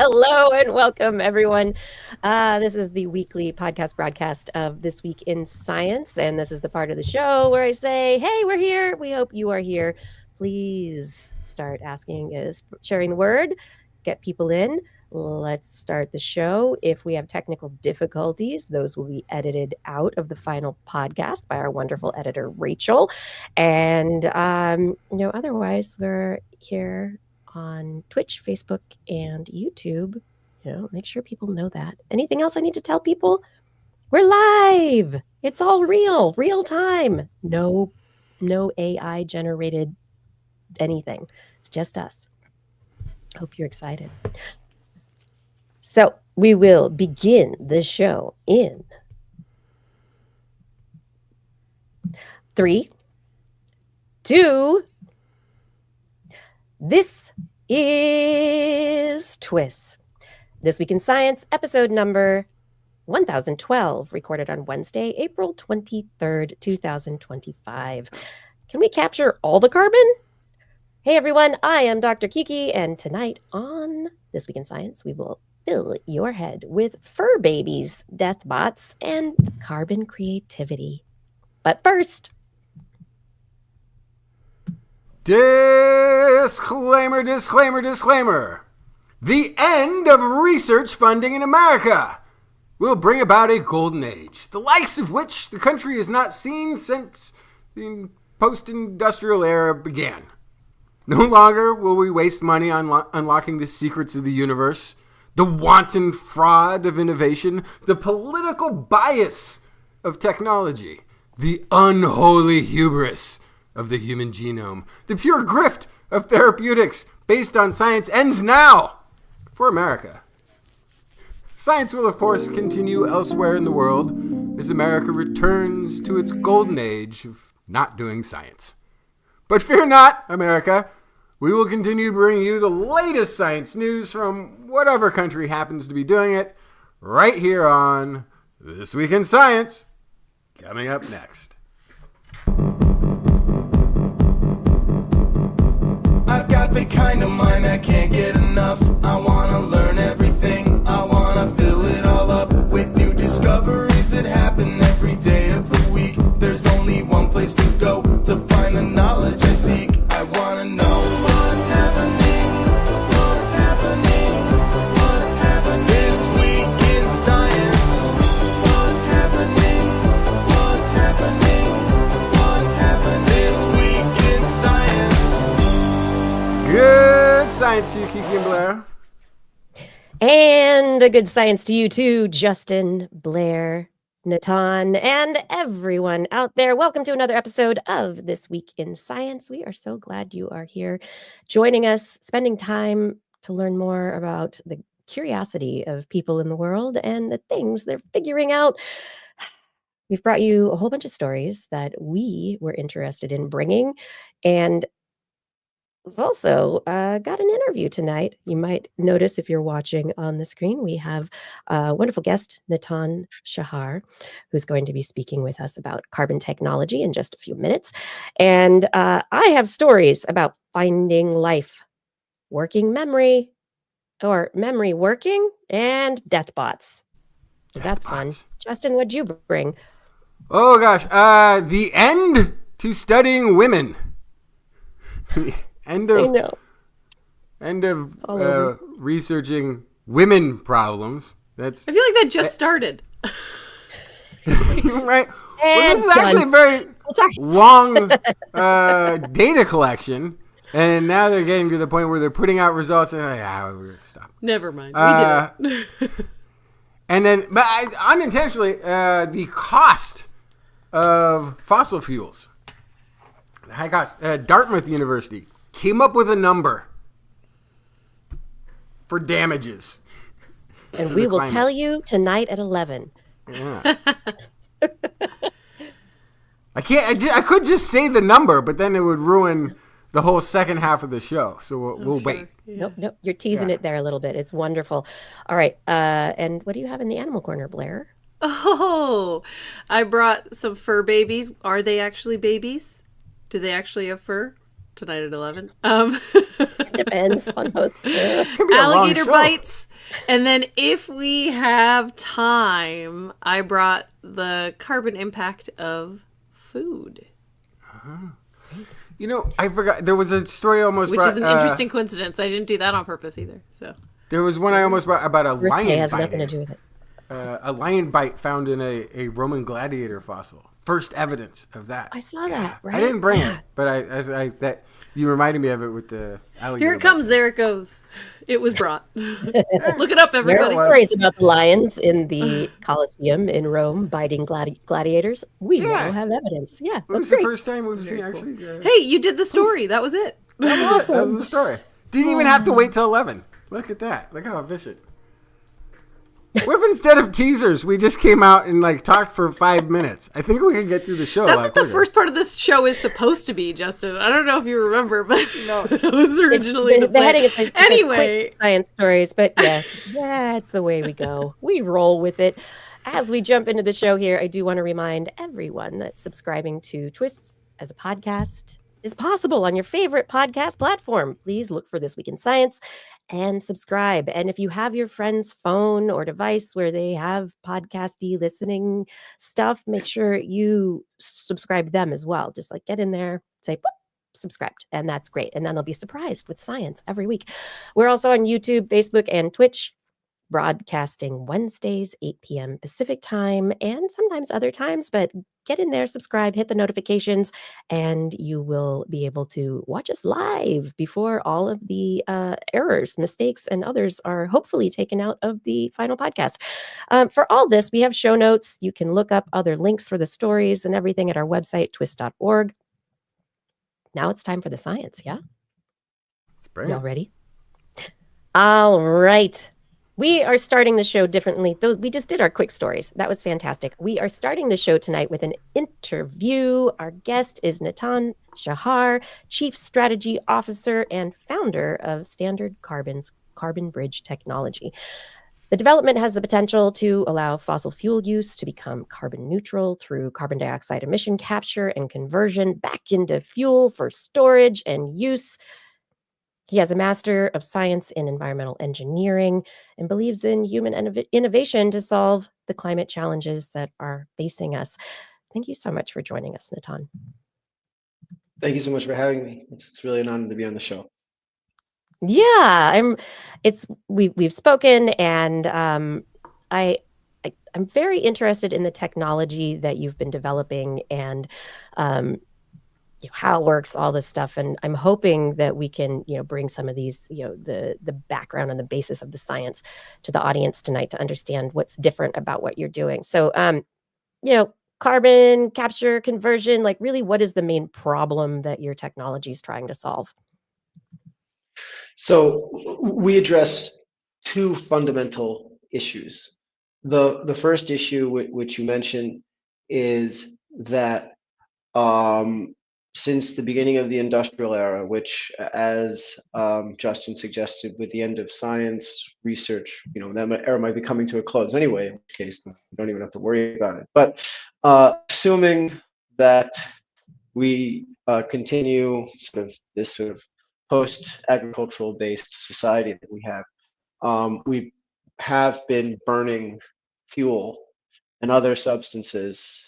Hello and welcome, everyone. This is the weekly podcast broadcast of This Week in Science, and this is the part of the show where I say, hey, we're here. We hope you are here. Please start sharing the word, get people in. Let's start the show. If we have technical difficulties, those will be edited out of the final podcast by our wonderful editor, Rachel. And, otherwise, we're here on Twitch, Facebook, and YouTube. Make sure people know that. Anything else I need to tell people? We're live. It's all real time. No AI generated anything. It's just us. Hope you're excited. So we will begin the show in 3, 2. This is TWIS. This Week in Science, episode number 1012, recorded on Wednesday, April 23rd, 2025. Can we capture all the carbon? Hey everyone, I am Dr. Kiki, and tonight on This Week in Science, we will fill your head with fur babies, death bots, and carbon creativity. But first... Disclaimer. The end of research funding in America will bring about a golden age, the likes of which the country has not seen since the post-industrial era began. No longer will we waste money on unlocking the secrets of the universe, the wanton fraud of innovation, the political bias of technology, the unholy hubris of the human genome. The pure grift of therapeutics based on science ends now for America. Science will, of course, continue elsewhere in the world as America returns to its golden age of not doing science. But fear not, America. We will continue to bring you the latest science news from whatever country happens to be doing it right here on This Week in Science. Coming up next. I've got the kind of mind that can't get enough. I wanna learn everything. I wanna fill it all up with new discoveries that happen every day of the week. There's only one place to go to find the knowledge I seek. I wanna know what's happening. What's happening? What's happening this week in science? What's happening? What's happening? What's happening this week in science? Good science to you, Kiki and Blair. And a good science to you too, Justin, Blair, Natan, and everyone out there. Welcome to another episode of This Week in Science. We are so glad you are here joining us, spending time to learn more about the curiosity of people in the world and the things they're figuring out. We've brought you a whole bunch of stories that we were interested in bringing, and we've also got an interview tonight. You might notice if you're watching on the screen, we have a wonderful guest, Natan Shahar, who's going to be speaking with us about carbon technology in just a few minutes. And I have stories about finding life, working memory, or memory working, and death bots. So that's fun. Justin, what'd you bring? Oh, gosh. The end to studying women. End of researching women problems. I feel like that just started. Right. Well, this is actually a very long data collection, and now they're getting to the point where they're putting out results, and they're like, we're gonna stop. Never mind. We did it. And then, but unintentionally, the cost of fossil fuels. High cost. Dartmouth University came up with a number for damages. And we will tell you tonight at 11. Yeah. I could just say the number, but then it would ruin the whole second half of the show. So we'll wait. Yeah. Nope. You're teasing it there a little bit. It's wonderful. All right. And what do you have in the animal corner, Blair? Oh, I brought some fur babies. Are they actually babies? Do they actually have fur? Tonight at 11. Depends on both. It's gonna be a long Alligator show. bites. And then if we have time, I brought the carbon impact of food. You know, I forgot. There was a story I almost Which brought. is an interesting coincidence. I didn't do that on purpose either. So There was one I almost brought about a Birthday lion has nothing biting. to do with it. A lion bite found in a Roman gladiator fossil. First evidence of that. I saw that, right? I didn't bring Yeah. it, but I that you reminded me of it with the alligator. here it comes. There it goes. It was brought. Look it up, There everybody. are stories about the lions in the Colosseum in Rome biting gladiators. We Yeah. now have evidence. Yeah, It that's was the great. first time we've seen actually. Hey, you did the story. That was it. That was the story. Didn't even have to wait till 11. Look at that. Look how efficient. What if instead of teasers, we just came out and like talked for 5 minutes? I think we could get through the show. That's what the first part of this show is supposed to be, Justin. I don't know if you remember, but it was originally the The heading is plan. it says Anyway, quick science stories, but yeah, it's the way we go. We roll with it. As we jump into the show here, I do want to remind everyone that subscribing to TWIS as a podcast is possible on your favorite podcast platform. Please look for This Week in Science and subscribe. And if you have your friend's phone or device where they have podcasty listening stuff, make sure you subscribe them as well. Just like get in there, say, boop, subscribed, and that's great. And then they'll be surprised with science every week. We're also on YouTube, Facebook, and Twitch, broadcasting Wednesdays, 8 p.m. Pacific time, and sometimes other times, but get in there, subscribe, hit the notifications, and you will be able to watch us live before all of the errors, mistakes, and others are hopefully taken out of the final podcast. For all this, we have show notes. You can look up other links for the stories and everything at our website, twist.org. Now it's time for the science, yeah? It's Y'all brilliant. ready? All right. We are starting the show differently. We just did our quick stories. That was fantastic. We are starting the show tonight with an interview. Our guest is Natan Shahar, Chief Strategy Officer and founder of Standard Carbon's Carbon Bridge technology. The development has the potential to allow fossil fuel use to become carbon neutral through carbon dioxide emission capture and conversion back into fuel for storage and use. He has a Master of Science in Environmental Engineering and believes in human innovation to solve the climate challenges that are facing us. Thank you so much for joining us, Natan. Thank you so much for having me. It's really an honor to be on the show. Yeah, we've spoken, and I'm very interested in the technology that you've been developing and how it works, all this stuff. And I'm hoping that we can, bring some of these, the background and the basis of the science to the audience tonight to understand what's different about what you're doing. So, carbon capture, conversion, like really, what is the main problem that your technology is trying to solve? So we address two fundamental issues. The first issue, which you mentioned, is that since the beginning of the industrial era, which, as Justin suggested, with the end of science research, that era might be coming to a close anyway, in which case we don't even have to worry about it. But assuming that we continue this post-agricultural based society that we have been burning fuel and other substances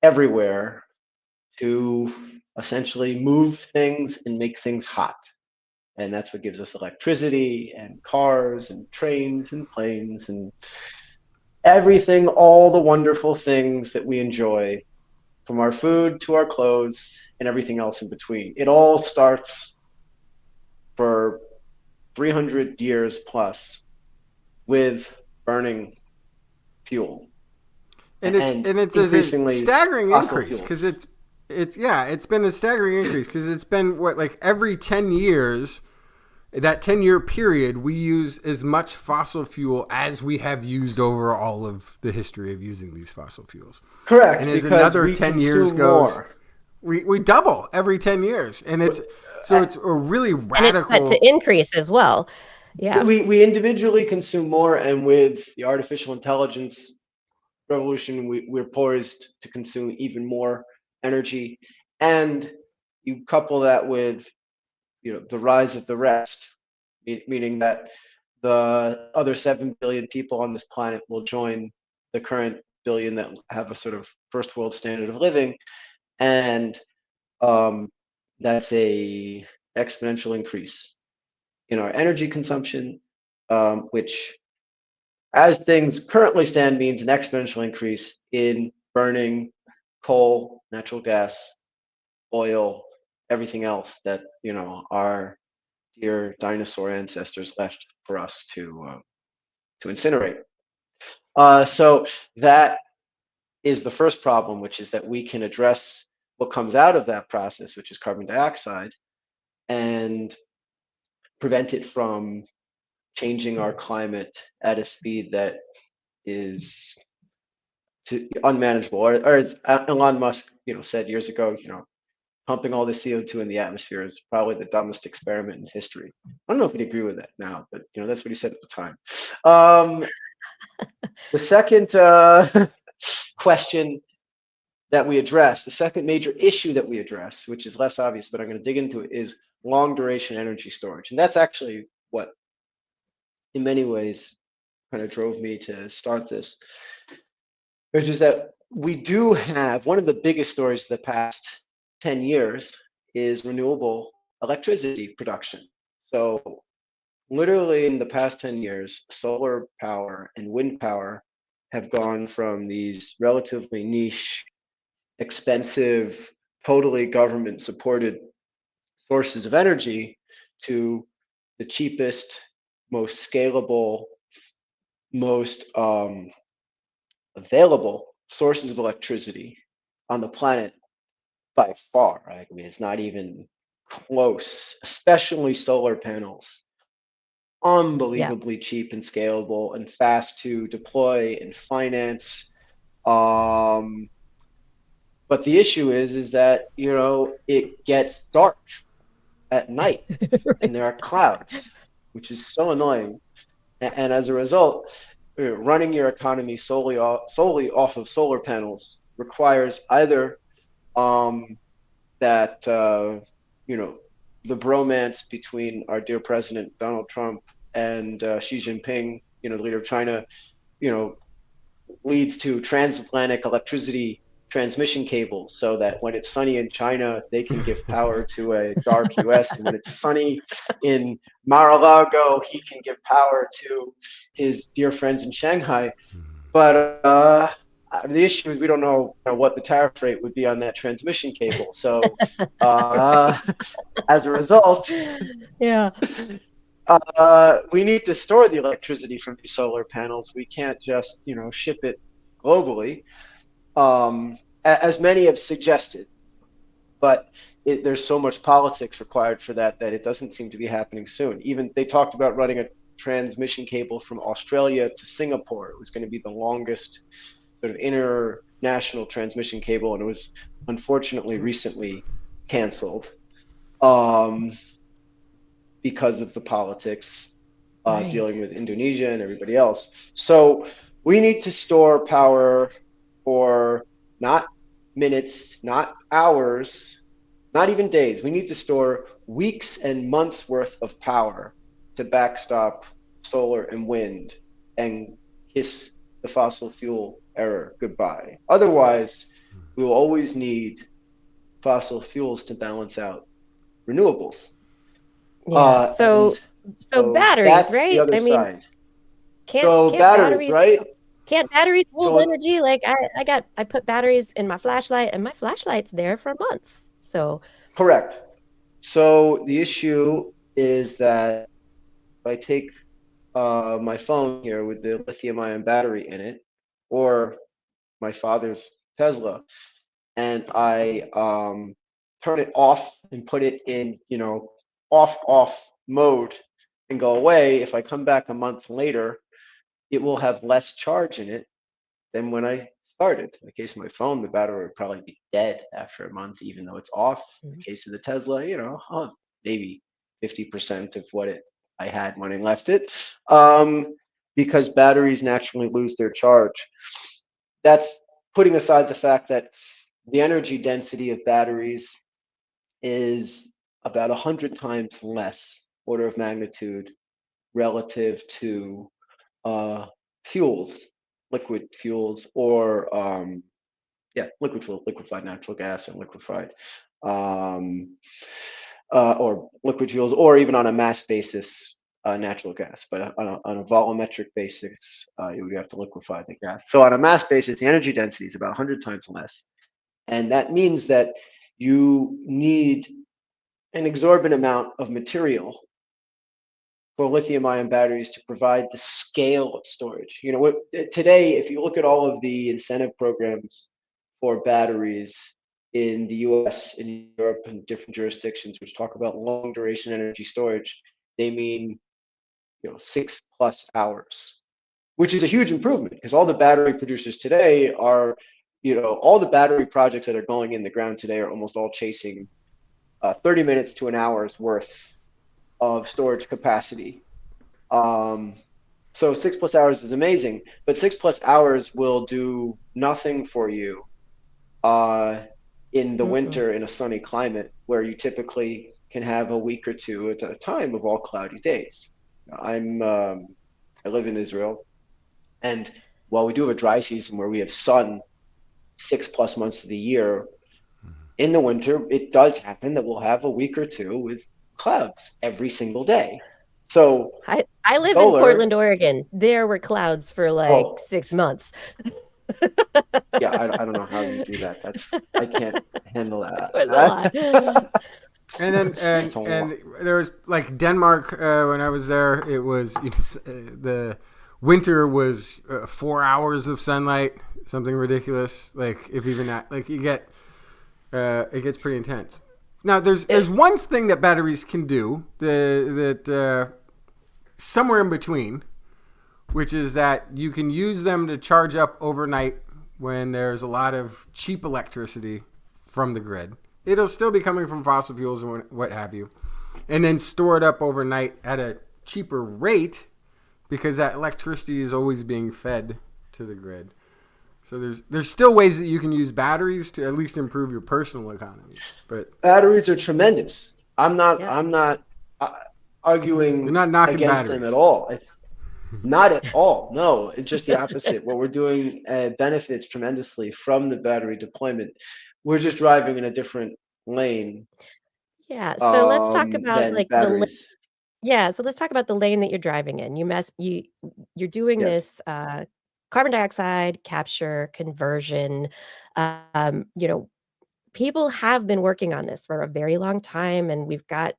everywhere to essentially move things and make things hot. And that's what gives us electricity and cars and trains and planes and everything, all the wonderful things that we enjoy, from our food to our clothes and everything else in between. It all starts for 300 years plus with burning fuel. And it's increasingly a staggering increase because it's been a staggering increase because it's been every 10 years, that 10-year period, we use as much fossil fuel as we have used over all of the history of using these fossil fuels. Correct. And as another 10 years goes, more. we double every 10 years. And it's a really radical. And it's set to increase as well. Yeah. We individually consume more, and with the artificial intelligence revolution, we're poised to consume even more energy. And you couple that with the rise of the rest, meaning that the other 7 billion people on this planet will join the current billion that have a sort of first world standard of living, and that's a exponential increase in our energy consumption, which, as things currently stand, means an exponential increase in burning coal, natural gas, oil, everything else that our dear dinosaur ancestors left for us to incinerate. So that is the first problem, which is that we can address what comes out of that process, which is carbon dioxide, and prevent it from changing our climate at a speed that is unmanageable. Or as Elon Musk, said years ago, pumping all the CO2 in the atmosphere is probably the dumbest experiment in history. I don't know if he'd agree with that now, but that's what he said at the time. The second question that we address, the second major issue that we address, which is less obvious, but I'm going to dig into it, is long duration energy storage. And that's actually what, in many ways, kind of drove me to start this, which is that we do have one of the biggest stories of the past 10 years is renewable electricity production. So literally in the past 10 years, solar power and wind power have gone from these relatively niche, expensive, totally government supported sources of energy to the cheapest, most scalable, most available sources of electricity on the planet by far, right? I mean, it's not even close, especially solar panels. Unbelievably cheap and scalable and fast to deploy and finance. But the issue is that, it gets dark at night and there are clouds, which is so annoying. And as a result, running your economy solely off of solar panels requires either that the bromance between our dear President Donald Trump and Xi Jinping, the leader of China, leads to transatlantic electricity transmission cables, so that when it's sunny in China, they can give power to a dark US, and when it's sunny in Mar-a-Lago, he can give power to his dear friends in Shanghai. But the issue is we don't know what the tariff rate would be on that transmission cable. So as a result, we need to store the electricity from these solar panels. We can't just ship it globally, as many have suggested. But there's so much politics required for that it doesn't seem to be happening soon. Even they talked about running a transmission cable from Australia to Singapore. It was going to be the longest sort of international transmission cable, and it was unfortunately recently canceled because of the politics dealing with Indonesia and everybody else. So we need to store power for not minutes, not hours, not even days. We need to store weeks and months worth of power to backstop solar and wind and kiss the fossil fuel era goodbye. Otherwise, we will always need fossil fuels to balance out renewables. So batteries, that's right? the other side. Can't batteries, right? Can't batteries hold energy? Like I put batteries in my flashlight, and my flashlight's there for months. So correct. So the issue is that if I take my phone here with the lithium-ion battery in it, or my father's Tesla, and I turn it off and put it in, off mode and go away, if I come back a month later, it will have less charge in it than when I started. In the case of my phone, the battery would probably be dead after a month, even though it's off. In the case of the Tesla, maybe 50% of what I had when I left it, because batteries naturally lose their charge. That's putting aside the fact that the energy density of batteries is about 100 times less order of magnitude relative to fuels, liquid fuels, or liquid fuels, liquefied natural gas and liquefied, or liquid fuels, or even on a mass basis, natural gas. But on a volumetric basis, you would have to liquefy the gas. So on a mass basis, the energy density is about 100 times less. And that means that you need an exorbitant amount of material for lithium-ion batteries to provide the scale of storage. You know, today, if you look at all of the incentive programs for batteries in the US, in Europe, and different jurisdictions, which talk about long duration energy storage, they mean, 6+ hours, which is a huge improvement because all the battery producers today are, all the battery projects that are going in the ground today are almost all chasing 30 minutes to an hour's worth of storage capacity. So 6+ hours is amazing, but 6+ hours will do nothing for you in the winter in a sunny climate where you typically can have a week or two at a time of all cloudy days. I live in Israel, and while we do have a dry season where we have sun 6+ months of the year, in the winter it does happen that we'll have a week or two with clouds every single day. So I live in Portland, Oregon. There were clouds for like 6 months. Yeah, I don't know how you do that. I can't handle that. It was a lot. And there was like Denmark when I was there. It was the winter was 4 hours of sunlight, something ridiculous. Like if even that, like you get it gets pretty intense. Now there's one thing that batteries can do that somewhere in between, which is that you can use them to charge up overnight when there's a lot of cheap electricity from the grid. It'll still be coming from fossil fuels and what have you, and then store it up overnight at a cheaper rate because that electricity is always being fed to the grid. So there's still ways that you can use batteries to at least improve your personal economy. But batteries are tremendous. I'm not arguing You're not knocking against batteries. them at all. Not at all. No, it's just the opposite. What we're doing benefits tremendously from the battery deployment. We're just driving in a different lane. Yeah. So let's talk about than like batteries. so let's talk about the lane that you're driving in. You're doing Yes. this carbon dioxide capture conversion. People have been working on this for a very long time, and we've got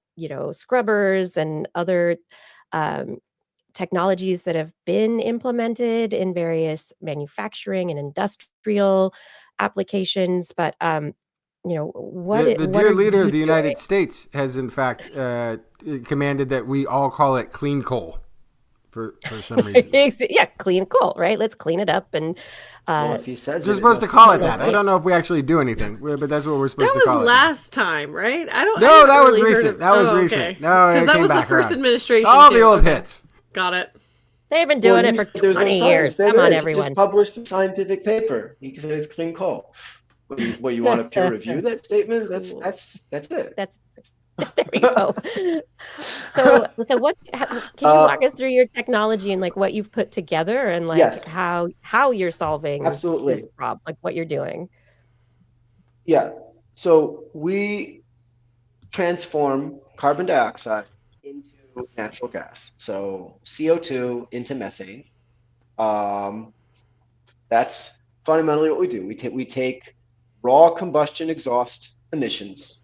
scrubbers and other technologies that have been implemented in various manufacturing and industrial applications. But what the what dear are leader you of the United doing? States has in fact commanded that we all call it clean coal for some reason. Yeah, clean coal, right? Let's clean it up and Well, if he says We're it, supposed to must call be it that. right. I don't know if we actually do anything, but that's what we're supposed That to call was it. last time, right? I No, haven't that was really heard recent. of- That was oh, recent. okay. No, it because that came was the back first around. administration. All too. the old Okay. hits. Got it. they've been doing it for There's no 20 science. years. There Come on, is. everyone. Just published a scientific paper. He said it's clean coal. What you want to peer review that statement? Cool. That's it. That's there we go. So what can you walk us through your technology and like what you've put together and like Yes. how you're solving Absolutely. this problem, like what you're doing? Yeah. So we transform carbon dioxide into natural gas. So CO2 into methane. That's fundamentally what we do. We take raw combustion exhaust emissions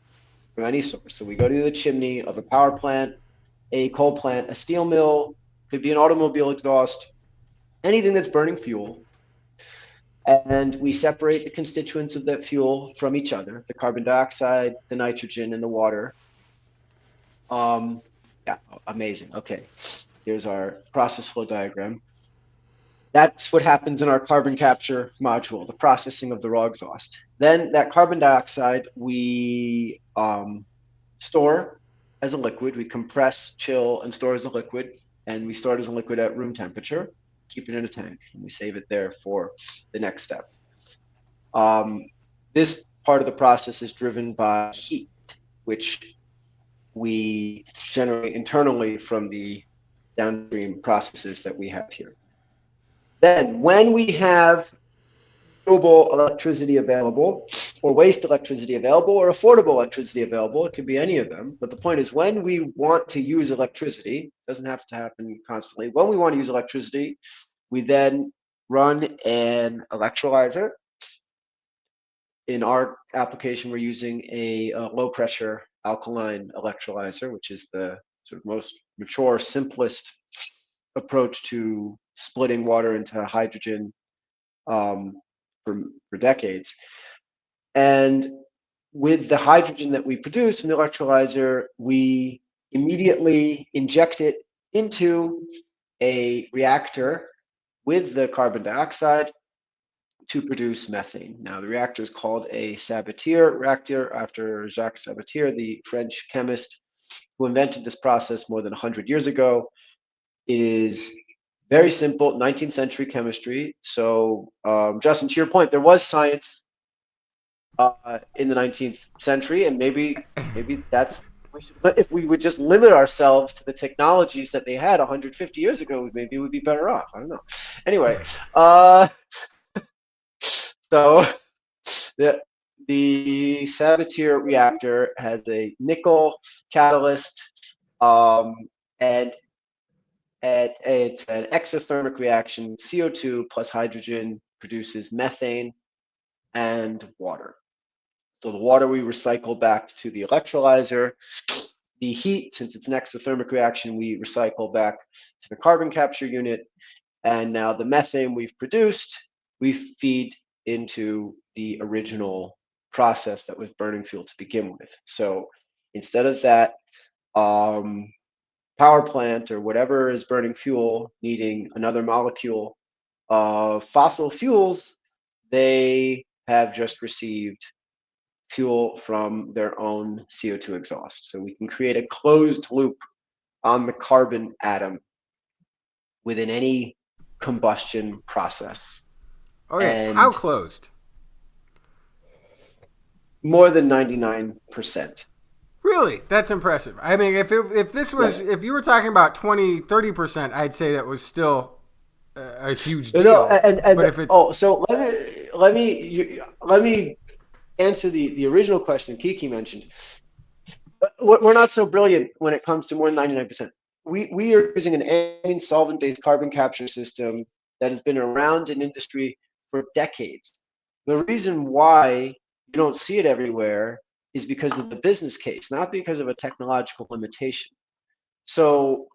from any source. So we go to the chimney of a power plant, a coal plant, a steel mill, could be an automobile exhaust, anything that's burning fuel. And we separate the constituents of that fuel from each other, the carbon dioxide, the nitrogen, and the water. Yeah, amazing. Okay, here's our process flow diagram. That's what happens in our carbon capture module, the processing of the raw exhaust. Then that carbon dioxide we store as a liquid. We compress, chill, and store as a liquid. And we store it as a liquid at room temperature, keep it in a tank, and we save it there for the next step. This part of the process is driven by heat, which we generate internally from the downstream processes that we have here. Then when we have renewable electricity available, or waste electricity available, or affordable electricity available, it could be any of them. But the point is, when we want to use electricity, it doesn't have to happen constantly. When we want to use electricity, we then run an electrolyzer. In our application, we're using a low pressure alkaline electrolyzer, which is the sort of most mature, simplest approach to splitting water into hydrogen for decades. And with the hydrogen that we produce from the electrolyzer, we immediately inject it into a reactor with the carbon dioxide to produce methane. Now, the reactor is called a Sabatier reactor after Jacques Sabatier, the French chemist who invented this process more than 100 years ago. It is very simple, 19th century chemistry. So, Justin, to your point, there was science in the 19th century, and maybe that's if we would just limit ourselves to the technologies that they had 150 years ago, maybe we'd be better off. I don't know. Anyway, so the Sabatier reactor has a nickel catalyst, and it's an exothermic reaction. CO2 plus hydrogen produces methane and water. So the water we recycle back to the electrolyzer. The heat, since it's an exothermic reaction, we recycle back to the carbon capture unit. And now the methane we've produced, we feed into the original process that was burning fuel to begin with. So instead of that power plant or whatever is burning fuel needing another molecule of fossil fuels, they have just received fuel from their own CO2 exhaust. So we can create a closed loop on the carbon atom within any combustion process. Okay, And how closed? more than 99%. Really? That's impressive. I mean, if this was, if you were talking about 20, 30%, I'd say that was still a huge deal. No, and but if it's so let me answer the original question Kiki mentioned. We're not so brilliant when it comes to more than 99%. We are using an amine solvent-based carbon capture system that has been around in industry for decades. The reason why you don't see it everywhere is because of the business case, not because of a technological limitation. So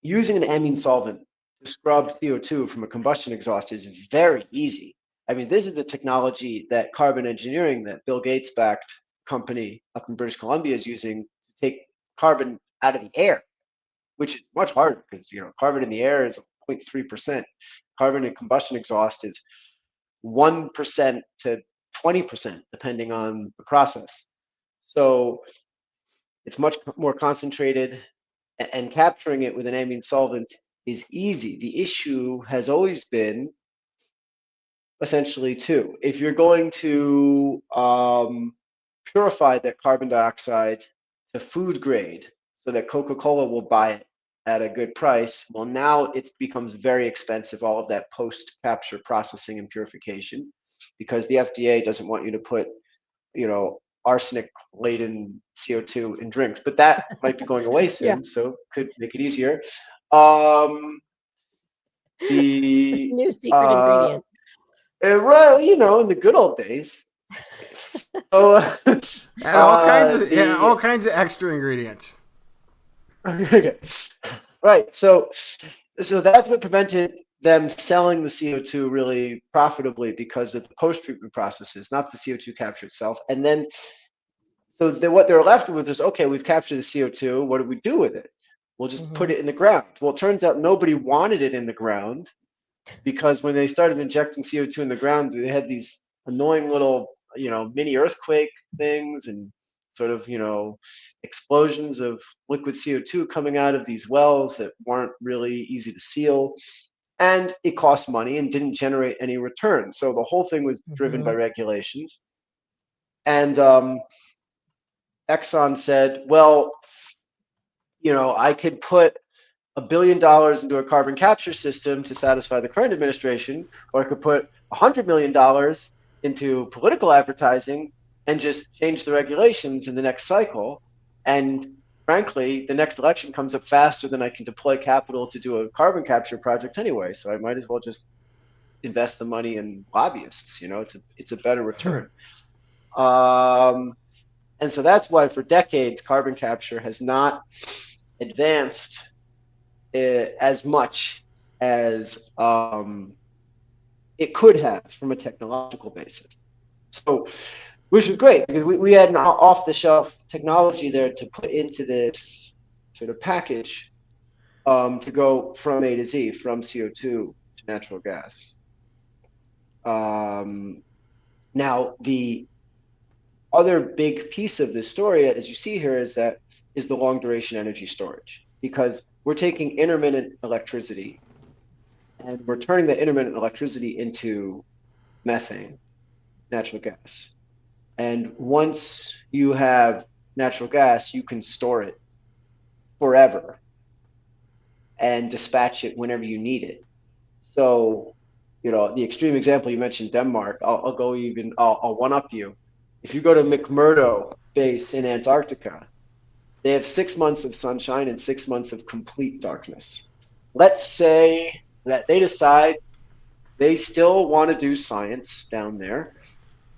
using an amine solvent to scrub CO2 from a combustion exhaust is very easy. I mean, this is the technology that Carbon Engineering, that Bill Gates backed company up in British Columbia, is using to take carbon out of the air, which is much harder because carbon in the air is 0.3%. Carbon in combustion exhaust is 1% to 20%, depending on the process. So it's much more concentrated, and capturing it with an amine solvent is easy. The issue has always been essentially two. If you're going to purify that carbon dioxide to food grade so that Coca-Cola will buy it at a good price, well, now it becomes very expensive, all of that post-capture processing and purification, because the FDA doesn't want you to put, arsenic-laden CO2 in drinks. But that might be going away soon, so could make it easier. The new secret ingredient. Right, in the good old days. So, and all kinds of extra ingredients. Okay. Right. So that's what prevented them selling the CO2 really profitably, because of the post-treatment processes, not the CO2 capture itself. And then, what they're left with is, okay, we've captured the CO2. What do we do with it? We'll just put it in the ground. Well, it turns out nobody wanted it in the ground, because when they started injecting CO2 in the ground, they had these annoying little, mini earthquake things and sort of, explosions of liquid CO2 coming out of these wells that weren't really easy to seal. And it cost money and didn't generate any return. So the whole thing was driven by regulations. And Exxon said, well, I could put $1 billion into a carbon capture system to satisfy the current administration, or I could put $100 million into political advertising and just change the regulations in the next cycle. And frankly, the next election comes up faster than I can deploy capital to do a carbon capture project anyway. So I might as well just invest the money in lobbyists. It's a better return. And so that's why for decades carbon capture has not advanced as much as it could have from a technological basis. So, which is great because we had an off-the-shelf technology there to put into this sort of package to go from A to Z, from CO2 to natural gas. Now, the other big piece of this story, as you see here, is the long duration energy storage, because we're taking intermittent electricity and we're turning the intermittent electricity into methane, natural gas. And once you have natural gas, you can store it forever and dispatch it whenever you need it. So, the extreme example you mentioned, Denmark, I'll one up you. If you go to McMurdo base in Antarctica, they have 6 months of sunshine and 6 months of complete darkness. Let's say that they decide they still want to do science down there,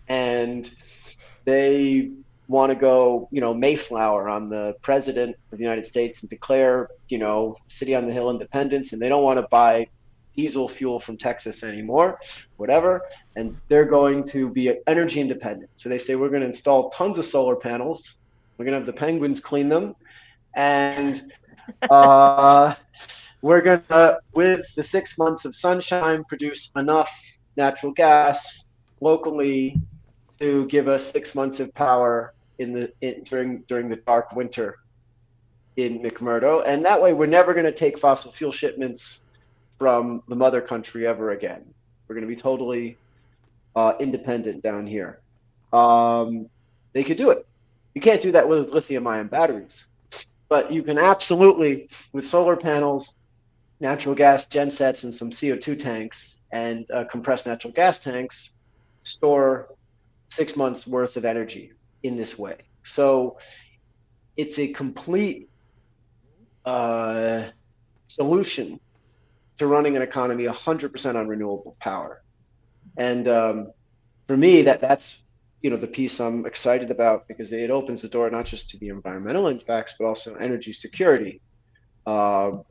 and they want to go, Mayflower on the president of the United States and declare, city on the hill independence, and they don't want to buy diesel fuel from Texas anymore, whatever, and they're going to be energy independent. So they say, we're going to install tons of solar panels. We're going to have the penguins clean them, and we're going to, with the 6 months of sunshine, produce enough natural gas locally to give us 6 months of power during the dark winter in McMurdo. And that way, we're never going to take fossil fuel shipments from the mother country ever again. We're going to be totally independent down here. They could do it. You can't do that with lithium-ion batteries, but you can absolutely, with solar panels, natural gas gensets, and some CO2 tanks and compressed natural gas tanks, store 6 months worth of energy in this way. So it's a complete solution to running an economy 100% on renewable power. And for me, that's the piece I'm excited about, because it opens the door not just to the environmental impacts, but also energy security. Taiwan,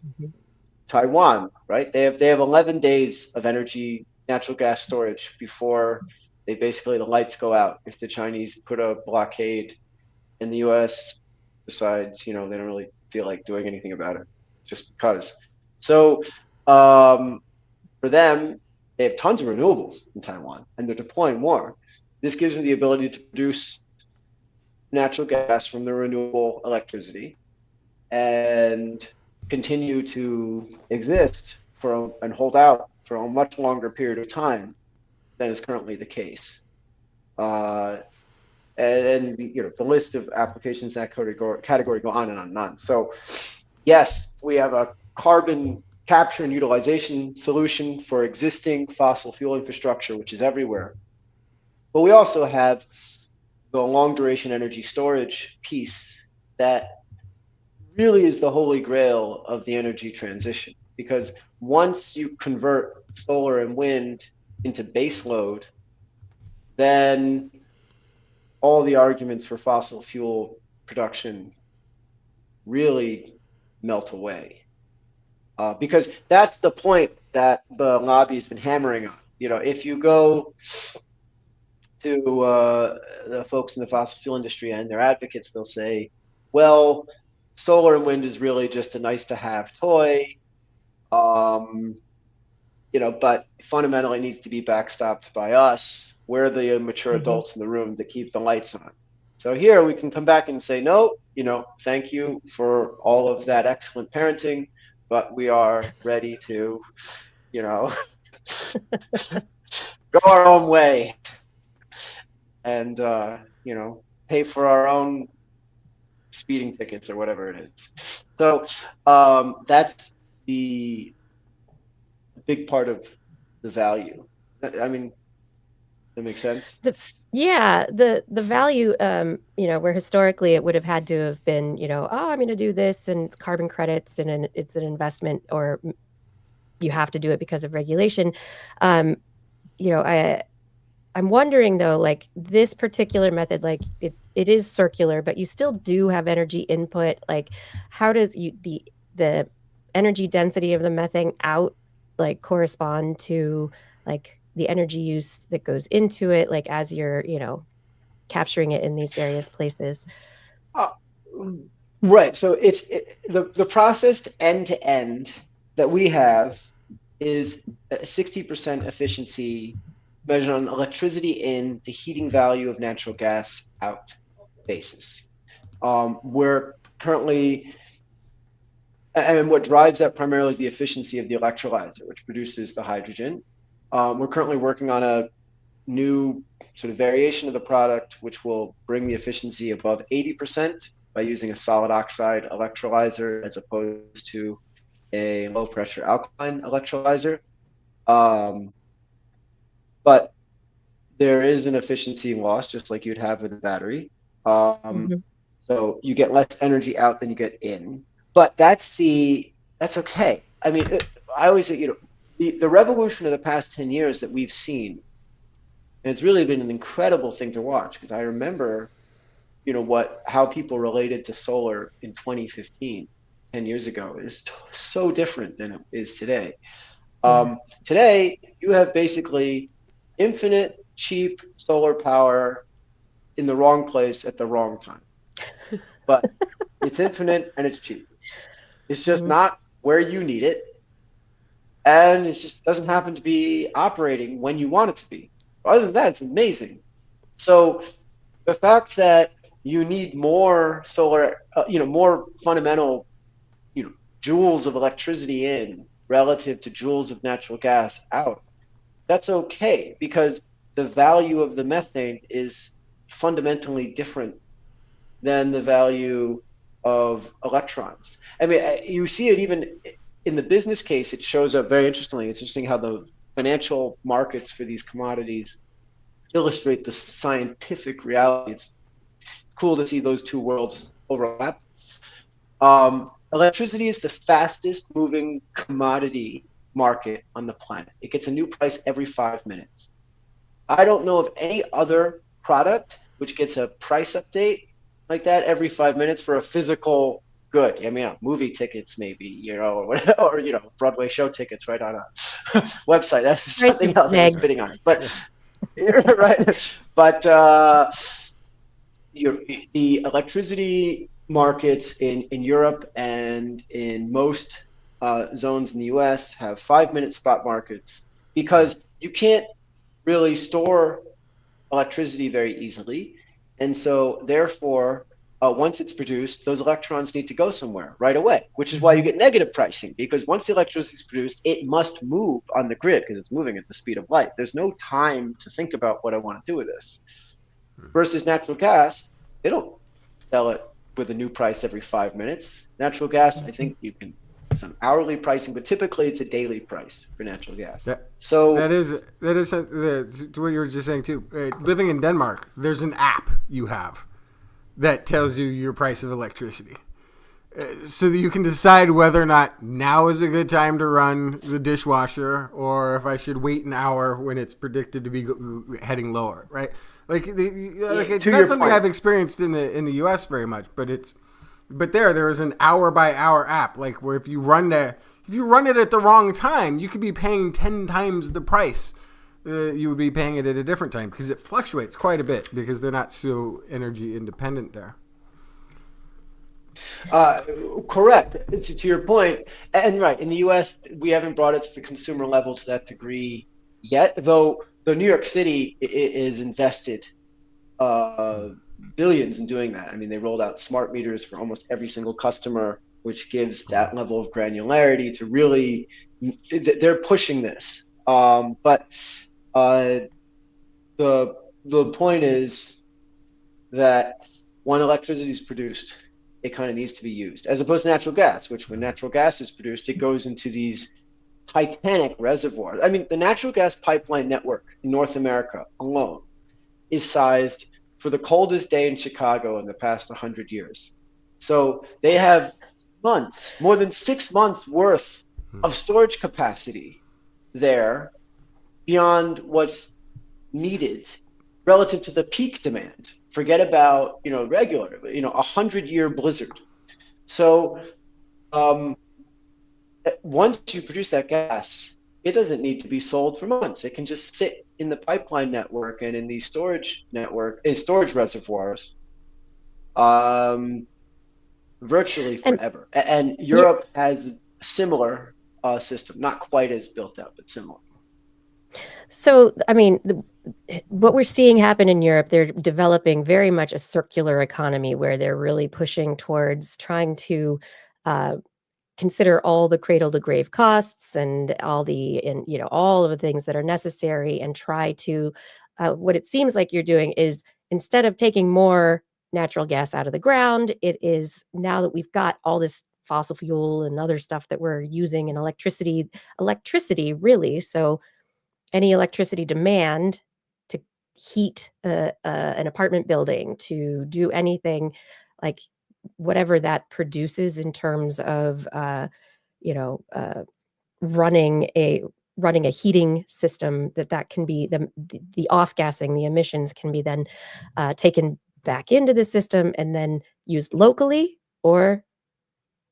right? They have 11 days of natural gas storage before the lights go out if the Chinese put a blockade, and the U.S. decides, they don't really feel like doing anything about it, just because. So for them, they have tons of renewables in Taiwan, and they're deploying more. This gives them the ability to produce natural gas from the renewable electricity and continue to exist and hold out for a much longer period of time than is currently the case. And the list of applications in that category go on and on and on. So yes, we have a carbon capture and utilization solution for existing fossil fuel infrastructure, which is everywhere. But we also have the long duration energy storage piece that really is the holy grail of the energy transition, because once you convert solar and wind into base load, then all the arguments for fossil fuel production really melt away. Because that's the point that the lobby has been hammering on. If you go to the folks in the fossil fuel industry and their advocates, they'll say, well, solar and wind is really just a nice to have toy, but fundamentally needs to be backstopped by us. We're the mature adults in the room that keep the lights on. So here we can come back and say, no, thank you for all of that excellent parenting, but we are ready to, go our own way and, pay for our own speeding tickets or whatever it is. So that's the big part of the value. I mean, that makes sense. The value, where historically it would have had to have been, oh, I'm going to do this and it's carbon credits and it's an investment, or you have to do it because of regulation. Um, I'm wondering though, like this particular method, like it is circular, but you still do have energy input. Like, how does the energy density of the methane out like correspond to like the energy use that goes into it, like as you're, capturing it in these various places? Uh, right. So the processed end to end that we have is a 60% efficiency measured on electricity in to heating value of natural gas out basis. We're currently, and what drives that primarily is the efficiency of the electrolyzer, which produces the hydrogen. We're currently working on a new sort of variation of the product, which will bring the efficiency above 80% by using a solid oxide electrolyzer as opposed to a low pressure alkaline electrolyzer. But there is an efficiency loss, just like you'd have with a battery. Mhm. So you get less energy out than you get in. But that's okay. I mean, I always say, the revolution of the past 10 years that we've seen, and it's really been an incredible thing to watch, because I remember, how people related to solar in 2015, 10 years ago, is so different than it is today. Yeah. Today, you have basically infinite cheap solar power in the wrong place at the wrong time. But it's infinite and it's cheap. It's just Mhm. not where you need it. And it just doesn't happen to be operating when you want it to be. Other than that, it's amazing. So the fact that you need more solar, more fundamental, joules of electricity in relative to joules of natural gas out, that's okay, because the value of the methane is fundamentally different than the value of electrons. I mean, you see it even in the business case. It shows up very interestingly. It's interesting how the financial markets for these commodities illustrate the scientific reality. It's cool to see those two worlds overlap. Electricity is the fastest moving commodity market on the planet. It gets a new price every 5 minutes. I don't know of any other product which gets a price update like that every 5 minutes for a physical good. I mean, movie tickets maybe, or whatever, or Broadway show tickets right on a website. That's Price something of else. I'm just eggs. bidding on it, but right. But the electricity markets in Europe and in most zones in the US have 5 minute spot markets, because you can't really store electricity very easily. And so, therefore, once it's produced, those electrons need to go somewhere right away, which is why you get negative pricing, because once the electricity is produced, it must move on the grid because it's moving at the speed of light. There's no time to think about what I want to do with this. Versus natural gas, they don't sell it with a new price every 5 minutes. Natural gas, I think you can some hourly pricing, but typically it's a daily price for natural gas. That So to what you were just saying too. Living in Denmark, there's an app you have that tells you your price of electricity, so that you can decide whether or not now is a good time to run the dishwasher, or if I should wait an hour when it's predicted to be heading lower. Right? Like it's to not your something point, I've experienced in the U.S. very much, but there is an hour by hour app, like where if you run it at the wrong time, you could be paying 10 times the price you would be paying it at a different time, because it fluctuates quite a bit because they're not so energy independent there. Uh, correct. To your point, and right, in the U.S., we haven't brought it to the consumer level to that degree yet. Though New York City is invested billions in doing that. I mean, they rolled out smart meters for almost every single customer, which gives that level of granularity to really. They're pushing this, but uh, the point is that when electricity is produced, it kind of needs to be used, as opposed to natural gas, which when natural gas is produced, it goes into these titanic reservoirs. I mean, the natural gas pipeline network in North America alone is sized for the coldest day in Chicago in the past 100 years. So they have months, more than 6 months worth of storage capacity there beyond what's needed relative to the peak demand. Forget about, regular, 100-year blizzard. So um, once you produce that gas, it doesn't need to be sold for months. It can just sit in the pipeline network and in these storage reservoirs, um, virtually And forever. And you, Europe has a similar system, not quite as built out, but similar. so, I mean, what we're seeing happen in Europe, they're developing very much a circular economy where they're really pushing towards trying to uh, consider all the cradle to grave costs and all of the things that are necessary and try to what it seems like you're doing is instead of taking more natural gas out of the ground, it is now that we've got all this fossil fuel and other stuff that we're using in electricity really, so any electricity demand to heat an apartment building, to do anything like whatever that produces in terms of you know uh, running a heating system, that can be the off gassing, the emissions can be then taken back into the system and then used locally or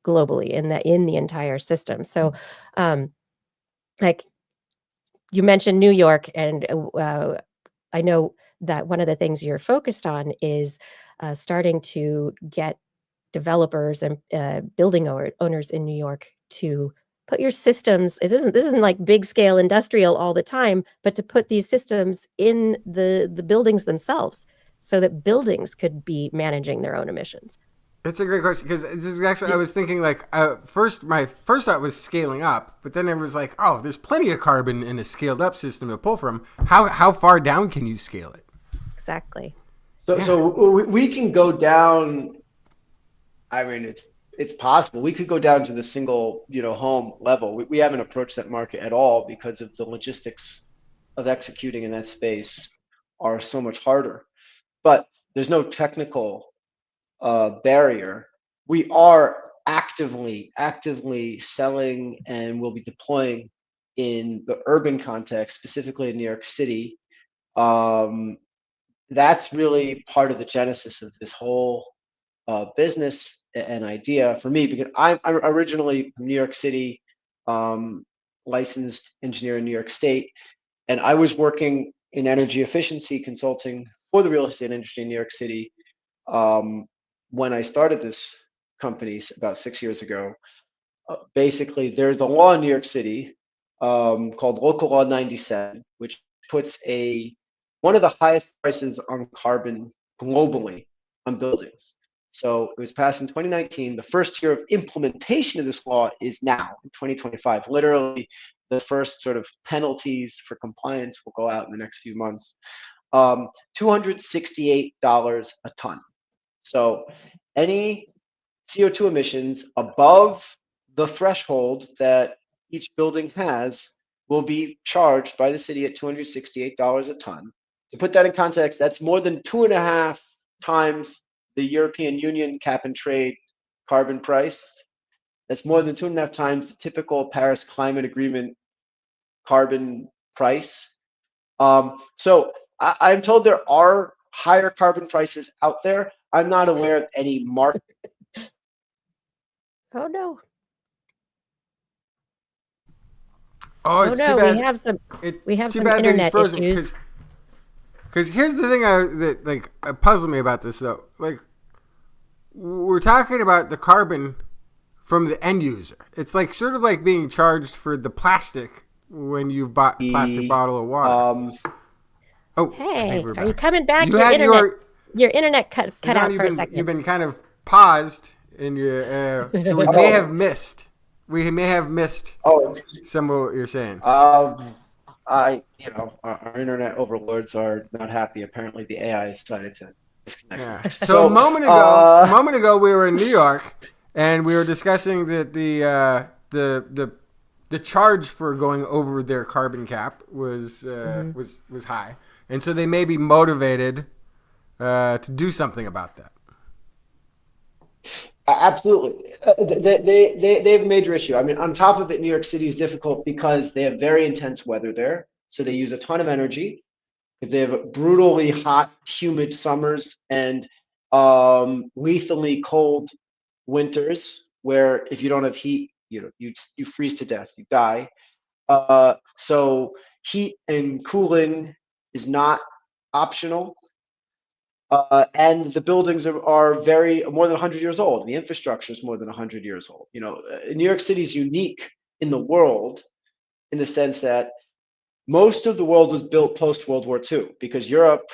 globally in the entire system. So like you mentioned New York, and I know that one of the things you're focused on is starting to get developers and building owners in New York to put your systems. This isn't like big scale industrial all the time, but to put these systems in the buildings themselves, so that buildings could be managing their own emissions. It's a great question because this is actually I was thinking like my first thought was scaling up, but then it was like, oh, there's plenty of carbon in a scaled up system to pull from. How far down can you scale it? Exactly. So we can go down. I mean, it's possible. We could go down to the single, home level. We haven't approached that market at all because of the logistics of executing in that space are so much harder. But there's no technical barrier. We are actively selling and will be deploying in the urban context, specifically in New York City. That's really part of the genesis of this whole business and idea for me, because I'm originally from New York City, licensed engineer in New York State, and I was working in energy efficiency consulting for the real estate industry in New York City when I started this company about 6 years ago. Basically, there's a law in New York City called Local Law 97, which puts one of the highest prices on carbon globally on buildings. So it was passed in 2019. The first year of implementation of this law is now in 2025. Literally, the first sort of penalties for compliance will go out in the next few months. $268 a ton. So any CO2 emissions above the threshold that each building has will be charged by the city at $268 a ton. To put that in context, that's more than 2.5 times the European Union cap and trade carbon price. That's more than 2.5 times the typical Paris Climate Agreement carbon price. So I'm told there are higher carbon prices out there. I'm not aware of any market. Oh no. Oh, Oh it's too no, bad. we have Too some bad that he's internet frozen. issues. Because here's the thing that puzzled me about this though. Like we're talking about the carbon from the end user. It's like sort of like being charged for the plastic when you've bought a plastic bottle of water. Oh, I Hey, think we're are you back. coming back? You had Your internet cut out for a you've second. been kind of paused in your. So we may have missed. We may have missed some of what you're saying. Our internet overlords are not happy. Apparently, the AI decided to Yeah. So, a moment ago, we were in New York, and we were discussing that the charge for going over their carbon cap was high, and so they may be motivated to do something about that. Absolutely. They have a major issue. I mean, on top of it, New York City is difficult because they have very intense weather there. So they use a ton of energy because they have brutally hot, humid summers and lethally cold winters where if you don't have heat, you freeze to death, you die. So heat and cooling is not optional. And the buildings are very more than 100 years old. The infrastructure is more than 100 years old. New York City is unique in the world in the sense that most of the world was built post World War II because Europe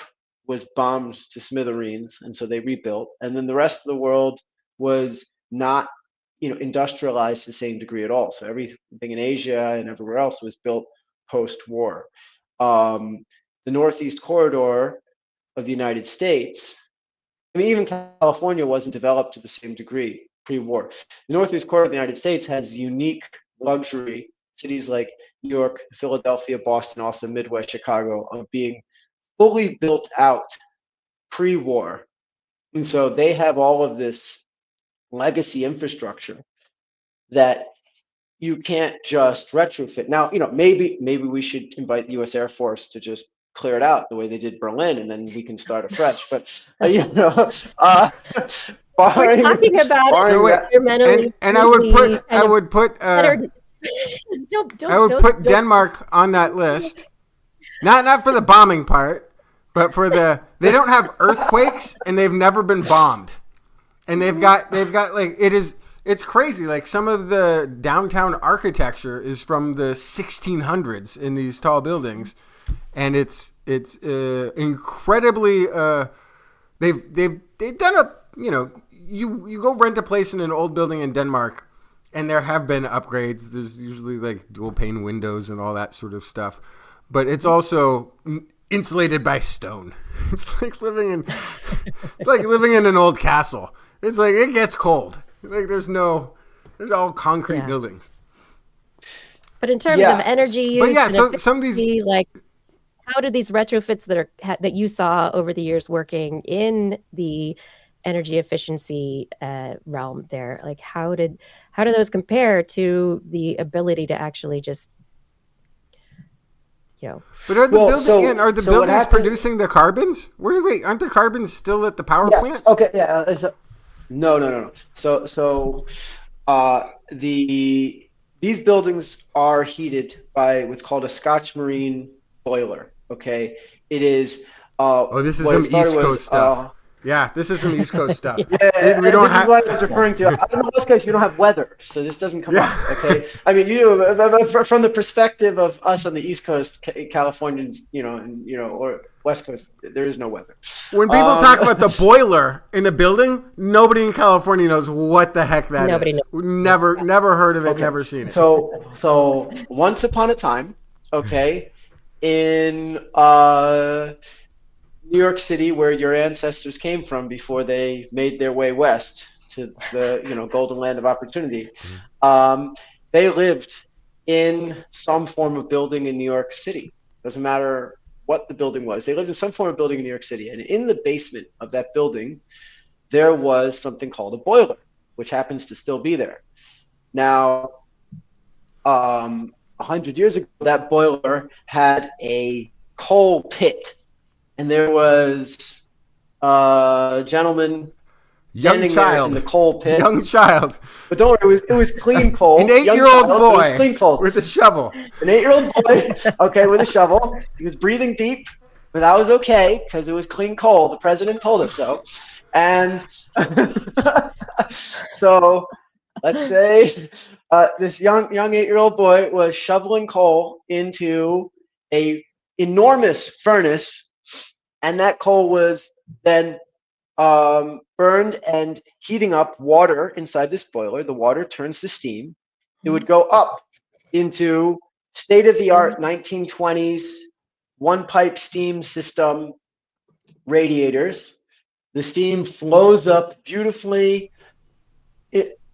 was bombed to smithereens, and so they rebuilt. And then the rest of the world was not, industrialized to the same degree at all. So everything in Asia and everywhere else was built post-war. The Northeast Corridor of the United States, I mean, even California wasn't developed to the same degree pre-war. The Northeast Corridor of the United States has unique luxury, cities like New York, Philadelphia, Boston, also Midwest, Chicago, of being fully built out pre-war. And so they have all of this legacy infrastructure that you can't just retrofit. Now, maybe we should invite the U.S. Air Force to just clear it out the way they did Berlin, and then we can start afresh. But We're talking about environmentally and I would put Denmark on that list. Not for the bombing part, but for they don't have earthquakes and they've never been bombed. And they've got like it's crazy. Like some of the downtown architecture is from the 1600s in these tall buildings, and it's incredibly. They've done a you go rent a place in an old building in Denmark, and there have been upgrades. There's usually like dual pane windows and all that sort of stuff, but it's also insulated by stone. It's like living in an old castle. It's like it gets cold. Like there's all concrete buildings. But in terms of energy use, so some of these like how do these retrofits that you saw over the years working in the energy efficiency realm there, like how do those compare to the ability to actually just But are the buildings producing the carbons? Wait, aren't the carbons still at the power plant? Okay, yeah. No. So these buildings are heated by what's called a Scotch Marine boiler. Okay, it is. This is some East Coast stuff. This is some East Coast stuff. Yeah, this is what I was referring to. On the West Coast, you don't have weather, so this doesn't come up. Okay, I mean, from the perspective of us on the East Coast, Californians, or West Coast, there is no weather. When people talk about the boiler in the building, nobody in California knows what the heck that nobody is. knows. Never heard of it, never seen it. So once upon a time, in New York City, where your ancestors came from before they made their way west to the golden land of opportunity, they lived in some form of building in New York City. Doesn't matter what the building was. They lived in some form of building in New York City, and in the basement of that building, there was something called a boiler, which happens to still be there. Now, 100 years ago, that boiler had a coal pit. And there was a gentleman standing there in the coal pit. Young child. But don't worry, it was clean coal. An 8-year-old boy clean coal. with a shovel. An 8-year-old boy, with a shovel. He was breathing deep, but that was okay because it was clean coal. The president told us so. And so let's say this young 8-year-old boy was shoveling coal into a enormous furnace. And that coal was then burned and heating up water inside this boiler. The water turns to steam. It would go up into state-of-the-art 1920s one-pipe steam system radiators The steam flows up beautifully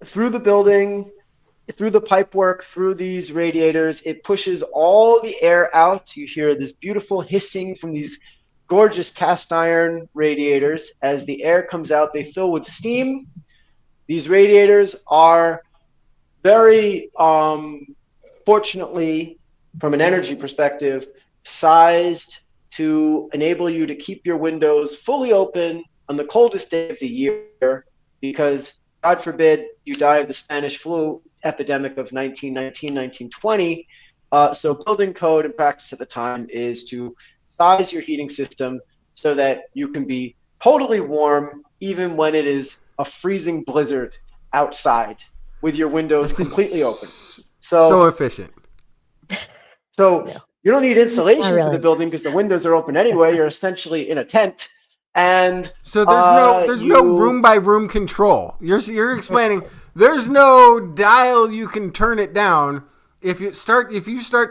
through the building, through the pipework, through these radiators. It pushes all the air out. You hear this beautiful hissing from these gorgeous cast iron radiators. As the air comes out, they fill with steam. These radiators are very fortunately, from an energy perspective, sized to enable you to keep your windows fully open on the coldest day of the year, because God forbid you die of the Spanish flu epidemic of 1919, 1920. So building code and practice at the time is to size your heating system so that you can be totally warm even when it is a freezing blizzard outside with your windows completely open. So efficient. So No. you don't need insulation Not for the really. building because the windows are open anyway. You're essentially in a tent. And So there's no room by room control. You're explaining there's no dial you can turn it down. If you start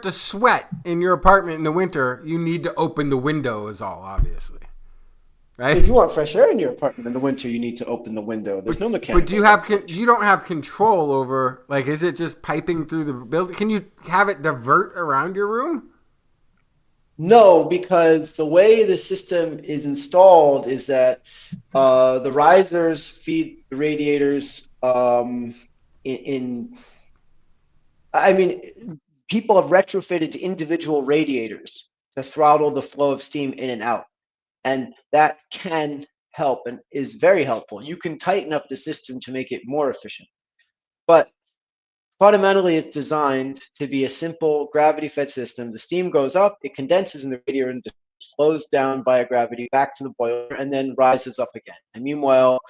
to sweat in your apartment in the winter, you need to open the window is all, obviously. Right? If you want fresh air in your apartment in the winter, you need to open the window. There's no mechanical. But you don't have control over, like, is it just piping through the building? Can you have it divert around your room? No, because the way the system is installed is that the risers feed the radiators I mean, people have retrofitted to individual radiators to throttle the flow of steam in and out. And that can help and is very helpful. You can tighten up the system to make it more efficient. But fundamentally, it's designed to be a simple gravity-fed system. The steam goes up, it condenses in the radiator and flows down via gravity back to the boiler and then rises up again. And meanwhile,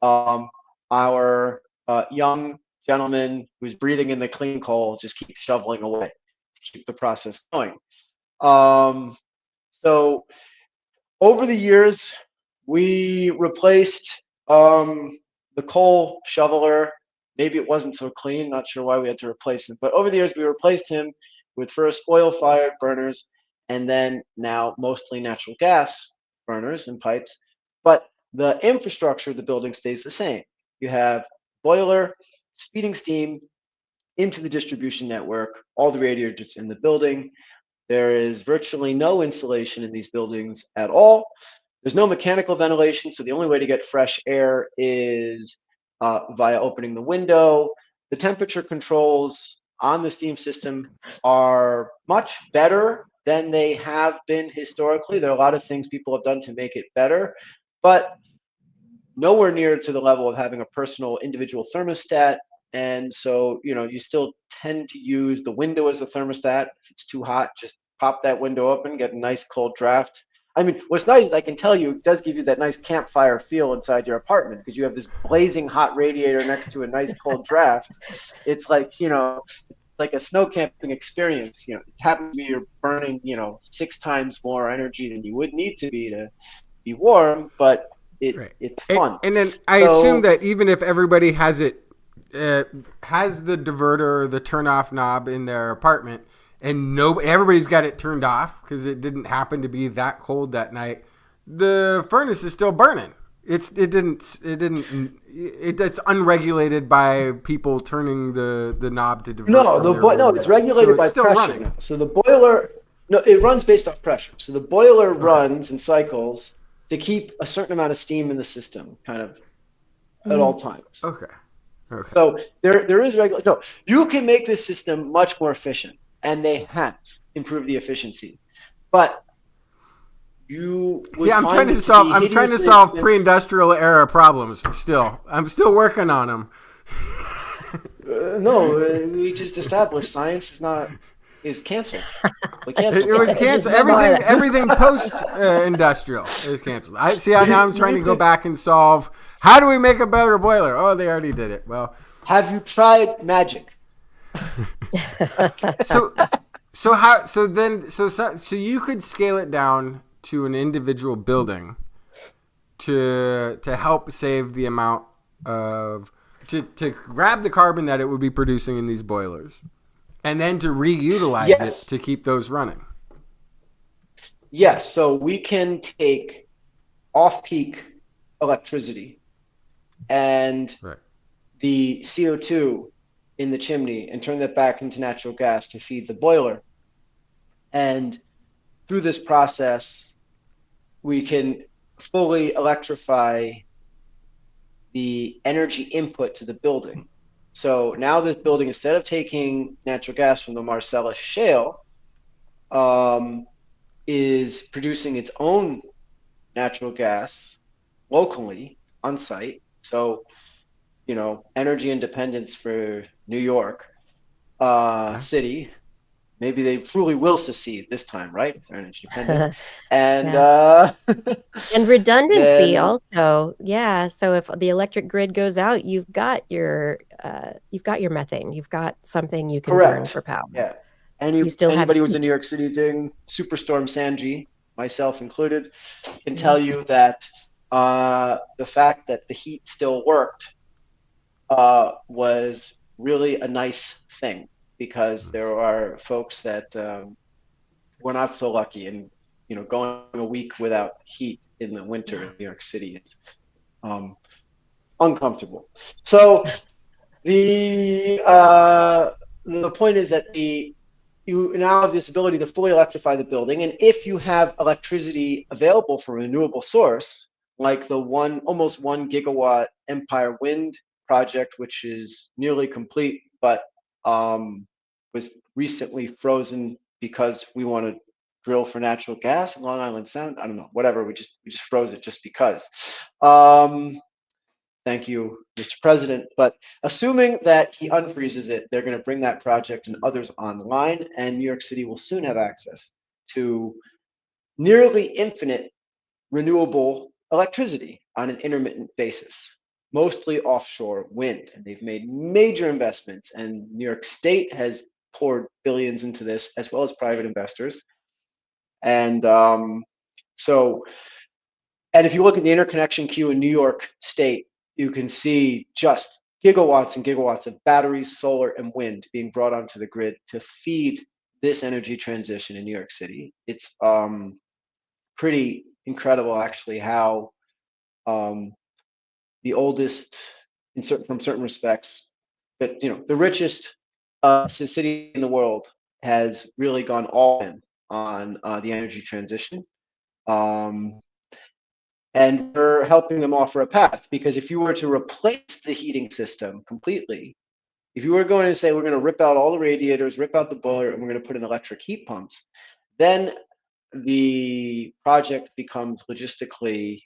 our young gentleman who's breathing in the clean coal just keeps shoveling away to keep the process going. So over the years, we replaced the coal shoveler. Maybe it wasn't so clean, not sure why we had to replace him. But over the years, we replaced him with first oil-fired burners and then now mostly natural gas burners and pipes. But the infrastructure of the building stays the same. You have boiler feeding steam into the distribution network, all the radiators in the building. There is virtually no insulation in these buildings at all. There's no mechanical ventilation, so the only way to get fresh air is via opening the window. The temperature controls on the steam system are much better than they have been historically. There are a lot of things people have done to make it better, but nowhere near to the level of having a personal individual thermostat. And so, you still tend to use the window as a thermostat. If it's too hot, just pop that window open, get a nice cold draft. I mean, what's nice, I can tell you, it does give you that nice campfire feel inside your apartment because you have this blazing hot radiator next to a nice cold draft. It's like, like a snow camping experience. It happens to be you're burning, 6 times more energy than you would need to be warm, but it's fun. And then I assume that even if everybody has the diverter or the turn off knob in their apartment, and everybody's got it turned off because it didn't happen to be that cold that night, the furnace is still burning. It's unregulated by people turning the knob to divert. No, it's regulated by pressure. Running. So the boiler, it runs based off pressure. So the boiler runs in cycles to keep a certain amount of steam in the system, kind of at all times. Okay. So there is regulation. No, you can make this system much more efficient, and they have improved the efficiency. But you I'm trying to solve pre-industrial era problems. I'm still working on them. No, we just established science is canceled. It was canceled. Everything post industrial is canceled. Now I'm trying to go back and solve. How do we make a better boiler? Oh, they already did it. Well, have you tried magic? So you could scale it down to an individual building to help save the amount of to grab the carbon that it would be producing in these boilers, and then to reutilize it to keep those running. Yes, so we can take off-peak electricity and Right. the CO2 in the chimney and turn that back into natural gas to feed the boiler. And through this process, we can fully electrify the energy input to the building. So now this building, instead of taking natural gas from the Marcellus Shale, is producing its own natural gas locally on site. So, energy independence for New York City. Maybe they truly will secede this time, right? If they're energy dependent. And Yeah. And redundancy then also. Yeah. So if the electric grid goes out, you've got your methane. You've got something you can burn correct. for power. Yeah. You still have Anybody who's in heat. New York City doing Superstorm Sanji, myself included, can Yeah. tell you that the fact that the heat still worked was really a nice thing, because there are folks that were not so lucky, and going a week without heat in the winter in New York City is uncomfortable. So the point is that you now have this ability to fully electrify the building, and if you have electricity available from a renewable source, like the almost 1 gigawatt Empire Wind project, which is nearly complete, but was recently frozen because we want to drill for natural gas in Long Island Sound. I don't know, whatever. We just froze it just because. Thank you, Mr. President. But assuming that he unfreezes it, they're going to bring that project and others online, and New York City will soon have access to nearly infinite renewable electricity on an intermittent basis, mostly offshore wind. And they've made major investments, and New York State has poured billions into this, as well as private investors. And and if you look at the interconnection queue in New York State, you can see just gigawatts and gigawatts of batteries, solar, and wind being brought onto the grid to feed this energy transition in New York City. It's pretty incredible, actually, how the oldest, from certain respects, but the richest city in the world has really gone all in on the energy transition. And we're helping them offer a path, because if you were to replace the heating system completely, if you were going to say we're going to rip out all the radiators, rip out the boiler, and we're going to put in electric heat pumps, then the project becomes logistically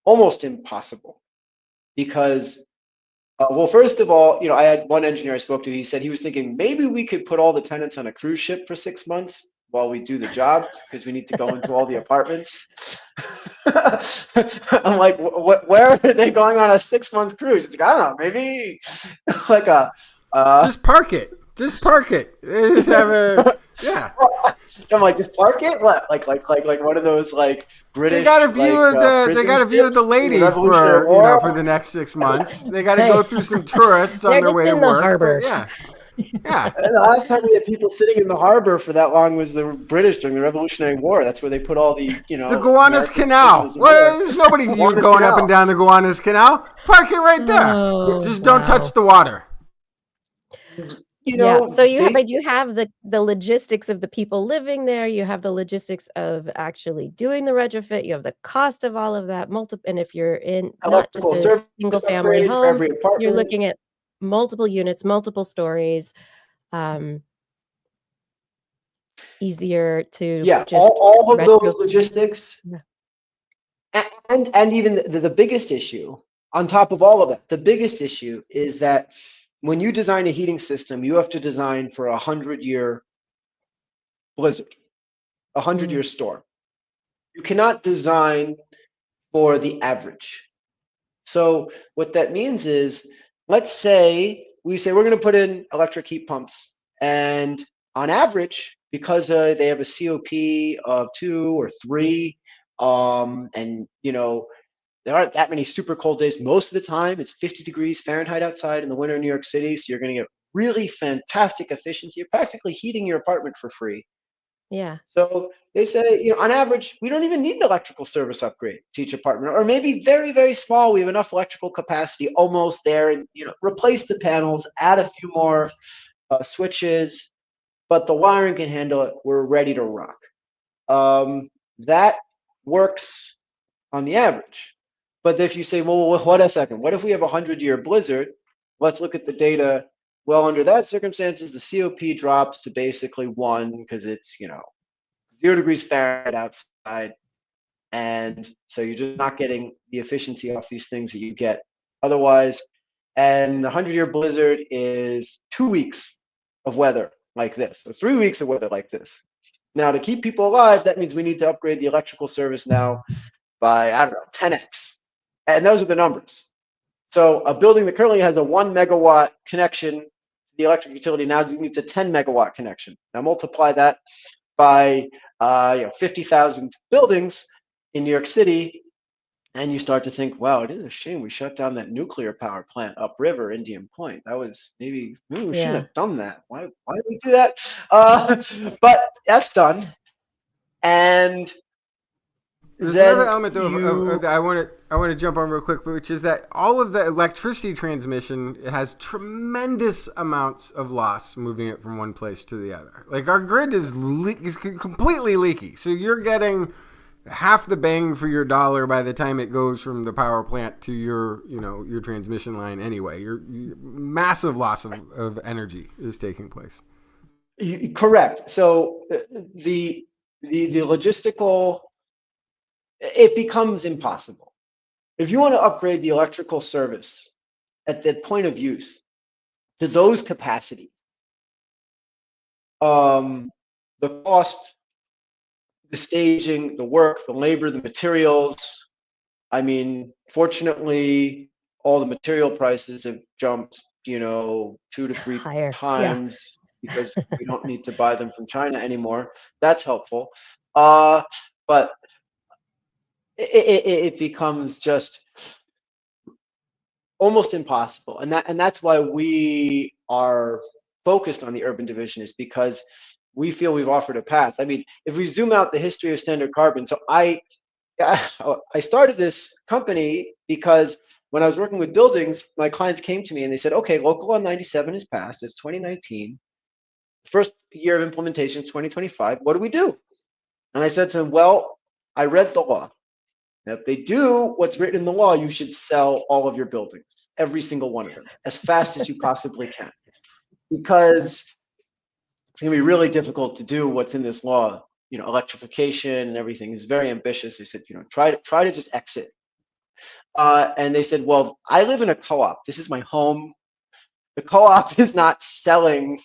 almost impossible. Because well, first of all, I had one engineer I spoke to. He said he was thinking maybe we could put all the tenants on a cruise ship for 6 months while we do the job, because we need to go into all the apartments. I'm like, where are they going on a 6-month cruise? It's like, I don't know, maybe like a just park it. Just park it. Just have a yeah. I'm like, just park it. What? Like one of those British. They got a view of the lady for the next 6 months. They got to go through some tourists on their way to work. Harbor. But yeah. And the last time we had people sitting in the harbor for that long was the British during the Revolutionary War. That's where they put all the The Gowanus Canal. Well, there's nobody going up and down the Gowanus Canal. Park it right there. Just don't touch the water. So you have the logistics of the people living there. You have the logistics of actually doing the retrofit. You have the cost of all of that. And if you're in not just a single family home, you're looking at multiple units, multiple stories. Easier to just all of those logistics. And even the biggest issue on top of all of that, the biggest issue is that when you design a heating system, you have to design for 100-year blizzard, 100-year storm. You cannot design for the average. So what that means is, let's say we say we're going to put in electric heat pumps, and on average, because they have a COP of 2 or 3, and there aren't that many super cold days. Most of the time, it's 50 degrees Fahrenheit outside in the winter in New York City. So you're going to get really fantastic efficiency. You're practically heating your apartment for free. Yeah. So they say, on average, we don't even need an electrical service upgrade to each apartment, or maybe very, very small. We have enough electrical capacity almost there, and replace the panels, add a few more switches, but the wiring can handle it. We're ready to rock. That works on the average. But if you say, well, what a second, what if we have a 100-year blizzard? Let's look at the data. Well, under that circumstances, the COP drops to basically 1 because it's 0 degrees Fahrenheit outside, and so you're just not getting the efficiency off these things that you get otherwise. And the 100-year blizzard is 2 weeks of weather like this, or 3 weeks of weather like this. Now, to keep people alive, that means we need to upgrade the electrical service now by, I don't know, 10x. And those are the numbers. So a building that currently has a 1 megawatt connection to the electric utility now needs a 10 megawatt connection. Now multiply that by 50,000 buildings in New York City, and you start to think, wow, it is a shame we shut down that nuclear power plant upriver, Indian Point. That was maybe we shouldn't Yeah. have done that. Why did we do that? But that's done. And There's then another element of that I want to jump on real quick, which is that all of the electricity transmission has tremendous amounts of loss moving it from one place to the other. Like our grid is completely leaky, so you're getting half the bang for your dollar by the time it goes from the power plant to your transmission line. Anyway, your massive loss of energy is taking place. Correct. So the logistical, it becomes impossible. If you want to upgrade the electrical service at the point of use to those capacity, the cost, the staging, the work, the labor, the materials. I mean, fortunately, all the material prices have jumped, 2 to 3 Higher. Yeah. times because we don't need to buy them from China anymore. That's helpful. But it becomes just almost impossible, and that's why we are focused on the urban division, is because we feel we've offered a path. I mean, if we zoom out the history of Standard Carbon, so I started this company because when I was working with buildings, my clients came to me and they said, okay, Local Law 97 is passed, it's 2019, first year of implementation is 2025, what do we do? And I said to them, well, I read the law. Now, if they do what's written in the law, you should sell all of your buildings, every single one of them, as fast as you possibly can, because it's going to be really difficult to do what's in this law. Electrification and everything is very ambitious. They said, try to just exit. And they said, well, I live in a co-op. This is my home. The co-op is not selling.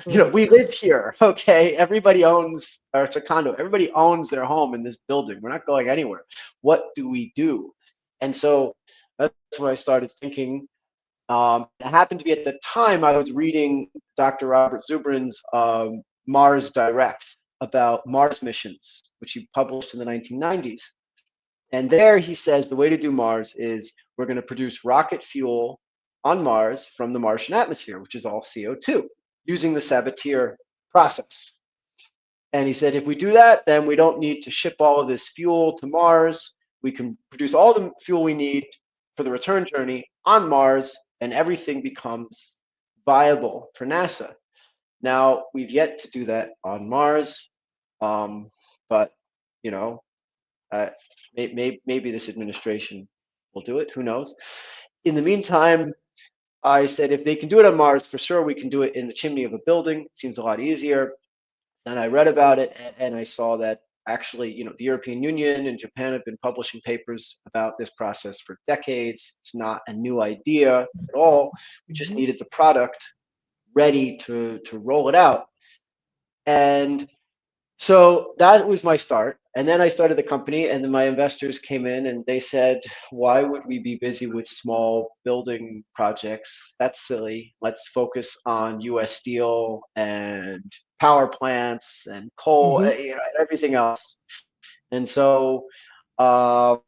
We live here. Okay, everybody owns, or it's a condo. Everybody owns their home in this building. We're not going anywhere. What do we do? And so that's when I started thinking. It happened to be at the time I was reading Dr. Robert Zubrin's Mars Direct about Mars missions, which he published in the 1990s. And there he says the way to do Mars is we're going to produce rocket fuel on Mars from the Martian atmosphere, which is all CO2, using the Sabatier process. And he said, if we do that, then we don't need to ship all of this fuel to Mars. We can produce all the fuel we need for the return journey on Mars, and everything becomes viable for NASA. Now, we've yet to do that on Mars, but, maybe this administration will do it. Who knows? In the meantime, I said, if they can do it on Mars, for sure we can do it in the chimney of a building. It seems a lot easier. And I read about it, and I saw that actually, the European Union and Japan have been publishing papers about this process for decades. It's not a new idea at all. We just needed the product ready to roll it out. And so that was my start. And then I started the company, and then my investors came in and they said, why would we be busy with small building projects? That's silly. Let's focus on US Steel and power plants and coal, and everything else. And so all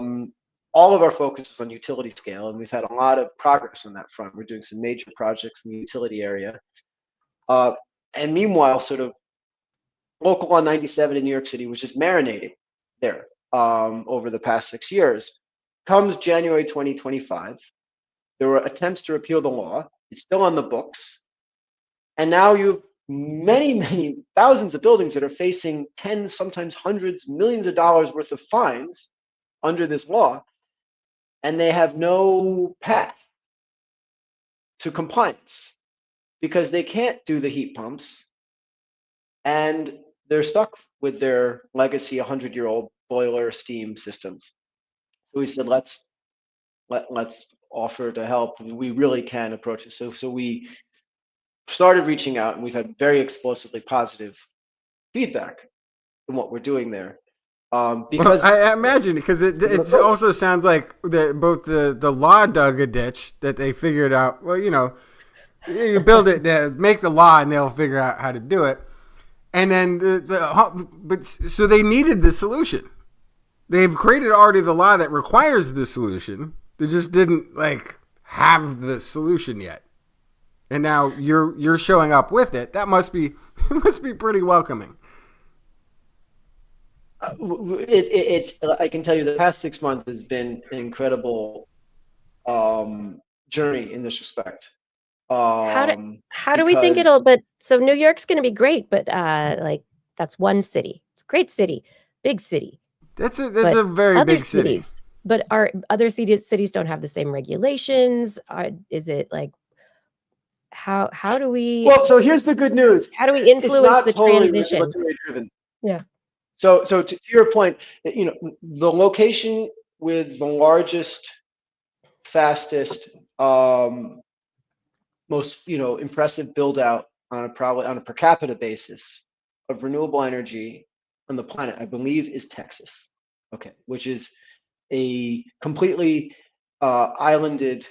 of our focus was on utility scale, and we've had a lot of progress on that front. We're doing some major projects in the utility area. And meanwhile, sort of Local Law 97 in New York City was just marinating there over the past 6 years. Comes January 2025, there were attempts to repeal the law. It's still on the books. And now you have many, many thousands of buildings that are facing tens, sometimes hundreds, millions of dollars worth of fines under this law, and they have no path to compliance because they can't do the heat pumps, and they're stuck with their legacy 100-year-old boiler steam systems. So we said, let's offer to help. We really can approach it. So we started reaching out, and we've had very explosively positive feedback in what we're doing there. Because I imagine, because it also sounds like both the law dug a ditch that they figured out. Well, you build it, make the law, and they'll figure out how to do it. And then so they needed the solution. They've created already the law that requires the solution. They just didn't have the solution yet. And now you're showing up with it. That must be pretty welcoming. It's I can tell you the past 6 months has been an incredible journey in this respect. How do we think it'll? But so New York's going to be great, but that's one city. It's a great city, big city. That's a very big city. But our other cities don't have the same regulations. Is it how do we? Well, so here's the good news. How do we influence the transition? Regulatory driven. Yeah. So to your point, the location with the largest, fastest, most impressive build out on a per capita basis of renewable energy on the planet, I believe, is Texas. Okay, which is a completely islanded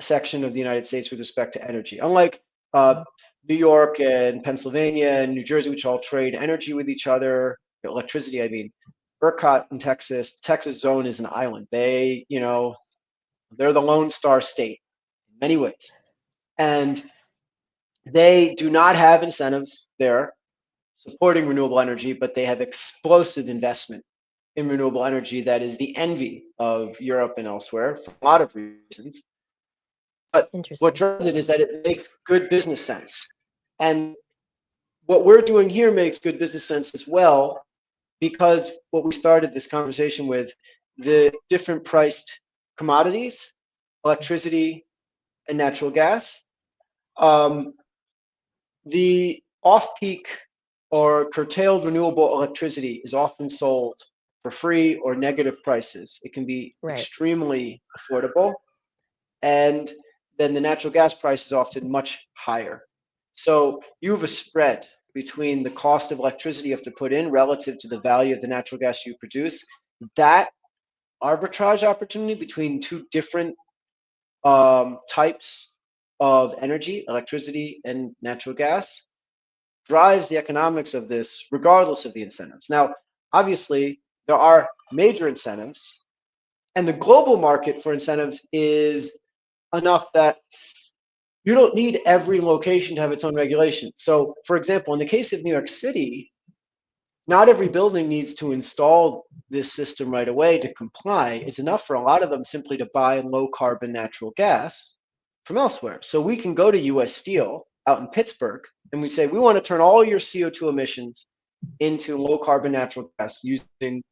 section of the United States with respect to energy. Unlike New York and Pennsylvania and New Jersey, which all trade energy with each other, electricity, I mean, ERCOT in Texas zone is an island. They're the Lone Star State in many ways. And they do not have incentives there supporting renewable energy, but they have explosive investment in renewable energy that is the envy of Europe and elsewhere for a lot of reasons. But what drives it is that it makes good business sense. And what we're doing here makes good business sense as well, because what we started this conversation with, the different priced commodities, electricity and natural gas, the off-peak or curtailed renewable electricity is often sold for free or negative prices. It can be extremely affordable. And then the natural gas price is often much higher. So you have a spread between the cost of electricity you have to put in relative to the value of the natural gas you produce. That arbitrage opportunity between two different types of energy, electricity and natural gas, drives the economics of this regardless of the incentives. Now, obviously, there are major incentives, and the global market for incentives is enough that you don't need every location to have its own regulation. So, for example, in the case of New York City, not every building needs to install this system right away to comply. It's enough for a lot of them simply to buy low carbon natural gas from elsewhere. So we can go to US Steel out in Pittsburgh and we say, we want to turn all your CO2 emissions into low carbon natural gas using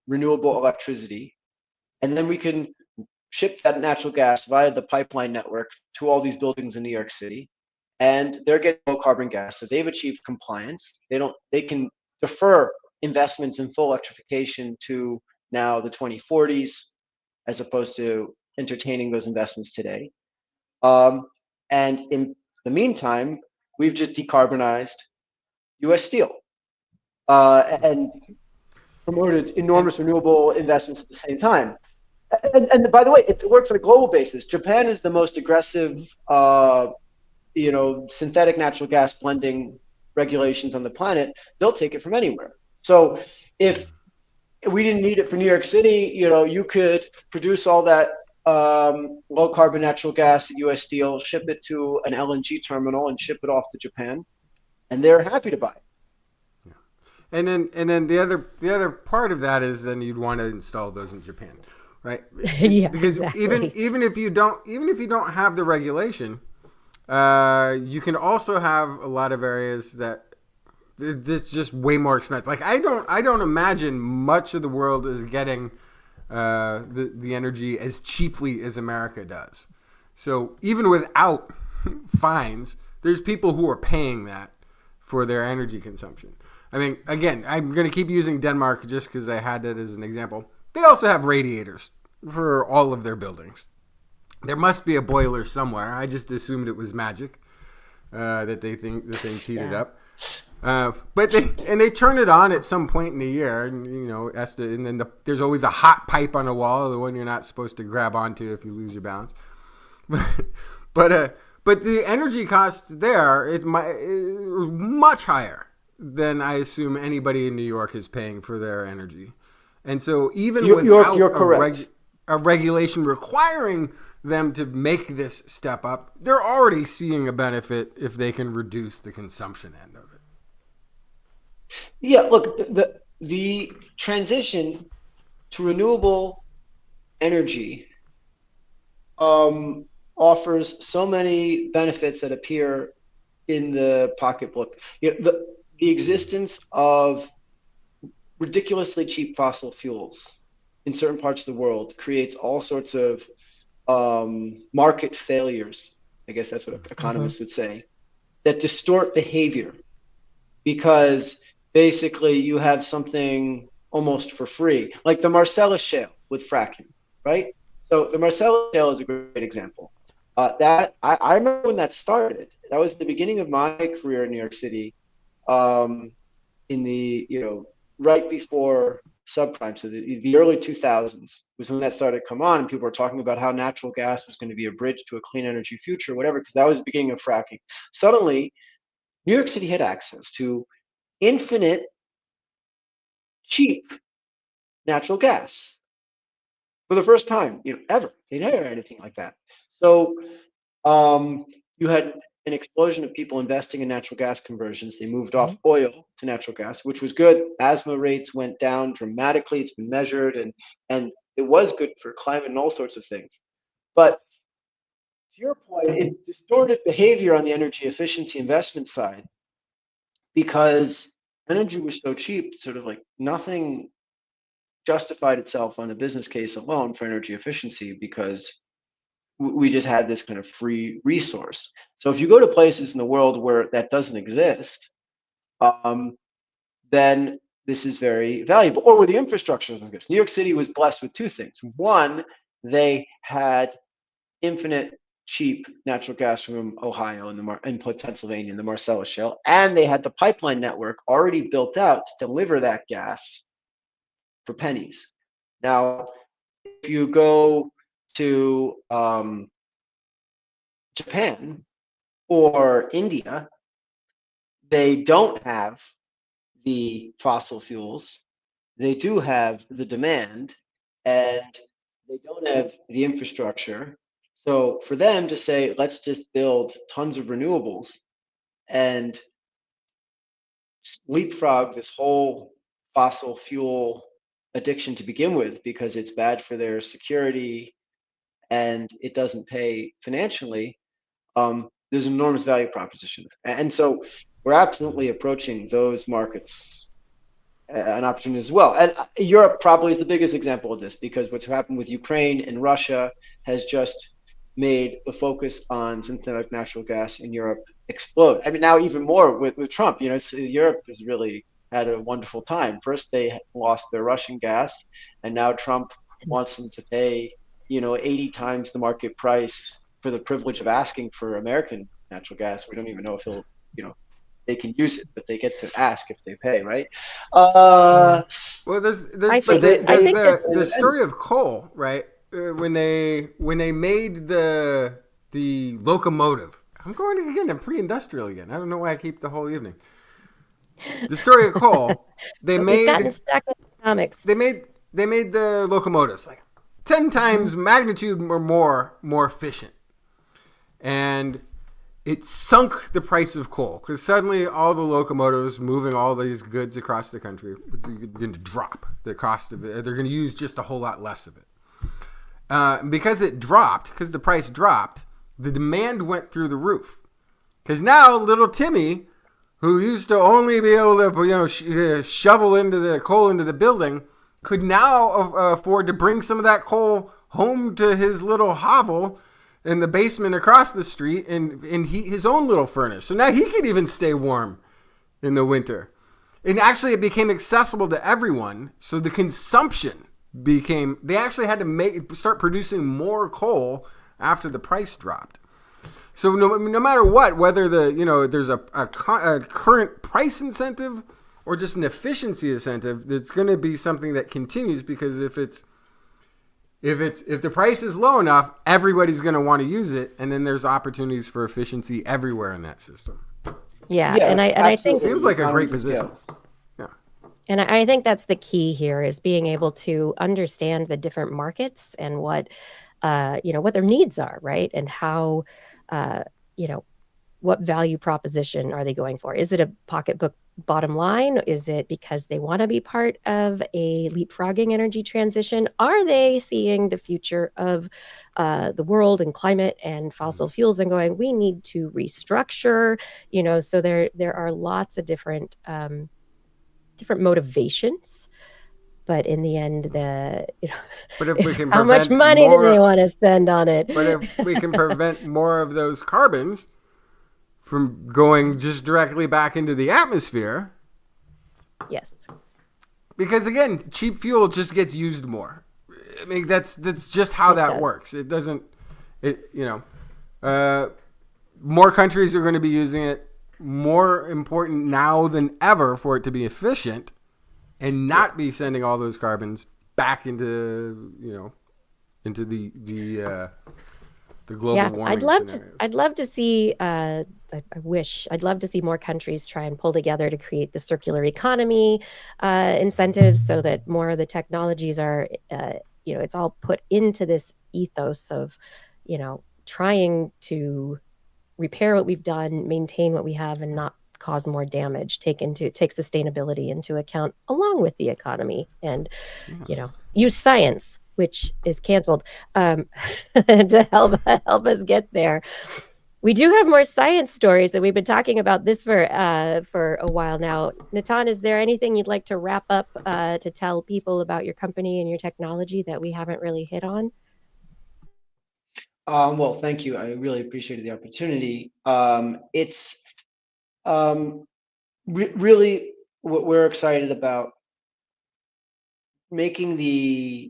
renewable electricity. And then we can ship that natural gas via the pipeline network to all these buildings in New York City. And they're getting low carbon gas. So they've achieved compliance. They can defer investments in full electrification to now the 2040s, as opposed to entertaining those investments today. And in the meantime, we've just decarbonized US Steel and promoted enormous renewable investments at the same time. And by the way, it works on a global basis. Japan is the most aggressive, synthetic natural gas blending regulations on the planet. They'll take it from anywhere. So if we didn't need it for New York City, you could produce all that low carbon natural gas at US Steel, ship it to an LNG terminal and ship it off to Japan, and they're happy to buy it. then the other part of that is then you'd want to install those in Japan, right? Yeah, Because exactly. even if you don't have the regulation, you can also have a lot of areas that it's just way more expensive. Like I don't imagine much of the world is getting the energy as cheaply as America does. So even without fines, there's people who are paying that for their energy consumption. I mean, again, I'm going to keep using Denmark just because I had that as an example. They also have radiators for all of their buildings. There must be a boiler somewhere. I just assumed it was magic that they think the thing's heated up. But they turn it on at some point in the year, and and then there's always a hot pipe on the wall, the one you're not supposed to grab onto if you lose your balance. But the energy costs there is much higher than I assume anybody in New York is paying for their energy. And so even without you're correct. a regulation requiring them to make this step up, they're already seeing a benefit if they can reduce the consumption end of it. Yeah, look, the transition to renewable energy offers so many benefits that appear in the pocketbook. The existence of ridiculously cheap fossil fuels in certain parts of the world creates all sorts of market failures. I guess that's what economists would say, that distort behavior, because basically you have something almost for free, like the Marcellus Shale with fracking, right? So the Marcellus Shale is a great example. That I remember when that started. That was the beginning of my career in New York City, in the right before subprime. So the early 2000s was when that started to come on, and people were talking about how natural gas was going to be a bridge to a clean energy future, whatever, because that was the beginning of fracking. Suddenly, New York City had access to infinite, cheap natural gas for the first time, ever. They never had anything like that. So you had an explosion of people investing in natural gas conversions. They moved off oil to natural gas, which was good. Asthma rates went down dramatically. It's been measured, and it was good for climate and all sorts of things. But to your point, it distorted behavior on the energy efficiency investment side, because energy was so cheap, sort of like nothing justified itself on the business case alone for energy efficiency, because we just had this kind of free resource. So if you go to places in the world where that doesn't exist, then this is very valuable. Or where the infrastructure doesn't exist. New York City was blessed with two things. One, they had infinite cheap natural gas from Ohio and Pennsylvania in the Marcellus Shale, and they had the pipeline network already built out to deliver that gas for pennies. Now, if you go to Japan or India, they don't have the fossil fuels. They do have the demand, and they don't have the infrastructure. So for them to say, let's just build tons of renewables and leapfrog this whole fossil fuel addiction to begin with, because it's bad for their security and it doesn't pay financially, there's an enormous value proposition. And so we're absolutely approaching those markets an opportunity as well. And Europe probably is the biggest example of this, because what's happened with Ukraine and Russia has just made the focus on synthetic natural gas in Europe explode. I mean, now even more with Trump, Europe has really had a wonderful time. First, they lost their Russian gas, and now Trump wants them to pay, 80 times the market price for the privilege of asking for American natural gas. We don't even know if he'll, they can use it, but they get to ask if they pay, right? Well, there's I think the story of coal, right? When they made the locomotive. I'm going again. I'm pre-industrial again. I don't know why I keep the whole evening. The story of coal. We've gotten stuck in comics. They made the locomotives like 10 times magnitude or more efficient, and it sunk the price of coal because suddenly all the locomotives moving all these goods across the country are going to drop the cost of it. They're going to use just a whole lot less of it. Because it dropped, because the price dropped, the demand went through the roof. Because now little Timmy, who used to only be able to shovel into the coal into the building, could now afford to bring some of that coal home to his little hovel in the basement across the street and heat his own little furnace. So now he could even stay warm in the winter. And actually it became accessible to everyone. So the consumption became, they actually had to start producing more coal after the price dropped. So no matter what, whether there's a current price incentive or just an efficiency incentive, it's going to be something that continues, because if the price is low enough, everybody's going to want to use it, and then there's opportunities for efficiency everywhere in that system. Yeah, and I think seems like a great position. Yeah, and I think that's the key here, is being able to understand the different markets and what what their needs are, right, and how what value proposition are they going for? Is it a pocketbook bottom line? Is it because they want to be part of a leapfrogging energy transition? Are they seeing the future of the world and climate and fossil fuels and going, we need to restructure? So there are lots of different motivations. But in the end, but if we can how much money do they want to spend on it? But if we can prevent more of those carbons from going just directly back into the atmosphere. Yes. Because again, cheap fuel just gets used more. I mean, that's just how that works. It doesn't, more countries are going to be using it. More important now than ever for it to be efficient and not be sending all those carbons back into the global warming. I'd love to see. I'd love to see more countries try and pull together to create the circular economy incentives, so that more of the technologies are, it's all put into this ethos of, trying to repair what we've done, maintain what we have, and not cause more damage. Take sustainability into account along with the economy, and use science, which is canceled, to help us get there. We do have more science stories, and we've been talking about this for a while now. Natan, is there anything you'd like to wrap up to tell people about your company and your technology that we haven't really hit on? Well, thank you. I really appreciated the opportunity. It's really what we're excited about, making the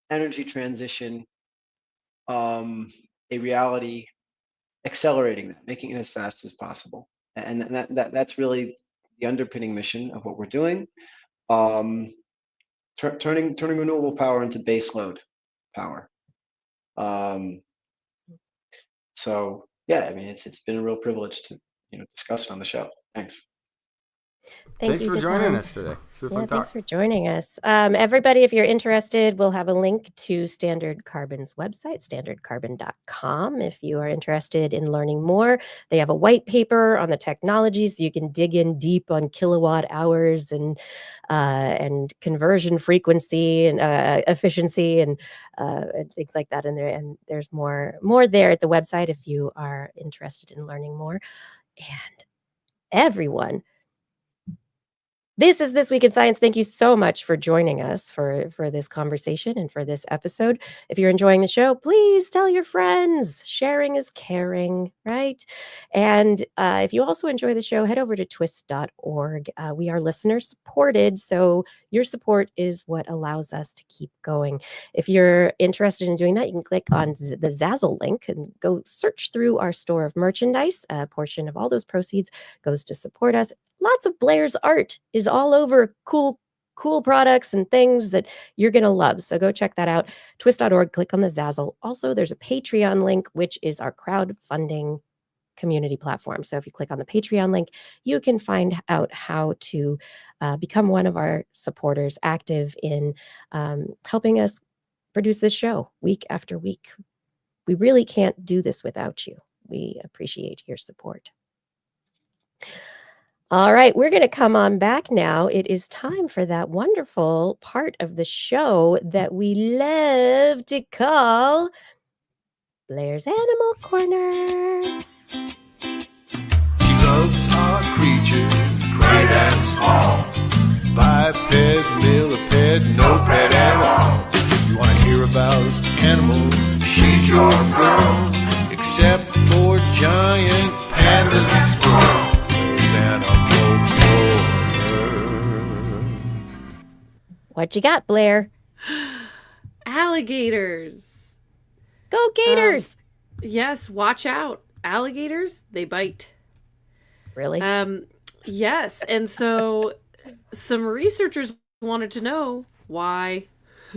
energy transition a reality, accelerating that, making it as fast as possible, and that's really the underpinning mission of what we're doing. Turning renewable power into baseload power. So yeah, I mean, it's been a real privilege to discuss it on the show. Thanks. Thanks for joining us today. Thanks for joining us. Everybody, if you're interested, we'll have a link to Standard Carbon's website, standardcarbon.com. If you are interested in learning more, they have a white paper on the technology, so you can dig in deep on kilowatt hours and conversion frequency and efficiency and things like that in there. And there's more there at the website if you are interested in learning more. And everyone, this is This Week in Science. Thank you so much for joining us for this conversation and for this episode. If you're enjoying the show, please tell your friends. Sharing is caring, right? And if you also enjoy the show, head over to TWIS.org. We are listener supported, so your support is what allows us to keep going. If you're interested in doing that, you can click on the Zazzle link and go search through our store of merchandise. A portion of all those proceeds goes to support us. Lots of Blair's art is all over cool products and things that you're going to love. So go check that out. TWIS.org, click on the Zazzle. Also, there's a Patreon link, which is our crowdfunding community platform. So if you click on the Patreon link, you can find out how to become one of our supporters, active in helping us produce this show week after week. We really can't do this without you. We appreciate your support. All right, we're going to come on back now. It is time for that wonderful part of the show that we love to call Blair's Animal Corner. She loves our creatures, great and small. Biped, millipede, no pet at all. You want to hear about animals? She's your girl. Except for giant pandas and squirrels. There's Animal Corner. What you got, Blair? Alligators. Go Gators! Yes, watch out. Alligators, they bite. Really? Yes, and so some researchers wanted to know why.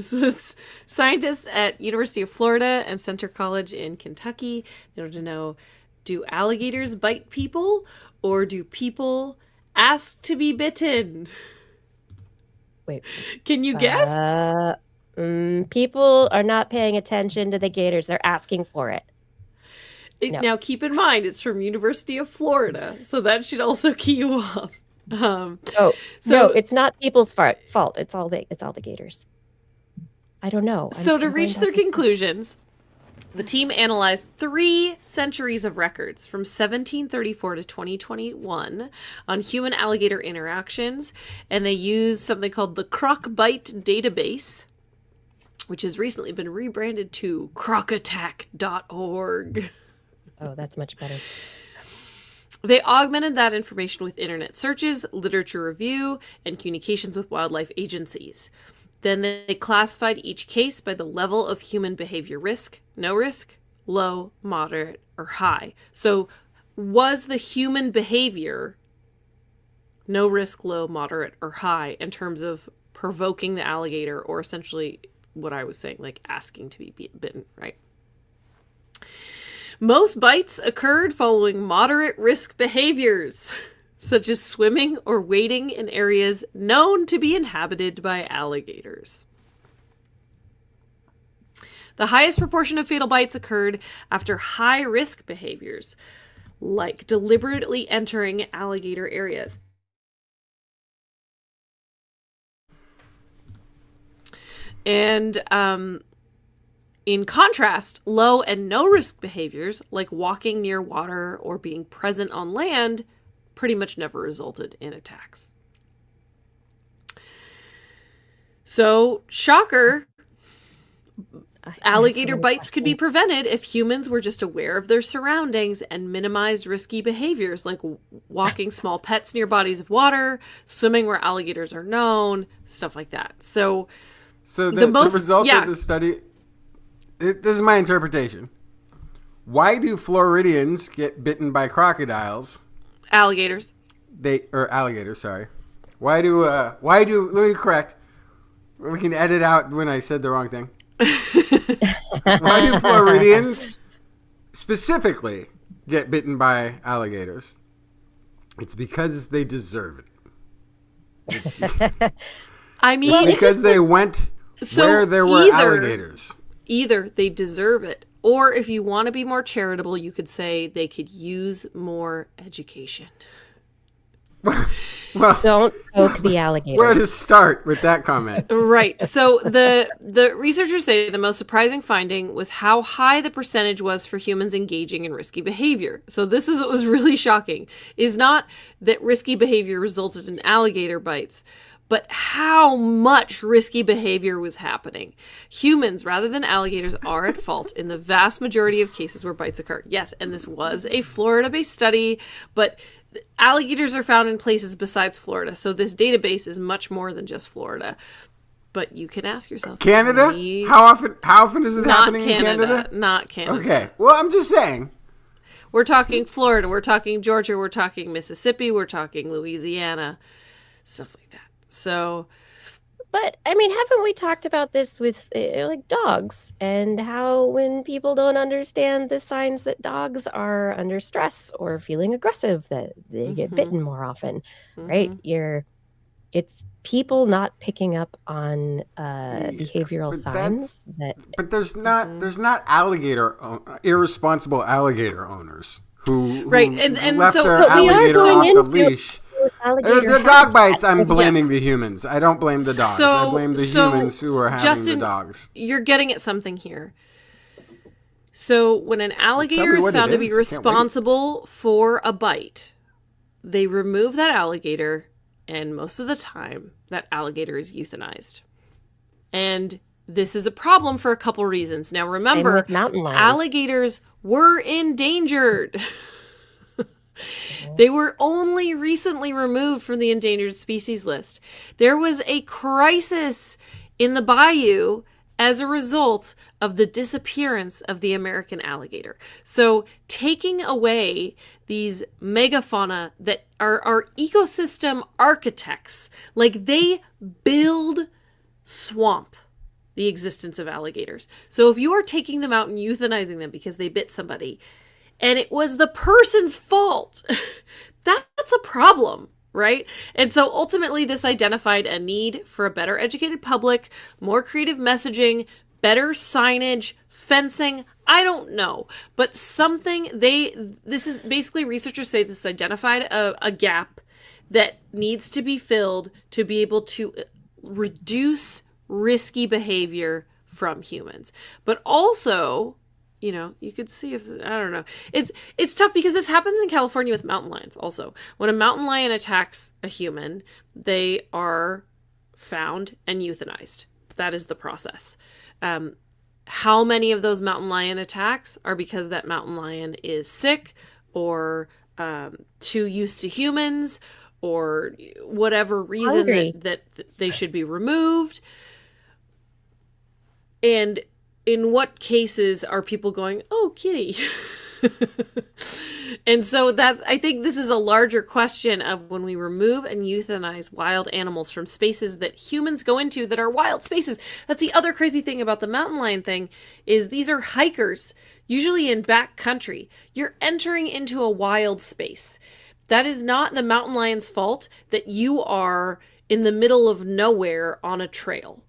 Scientists at University of Florida and Center College in Kentucky, they wanted to know, do alligators bite people or do people ask to be bitten? Wait. Can you guess? People are not paying attention to the gators. They're asking for it. No. Now, keep in mind, it's from University of Florida, so that should also key you off. No, So it's not people's fault. It's all the gators. I don't know. So to reach their conclusions, the team analyzed 3 centuries of records from 1734 to 2021 on human-alligator interactions, and they used something called the Crocbite database, which has recently been rebranded to crocattack.org. Oh, that's much better. They augmented that information with internet searches, literature review, and communications with wildlife agencies. Then they classified each case by the level of human behavior risk, no risk, low, moderate, or high. So was the human behavior no risk, low, moderate, or high in terms of provoking the alligator, or essentially what I was saying, like asking to be bitten, right? Most bites occurred following moderate risk behaviors, such as swimming or wading in areas known to be inhabited by alligators. The highest proportion of fatal bites occurred after high-risk behaviors, like deliberately entering alligator areas. And in contrast, low and no-risk behaviors, like walking near water or being present on land, pretty much never resulted in attacks. So, shocker, alligator bites could be prevented if humans were just aware of their surroundings and minimized risky behaviors like walking small pets near bodies of water, swimming where alligators are known, stuff like that. So the result of the study, this is my interpretation. Why do Floridians get bitten by crocodiles? Alligators. Alligators, sorry. Why do, let me correct. We can edit out when I said the wrong thing. Why do Floridians specifically get bitten by alligators? It's because they deserve it. I mean, it's because they went where there were alligators. Either they deserve it, or if you want to be more charitable, you could say they could use more education. Well, don't poke the alligators. Where to start with that comment? Right. So the researchers say the most surprising finding was how high the percentage was for humans engaging in risky behavior. So this is what was really shocking, is not that risky behavior resulted in alligator bites, but how much risky behavior was happening. Humans, rather than alligators, are at fault in the vast majority of cases where bites occur. Yes, and this was a Florida-based study, but alligators are found in places besides Florida, so this database is much more than just Florida. But you can ask yourself, Canada? How often is this happening in Canada? Not Canada. Okay. Well, I'm just saying. We're talking Florida, we're talking Georgia, we're talking Mississippi, we're talking Louisiana, stuff like that. So, but I mean, haven't we talked about this with like dogs, and how when people don't understand the signs that dogs are under stress or feeling aggressive, that they get bitten more often, right? You're it's people not picking up on behavioral but signs that But there's not irresponsible alligator owners who Right, and left so- their But we are alligator going off the into leash. alligator The dog bites, habitat. I'm blaming Yes. the humans. I don't blame the dogs. I blame the humans who are having Justin, the dogs. You're getting at something here. So when an alligator is what it found to be is. I can't wait. responsible for a bite, they remove that alligator, and most of the time, that alligator is euthanized. And this is a problem for a couple reasons. Now, remember, with mountain lions. alligators were endangered. They were only recently removed from the endangered species list. There was a crisis in the bayou as a result of the disappearance of the American alligator. So taking away these megafauna that are ecosystem architects, like they build swamp the existence of alligators. So if you are taking them out and euthanizing them because they bit somebody, and it was the person's fault, that's a problem, right? And so ultimately this identified a need for a better educated public, more creative messaging, better signage, fencing, I don't know, but something this is basically, researchers say this identified a gap that needs to be filled to be able to reduce risky behavior from humans. But also, you know, you could see if, I don't know. It's tough because this happens in California with mountain lions also. When a mountain lion attacks a human, they are found and euthanized. That is the process. How many of those mountain lion attacks are because that mountain lion is sick or too used to humans or whatever reason Hungry. that they should be removed? And in what cases are people going, oh, kitty? And so I think this is a larger question of when we remove and euthanize wild animals from spaces that humans go into that are wild spaces. That's the other crazy thing about the mountain lion thing is these are hikers, usually in back country. You're entering into a wild space. That is not the mountain lion's fault that you are in the middle of nowhere on a trail.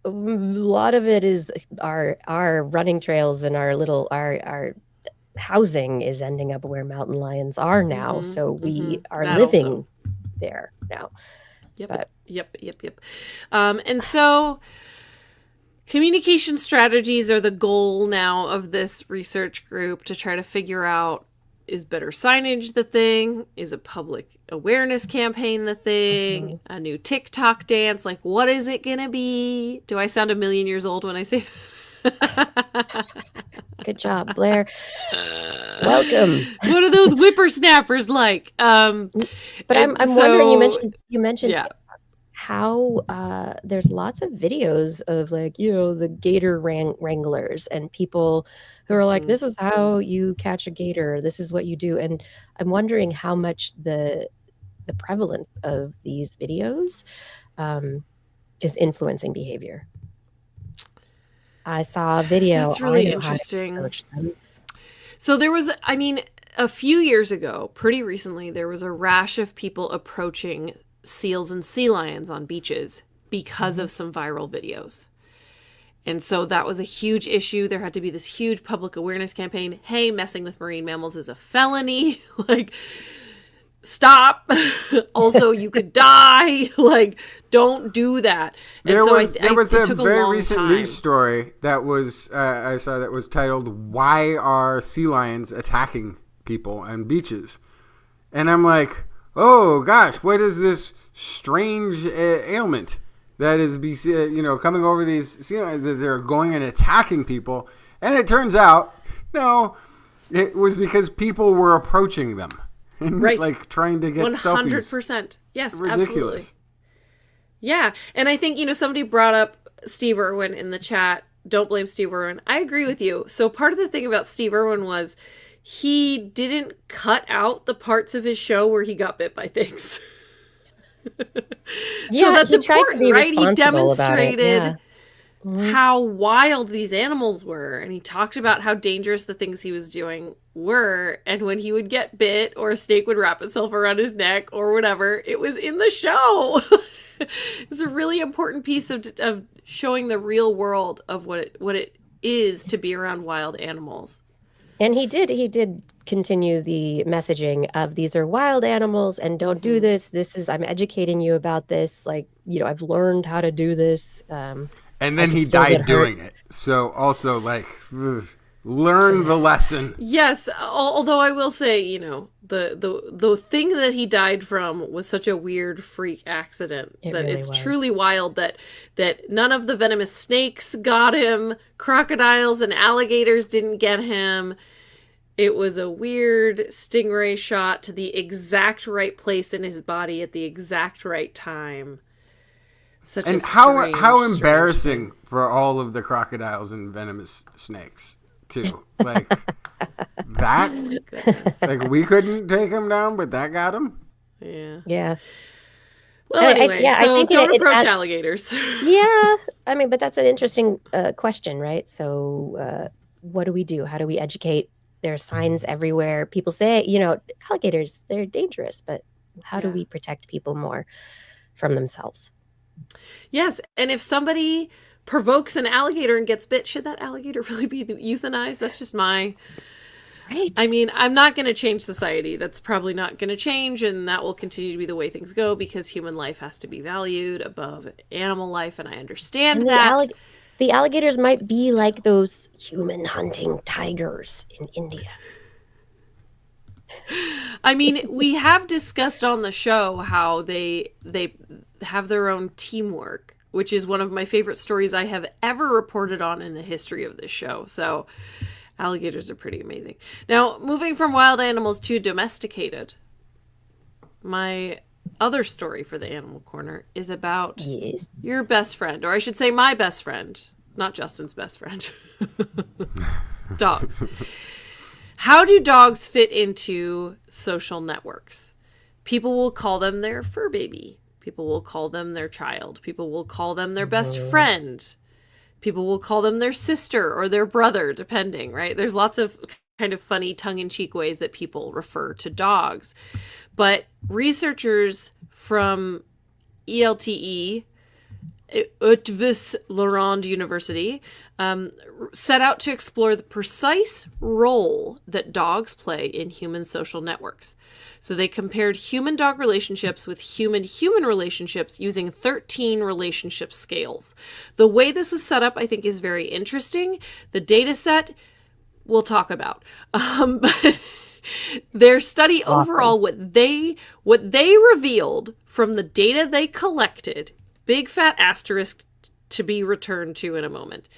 A lot of it is our running trails and our housing is ending up where mountain lions are now. Mhm, So we are that living also. there now. Yep. But- Yep. And so communication strategies are the goal now of this research group to try to figure out, is better signage the thing? Is a public awareness campaign the thing? A new TikTok dance? Like, what is it going to be? Do I sound a million years old when I say that? Good job, Blair. Welcome. What are those whippersnappers like? But and I'm wondering, so- you mentioned yeah. how there's lots of videos of, like, you know, the gator wranglers and people who are like, Mhm. this is how you catch a gator, this is what you do. And I'm wondering how much the prevalence of these videos is influencing behavior. I saw a video. That's really I know how to interesting. approach them. So there was, I mean, a few years ago, pretty recently, there was a rash of people approaching seals and sea lions on beaches because of some viral videos. And so that was a huge issue. There had to be this huge public awareness campaign. Hey, messing with marine mammals is a felony. Like, stop. Also, you could die. Like, don't do that. And There so was it a took a very long recent time. news story that was I saw that was titled "Why Are Sea Lions Attacking People on Beaches?" And I'm like, oh gosh, what is this strange ailment that is coming over these sea lions, that they're going and attacking people? And it turns out, no, it was because people were approaching them. Right. Like trying to get selfies. 100%. Yes, Ridiculous. absolutely. Yeah. And I think, somebody brought up Steve Irwin in the chat. Don't blame Steve Irwin. I agree with you. So part of the thing about Steve Irwin was he didn't cut out the parts of his show where he got bit by things. Yeah, so that's he tried to important, be right? He responsible about it, demonstrated yeah. how wild these animals were, and he talked about how dangerous the things he was doing were, and when he would get bit or a snake would wrap itself around his neck or whatever, it was in the show. It's a really important piece of showing the real world of what it is to be around wild animals. And he did continue the messaging of these are wild animals and don't do this. I'm educating you about this. Like, I've learned how to do this. And then he died doing it. So also learn the lesson. Yes, although I will say, the thing that he died from was such a weird freak accident that really it's truly wild that none of the venomous snakes got him, crocodiles and alligators didn't get him. It was a weird stingray shot to the exact right place in his body at the exact right time. How embarrassing for all of the crocodiles and venomous snakes too. Like that. Like we couldn't take him down, but that got him. Yeah. Yeah. Well, anyway, so I think don't approach alligators. Yeah, I mean, but that's an interesting question, right? So, what do we do? How do we educate? There are signs everywhere. People say, alligators, they're dangerous, but how do we protect people more from themselves? Yes, and if somebody provokes an alligator and gets bit, should that alligator really be euthanized? That's just my... Right. I mean, I'm not going to change society. That's probably not going to change, and that will continue to be the way things go because human life has to be valued above animal life, and I understand that. The alligators might be like those human hunting tigers in India. I mean, we have discussed on the show how they have their own teamwork, which is one of my favorite stories I have ever reported on in the history of this show. So alligators are pretty amazing. Now, moving from wild animals to domesticated, my other story for the Animal Corner is about your best friend, or I should say my best friend, not Justin's best friend. Dogs. How do dogs fit into social networks? People will call them their fur baby. People will call them their child. People will call them their best friend. People will call them their sister or their brother, depending, right? There's lots of kind of funny tongue-in-cheek ways that people refer to dogs. But researchers from ELTE, TWIS Lorand University, set out to explore the precise role that dogs play in human social networks. So they compared human-dog relationships with human-human relationships using 13 relationship scales. The way this was set up, I think, is very interesting. The data set we'll talk about. But their study overall, what they revealed from the data they collected, big fat asterisk to be returned to in a moment,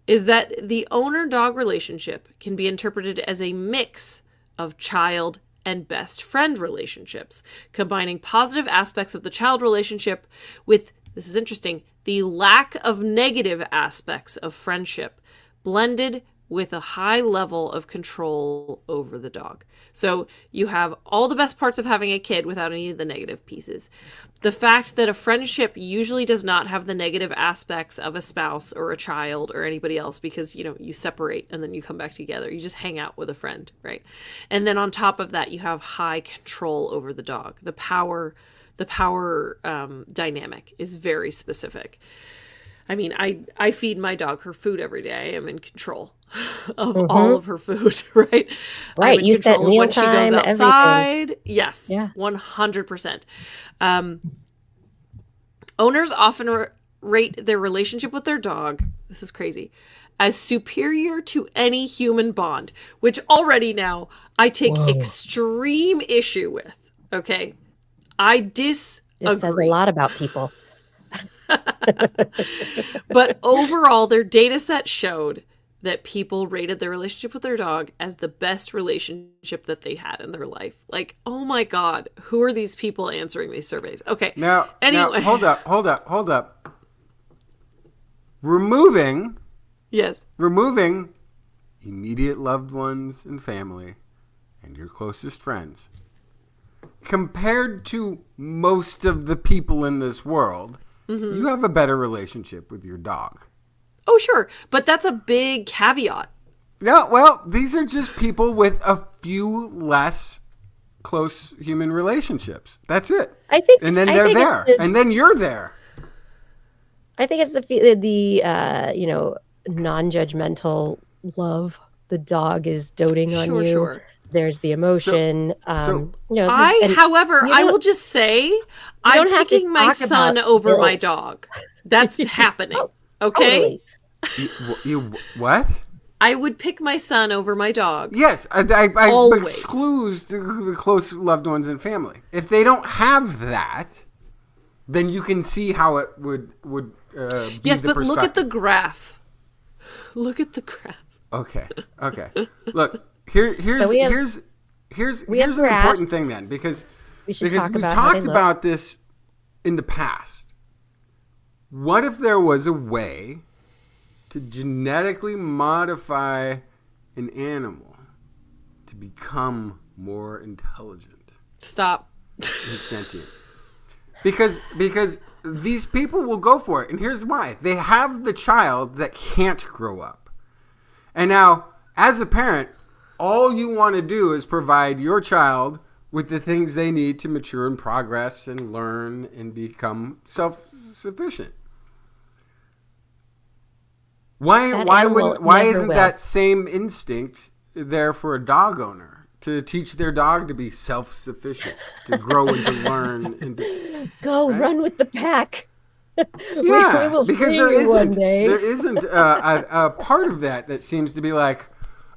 is that the owner-dog relationship can be interpreted as a mix of child and best friend relationships, combining positive aspects of the child relationship with, this is interesting, the lack of negative aspects of friendship, blended with a high level of control over the dog. So you have all the best parts of having a kid without any of the negative pieces. The fact that a friendship usually does not have the negative aspects of a spouse or a child or anybody else because, you separate and then you come back together. You just hang out with a friend, right? And then on top of that, you have high control over the dog. The power dynamic is very specific. I mean, I feed my dog her food every day. I am in control of all of her food, right? Right. You set meal when time, she goes outside. everything. Yes. Yeah. 100%. Owners often rate their relationship with their dog, this is crazy, as superior to any human bond, which already now I take extreme issue with. Okay. I disagree. This says a lot about people. But overall, their data set showed that people rated their relationship with their dog as the best relationship that they had in their life. Like, oh my God, who are these people answering these surveys? Okay. Now, anyway. Hold up. Removing immediate loved ones and family and your closest friends. Compared to most of the people in this world, you have a better relationship with your dog. Oh, sure. But that's a big caveat. No, well, these are just people with a few less close human relationships. That's it. I think, And then I they're think there. it's the, And then you're there. I think it's the you know, non-judgmental love. The dog is doting on Sure, you. sure. There's the emotion. You know, However, you I don't- will just say, I'm don't have to picking my talk son about over my bills. dog. That's happening. Oh, Okay? totally. You what? I would pick my son over my dog. Yes, I Always. exclude the close loved ones and family. If they don't have that, then you can see how it would be Yes, the but look at the perspective. graph. Look at the graph. Okay. Look, here's So we have an graphs. important thing then, because We should because talk we've about how they talked look. about this in the past. What if there was a way to genetically modify an animal to become more intelligent Stop. and sentient? Because these people will go for it, and here's why: they have the child that can't grow up, and now as a parent, all you want to do is provide your child with the things they need to mature and progress and learn and become self-sufficient. Why never isn't will. that same instinct there for a dog owner to teach their dog to be self-sufficient, to grow and to learn and to, Go run with the pack. yeah, we will because free there you one isn't day. a part of that seems to be like,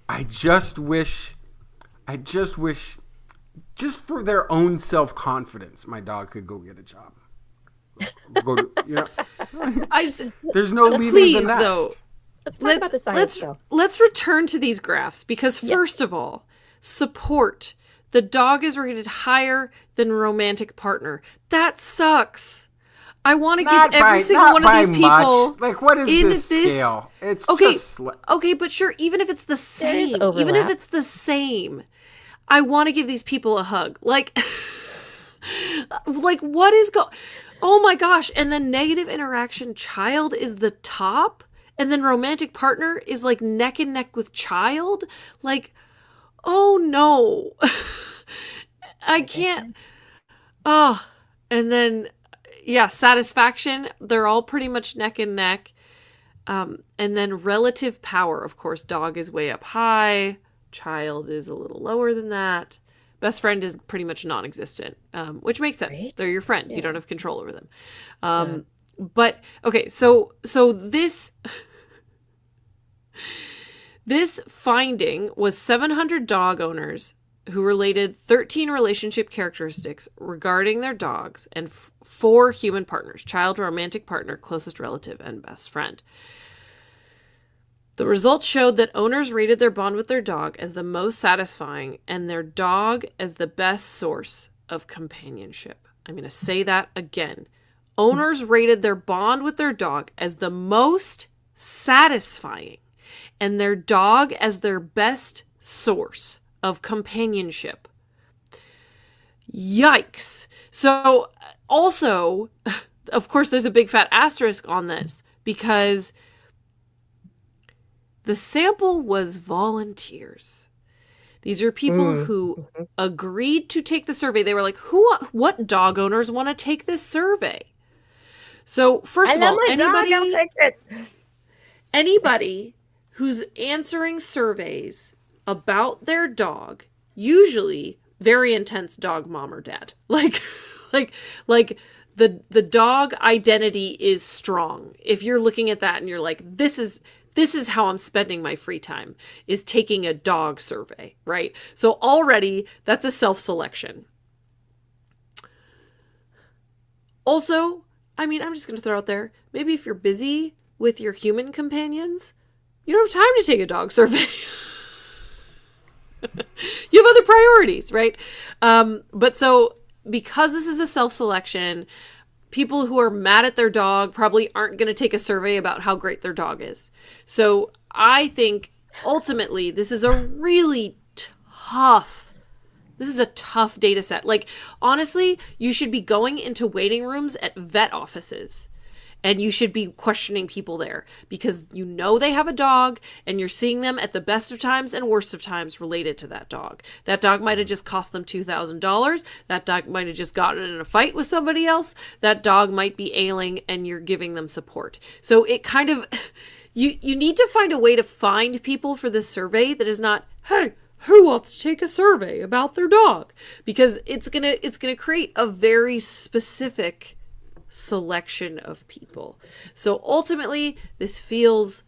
I just wish, just for their own self-confidence, my dog could go get a job. Go to, you know, there's no leaving Please, the nest. though. Let's talk about the science, though. Let's return to these graphs because first of all, support. The dog is rated higher than romantic partner. That sucks. I want to give every single one of these people. Much. Like, what is in this scale? It's okay, just okay, but sure, even if it's the is same, even if overlap. it's the same, I want to give these people a hug. Like, like what is Oh my gosh! And then negative interaction, child is the top, and then romantic partner is like neck and neck with child. Like, oh no, I can't. Oh, and then yeah, satisfaction. They're all pretty much neck and neck. And then relative power, of course, dog is way up high. Child is a little lower than that. Best friend is pretty much non-existent, which makes sense. Right? They're your friend. You don't have control over them. But okay, so this finding was 700 dog owners who related 13 relationship characteristics regarding their dogs and 4 human partners: child, romantic partner, closest relative, and best friend. The results showed that owners rated their bond with their dog as the most satisfying and their dog as the best source of companionship. I'm going to say that again. Owners rated their bond with their dog as the most satisfying and their dog as their best source of companionship. Yikes. So also, of course, there's a big fat asterisk on this because the sample was volunteers. These are people who agreed to take the survey. They were like, what dog owners want to take this survey? So first of all, anybody who's answering surveys about their dog, usually very intense dog mom or dad. Like the dog identity is strong. If you're looking at that and you're like, this is how I'm spending my free time, is taking a dog survey, right? So already that's a self-selection. Also, I mean, I'm just going to throw out there, maybe if you're busy with your human companions, you don't have time to take a dog survey. You have other priorities, right? But so because this is a self-selection, people who are mad at their dog probably aren't going to take a survey about how great their dog is. So I think ultimately this is a really tough data set. Like, honestly, you should be going into waiting rooms at vet offices And you should be questioning people there because you know they have a dog and you're seeing them at the best of times and worst of times related to that dog. That dog might have just cost them $2,000. That dog might have just gotten in a fight with somebody else. That dog might be ailing and you're giving them support. So it kind of, you need to find a way to find people for this survey that is not, hey, who wants to take a survey about their dog? Because it's gonna create a very specific selection of people. So ultimately, this feels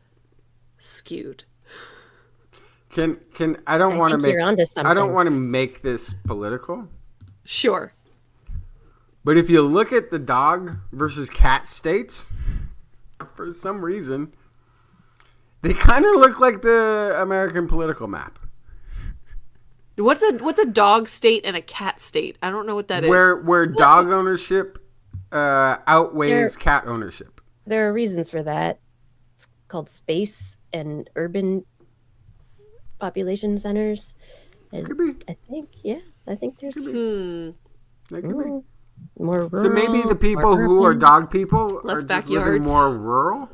skewed. Can I don't want to make you're onto something. I don't want to make this political. Sure. But if you look at the dog versus cat states, for some reason, they kind of look like the American political map. What's a dog state and a cat state? I don't know what that is. Where dog ownership outweighs cat ownership. There are reasons for that. It's called space and urban population centers. And Could be. I think there's That could be. more rural. So maybe the people more who are urban. dog people Less are just living backyards. more rural.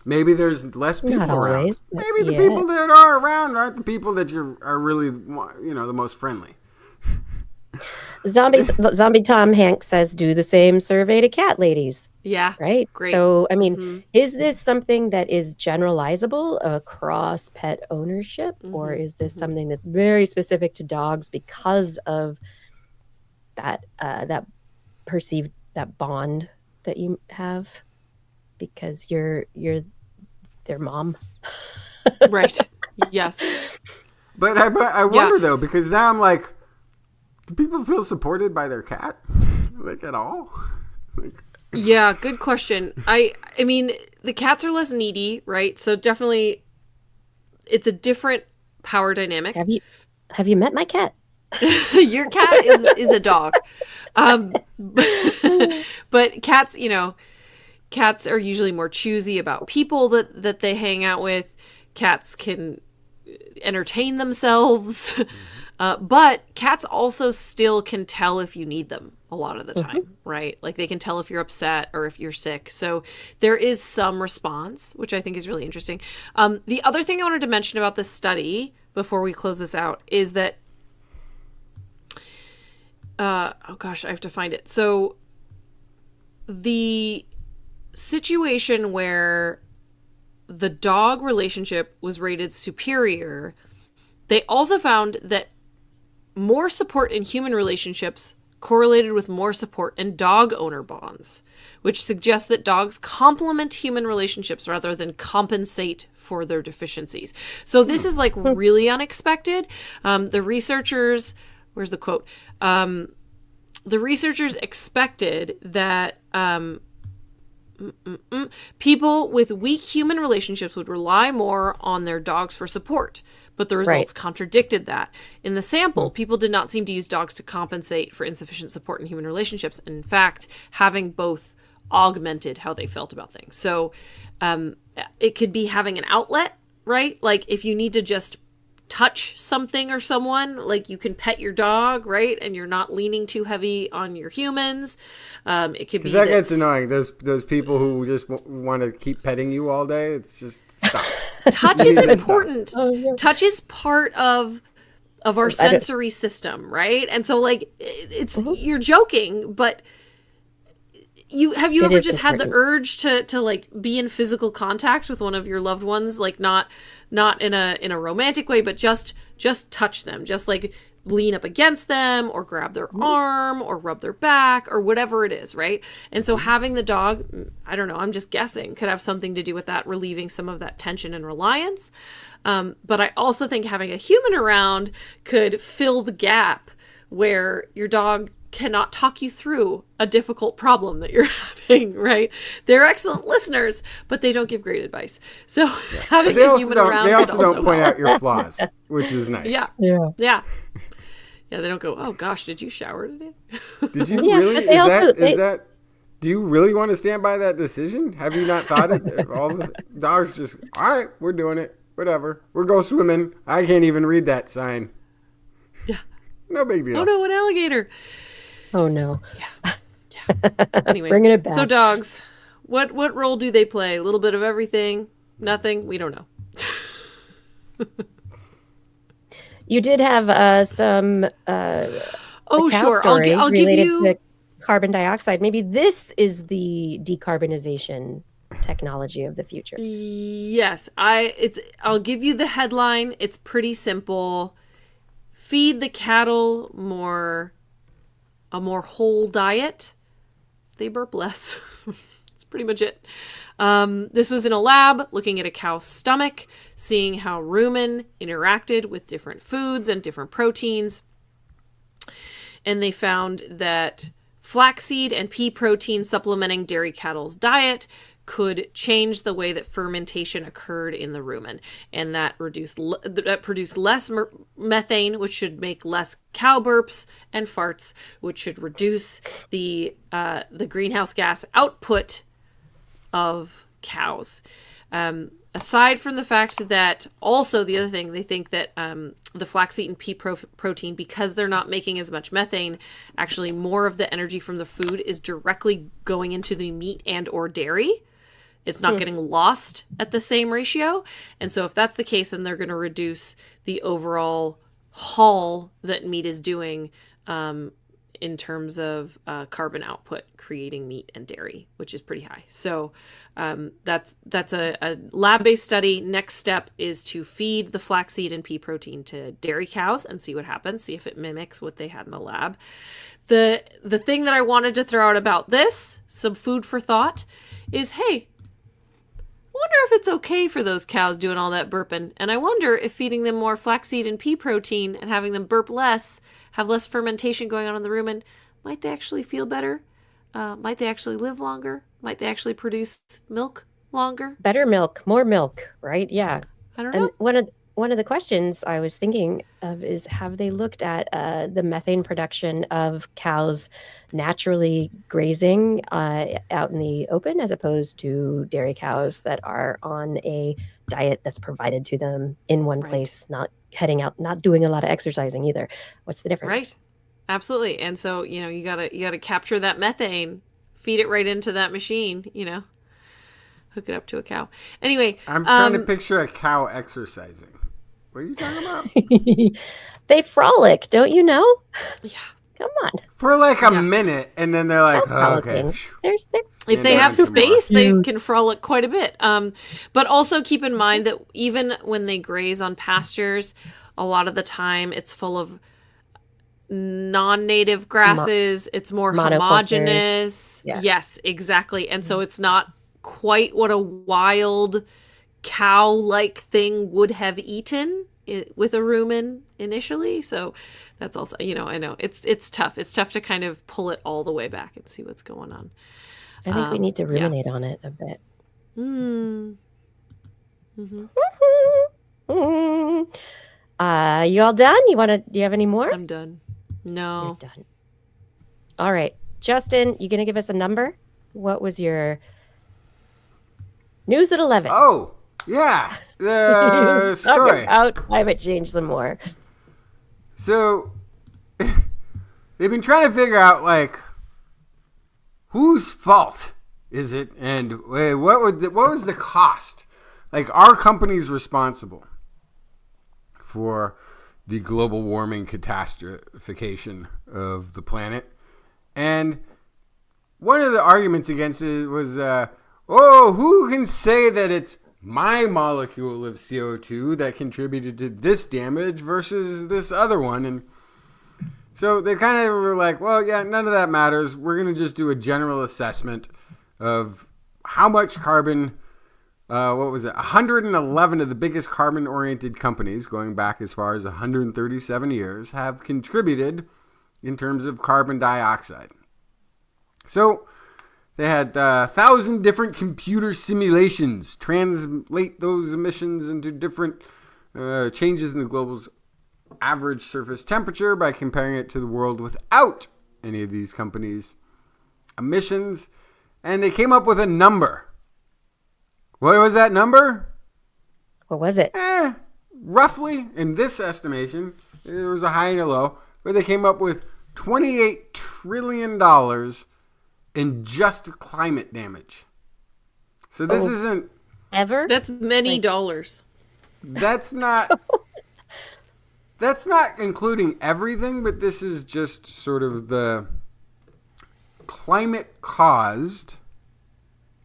Maybe there's less people Not around. always, but Maybe the yeah. people that are around aren't the people that are really, the most friendly. Zombie Tom Hanks says, do the same survey to cat ladies. Yeah. Right. Great. So, I mean, is this something that is generalizable across pet ownership, or is this something that's very specific to dogs because of that perceived that bond that you have because you're their mom? Right. Yes. But I wonder though, because now I'm like, do people feel supported by their cat, like at all? Yeah, good question. I mean, the cats are less needy, right? So definitely, it's a different power dynamic. Have you met my cat? Your cat is a dog, but cats, cats are usually more choosy about people that they hang out with. Cats can entertain themselves. But cats also still can tell if you need them a lot of the time, right? Like they can tell if you're upset or if you're sick. So there is some response, which I think is really interesting. The other thing I wanted to mention about this study before we close this out is that, I have to find it. So the situation where the dog relationship was rated superior, they also found that more support in human relationships correlated with more support in dog owner bonds, which suggests that dogs complement human relationships rather than compensate for their deficiencies. So this is like really unexpected. The researchers, where's the quote? The researchers expected that people with weak human relationships would rely more on their dogs for support. But the results contradicted that. In the sample, people did not seem to use dogs to compensate for insufficient support in human relationships. In fact, having both augmented how they felt about things. So it could be having an outlet, right? Like if you need to just touch something or someone, like you can pet your dog, right? And you're not leaning too heavy on your humans. It could be that gets annoying. Those people who just want to keep petting you all day. It's just stop. Touch is important. Touch is part of our sensory system, right? And so like it's you're joking, but have you ever just had the urge to like be in physical contact with one of your loved ones, like not in a romantic way, but just touch them, just like lean up against them or grab their arm or rub their back or whatever it is, right? And so having the dog, I don't know, I'm just guessing, could have something to do with that, relieving some of that tension and reliance. But I also think having a human around could fill the gap where your dog cannot talk you through a difficult problem that you're having, right? They're excellent listeners, but they don't give great advice. So having a human around, they also don't point help. out your flaws, which is nice. Yeah, they don't go, oh gosh, did you shower today? Did you really? Is that? Do you really want to stand by that decision? Have you not thought it? All the dogs just, all right, we're doing it. Whatever. We're go swimming. I can't even read that sign. Yeah. No big deal. Oh no, an alligator. Oh no. Yeah. Anyway, Bringing it back. so dogs, what role do they play? A little bit of everything? Nothing? We don't know. You did have some Oh, cow sure. story I'll give related you. to carbon dioxide. Maybe this is the decarbonization technology of the future. Yes, I'll give you the headline. It's pretty simple. Feed the cattle a more whole diet. They burp less. That's pretty much it. This was in a lab looking at a cow's stomach, seeing how rumen interacted with different foods and different proteins. And they found that flaxseed and pea protein supplementing dairy cattle's diet could change the way that fermentation occurred in the rumen, and that produced less methane, which should make less cow burps and farts, which should reduce the greenhouse gas output of cows. Aside from the fact that also the other thing, they think that the flaxseed and pea protein, because they're not making as much methane, actually more of the energy from the food is directly going into the meat and or dairy. It's not getting lost at the same ratio. And so if that's the case, then they're going to reduce the overall haul that meat is doing in terms of carbon output, creating meat and dairy, which is pretty high. So that's a lab-based study. Next step is to feed the flaxseed and pea protein to dairy cows and see what happens, see if it mimics what they had in the lab. The thing that I wanted to throw out about this, some food for thought, is, hey, I wonder if it's okay for those cows doing all that burping. And I wonder if feeding them more flaxseed and pea protein and having them burp less, have less fermentation going on in the rumen, might they actually feel better? Might they actually live longer? Might they actually produce milk longer? Better milk, more milk, right? Yeah. I don't know. And one of the questions I was thinking of is, have they looked at the methane production of cows naturally grazing out in the open as opposed to dairy cows that are on a diet that's provided to them in one place, not heading out, not doing a lot of exercising either? What's the difference? Right. Absolutely. And so, you gotta capture that methane, feed it right into that machine, hook it up to a cow. Anyway. I'm trying to picture a cow exercising. What are you talking about? They frolic, don't you know? Yeah. Come on. For like a minute, and then they're like, oh, okay. If they have space, they can frolic quite a bit. But also keep in mind that even when they graze on pastures, a lot of the time it's full of non-native grasses. It's more homogeneous. Yeah. Yes, exactly. And so it's not quite what a wild cow-like thing would have eaten with a rumen initially. So that's also, I know it's tough. It's tough to kind of pull it all the way back and see what's going on. I think we need to ruminate on it a bit. You all done? Do you have any more? I'm done. No. You're done. All right. Justin, you going to give us a number? What was your news at 11? Oh, yeah. The story. About climate change some more. So they've been trying to figure out, like, whose fault is it, and what was the cost? Like, are companies responsible for the global warming catastrophification of the planet? And one of the arguments against it was, who can say that it's my molecule of CO2 that contributed to this damage versus this other one? And so they kind of were like, well, yeah, none of that matters. We're going to just do a general assessment of how much carbon, 111 of the biggest carbon-oriented companies, going back as far as 137 years, have contributed in terms of carbon dioxide. So they had 1,000 different computer simulations translate those emissions into different changes in the global's average surface temperature by comparing it to the world without any of these companies' emissions. And they came up with a number. What was that number? What was it? Roughly, in this estimation, there was a high and a low, but they came up with $28 trillion in just climate damage. So this isn't Ever? That's many dollars. that's not including everything, but this is just sort of the climate caused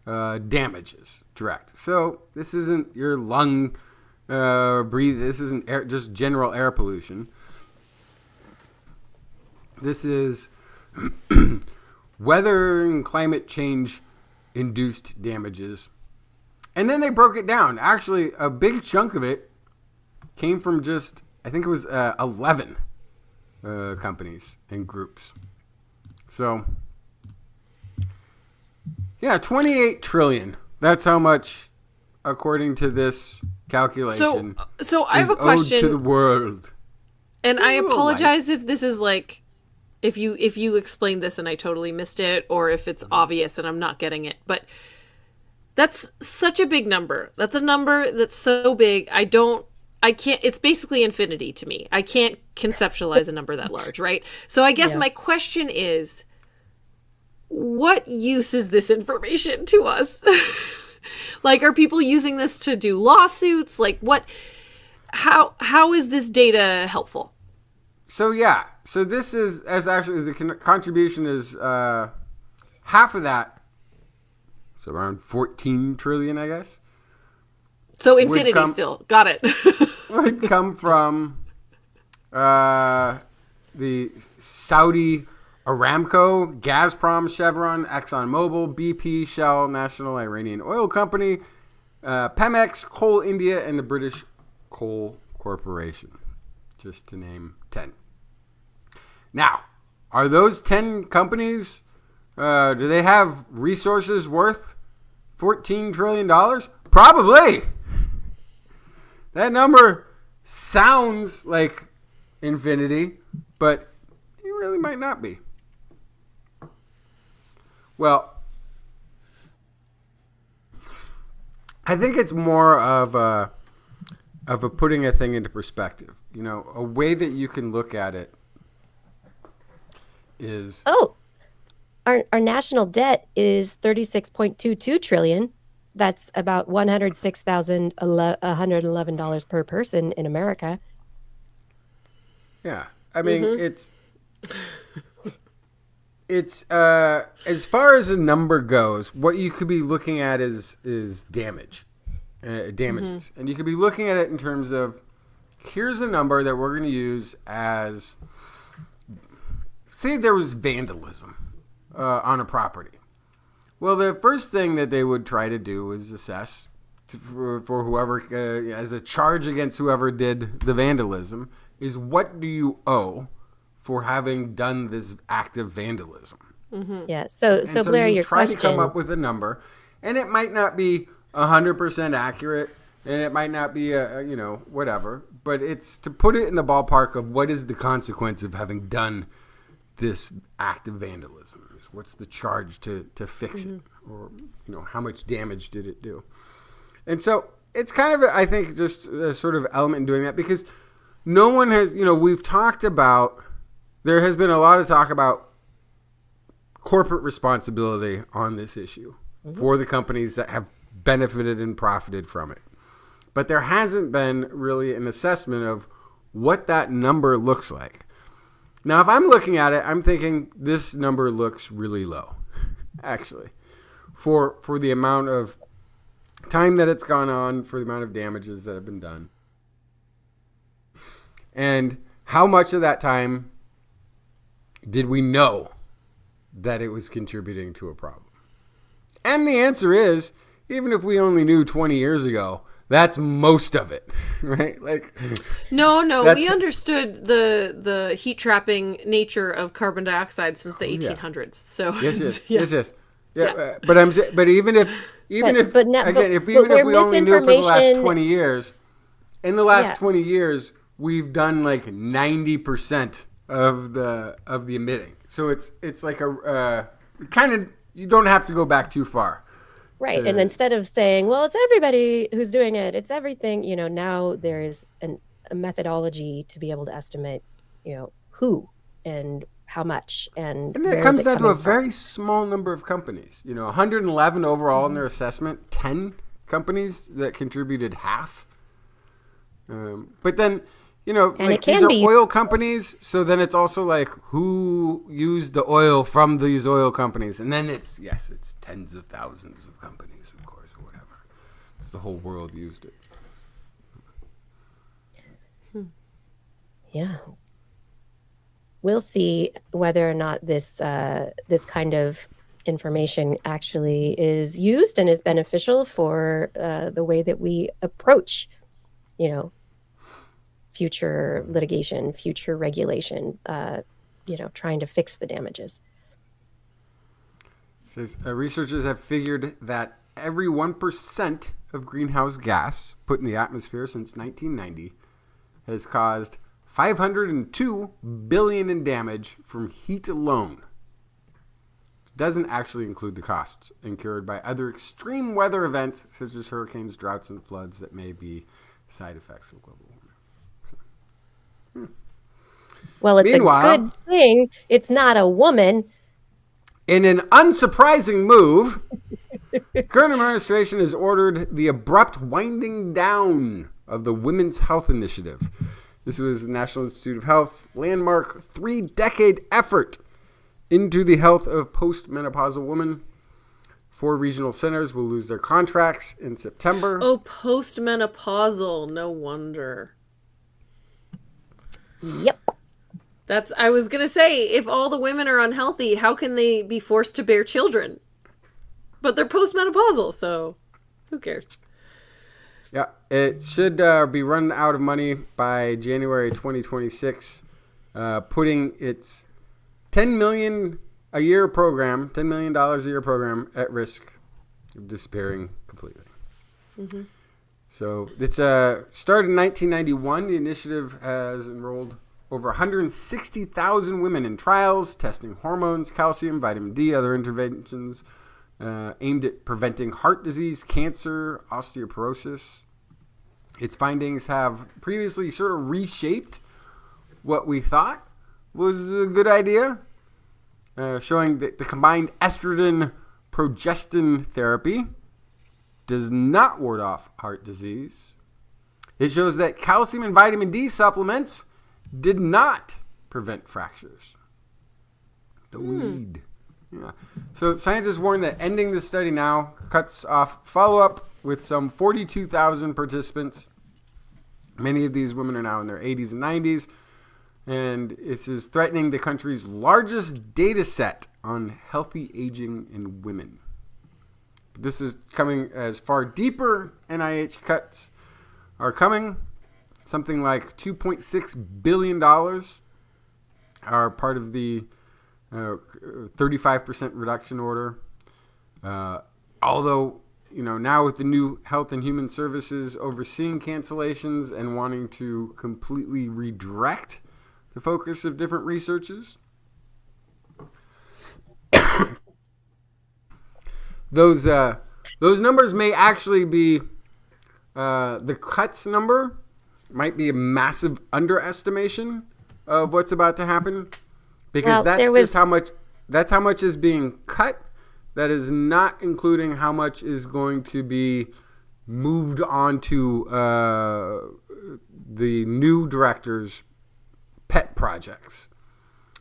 damages direct. So this isn't your lung breathe. This isn't just general air pollution. This is weather and climate change induced damages. And then they broke it down. Actually, a big chunk of it came from just, I think it was 11 companies and groups. So, yeah, 28 trillion. That's how much, according to this calculation, So I have a owed question to the world. and I a little apologize if this is like if you explained this and I totally missed it, or if it's obvious and I'm not getting it. But that's such a big number. That's a number that's so big. I can't, it's basically infinity to me. I can't conceptualize a number that large, right? So I guess my question is, what use is this information to us? Like, are people using this to do lawsuits? Like, how is this data helpful? So yeah, so this is as actually the contribution is half of that, so around 14 trillion, I guess. So infinity still got it. Would come from the Saudi Aramco, Gazprom, Chevron, ExxonMobil, BP, Shell, National Iranian Oil Company, Pemex, Coal India, and the British Coal Corporation, just to name 10. Now, are those 10 companies, do they have resources worth $14 trillion? Probably. That number sounds like infinity, but it really might not be. Well, I think it's more of a putting a thing into perspective. You know, a way that you can look at it is our national debt is $36.22 trillion. That's about $106,111 per person in America. Yeah, I mean it's as far as a number goes, what you could be looking at is damages, and you could be looking at it in terms of here's a number that we're going to use as, say there was vandalism on a property. Well, the first thing that they would try to do is assess for whoever, as a charge against whoever did the vandalism, is what do you owe for having done this act of vandalism? Mm-hmm. Yeah. So Blair, you your try question, to come up with a number, and it might not be 100% accurate, and it might not be whatever, but it's to put it in the ballpark of what is the consequence of having done this act of vandalism. What's the charge to fix it? Or, how much damage did it do? And so it's kind of, I think, just a sort of element in doing that, because no one has, we've talked about, there has been a lot of talk about corporate responsibility on this issue for the companies that have benefited and profited from it. But there hasn't been really an assessment of what that number looks like. Now, if I'm looking at it, I'm thinking this number looks really low, actually, for the amount of time that it's gone on, for the amount of damages that have been done, and how much of that time did we know that it was contributing to a problem? And the answer is, even if we only knew 20 years ago, that's most of it, right? Like, no, we understood the heat trapping nature of carbon dioxide since the 1800s. So yes. Yeah. But even if we only knew for the last 20 years, in the last 20 years, we've done like 90% of the emitting. So it's like a kind of, you don't have to go back too far. Right. And instead of saying, well, it's everybody who's doing it, it's everything, now there is a methodology to be able to estimate, who and how much and And where it is comes it down to coming a from. very small number of companies. 111 overall in their assessment, 10 companies that contributed half. But then, And like it these can are be oil companies, so then it's also like who used the oil from these oil companies, and then it's tens of thousands of companies, of course, or whatever. It's the whole world used it. Yeah. We'll see whether or not this this kind of information actually is used and is beneficial for the way that we approach, future litigation, future regulation, trying to fix the damages. It says researchers have figured that every 1% of greenhouse gas put in the atmosphere since 1990 has caused 502 billion in damage from heat alone. It doesn't actually include the costs incurred by other extreme weather events such as hurricanes, droughts, and floods that may be side effects of global warming. Well, it's Meanwhile, a good thing it's not a woman. in an unsurprising move, the current administration has ordered the abrupt winding down of the Women's Health Initiative. This was the National Institute of Health's landmark 3-decade effort into the health of postmenopausal women. 4 regional centers will lose their contracts in September. Oh, postmenopausal. No wonder. Yep. I was going to say, if all the women are unhealthy, how can they be forced to bear children? But they're postmenopausal, so who cares? Yeah, it should be run out of money by January 2026, putting its $10 million a year program at risk of disappearing completely. Mm-hmm. So it's started in 1991. The initiative has enrolled over 160,000 women in trials testing hormones, calcium, vitamin D, other interventions aimed at preventing heart disease, cancer, osteoporosis. Its findings have previously sort of reshaped what we thought was a good idea, showing that the combined estrogen-progestin therapy does not ward off heart disease. It shows that calcium and vitamin D supplements did not prevent fractures. The weed. Yeah. So scientists warn that ending the study now cuts off follow-up with some 42,000 participants. Many of these women are now in their 80s and 90s, and this is threatening the country's largest data set on healthy aging in women. This is coming as far deeper NIH cuts are coming. Something like $2.6 billion are part of the 35% reduction order. Although, now with the new Health and Human Services overseeing cancellations and wanting to completely redirect the focus of different researches, those numbers may actually be the cuts number might be a massive underestimation of what's about to happen, because that's how much is being cut. That is not including how much is going to be moved on to the new director's pet projects,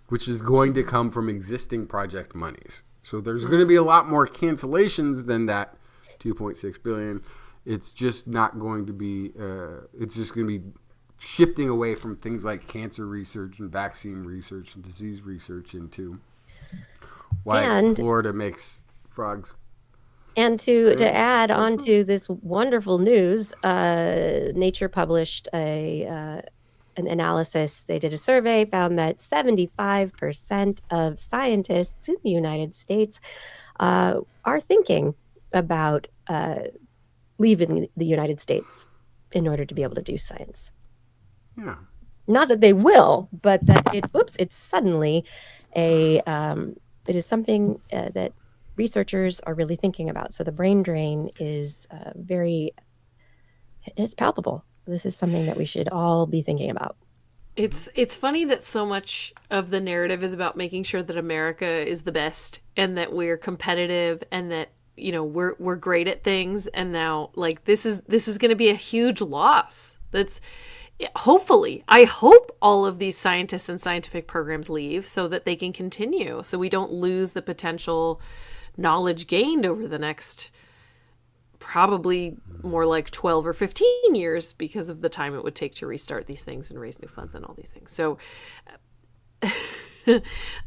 which is going to come from existing project monies. So there's going to be a lot more cancellations than that $2.6 billion. It's just not going to be, it's just going to be shifting away from things like cancer research and vaccine research and disease research into why Florida makes frogs. And to add on to this wonderful news, Nature published an analysis. They did a survey, found that 75% of scientists in the United States are thinking about leaving the United States in order to be able to do science. Yeah. Not that they will, but that it's suddenly it is something that researchers are really thinking about. So the brain drain is it's palpable. This is something that we should all be thinking about. It's funny that so much of the narrative is about making sure that America is the best and that we're competitive and that we're great at things, and now like this is going to be a huge loss. That's hopefully, I hope all of these scientists and scientific programs leave so that they can continue, so we don't lose the potential knowledge gained over the next probably more like 12 or 15 years because of the time it would take to restart these things and raise new funds and all these things. So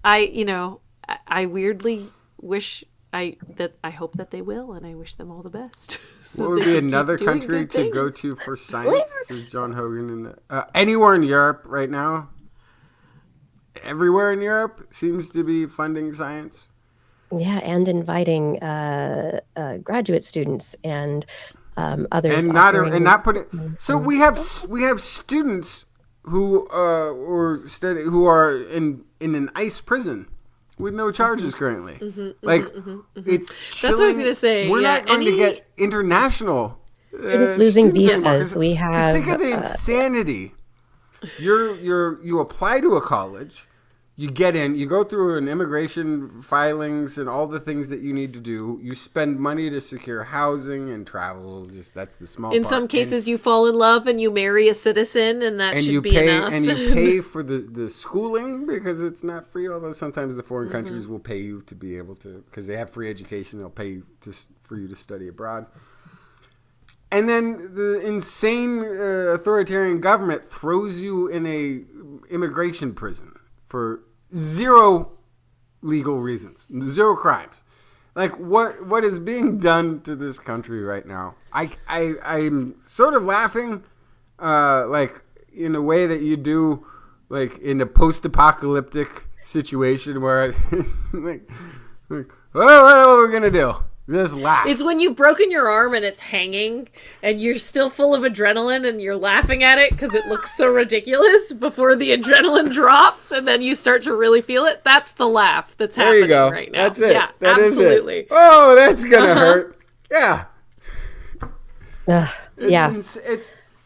I weirdly wish I hope that they will, and I wish them all the best. What would be another country to go to for science? This is John Hogan. Anywhere in Europe right now. Everywhere in Europe seems to be funding science. Yeah, and inviting graduate students and others, and not put it. So we have students who who are in an ICE prison with no charges currently. It's that's what I was going to say. We're not going to get international students losing visas. We have think of the insanity. You apply to a college. You get in, you go through an immigration filings and all the things that you need to do. You spend money to secure housing and travel. That's the small part. In some cases, you fall in love and you marry a citizen, and that should be enough. And you pay for the schooling because it's not free, although sometimes the foreign countries will pay you to be able to, because they have free education, they'll pay for you to study abroad. And then the insane authoritarian government throws you in a immigration prison for zero legal reasons, zero crimes. Like what is being done to this country right now? I'm sort of laughing, like in a way that you do, like in a post-apocalyptic situation where like, oh, what are we gonna do? Just laugh. It's when you've broken your arm and it's hanging and you're still full of adrenaline and you're laughing at it because it looks so ridiculous before the adrenaline drops and then you start to really feel it. That's the laugh that's happening right now. That's it. Yeah, that absolutely. Is it. Oh, that's gonna hurt. Yeah. Yeah.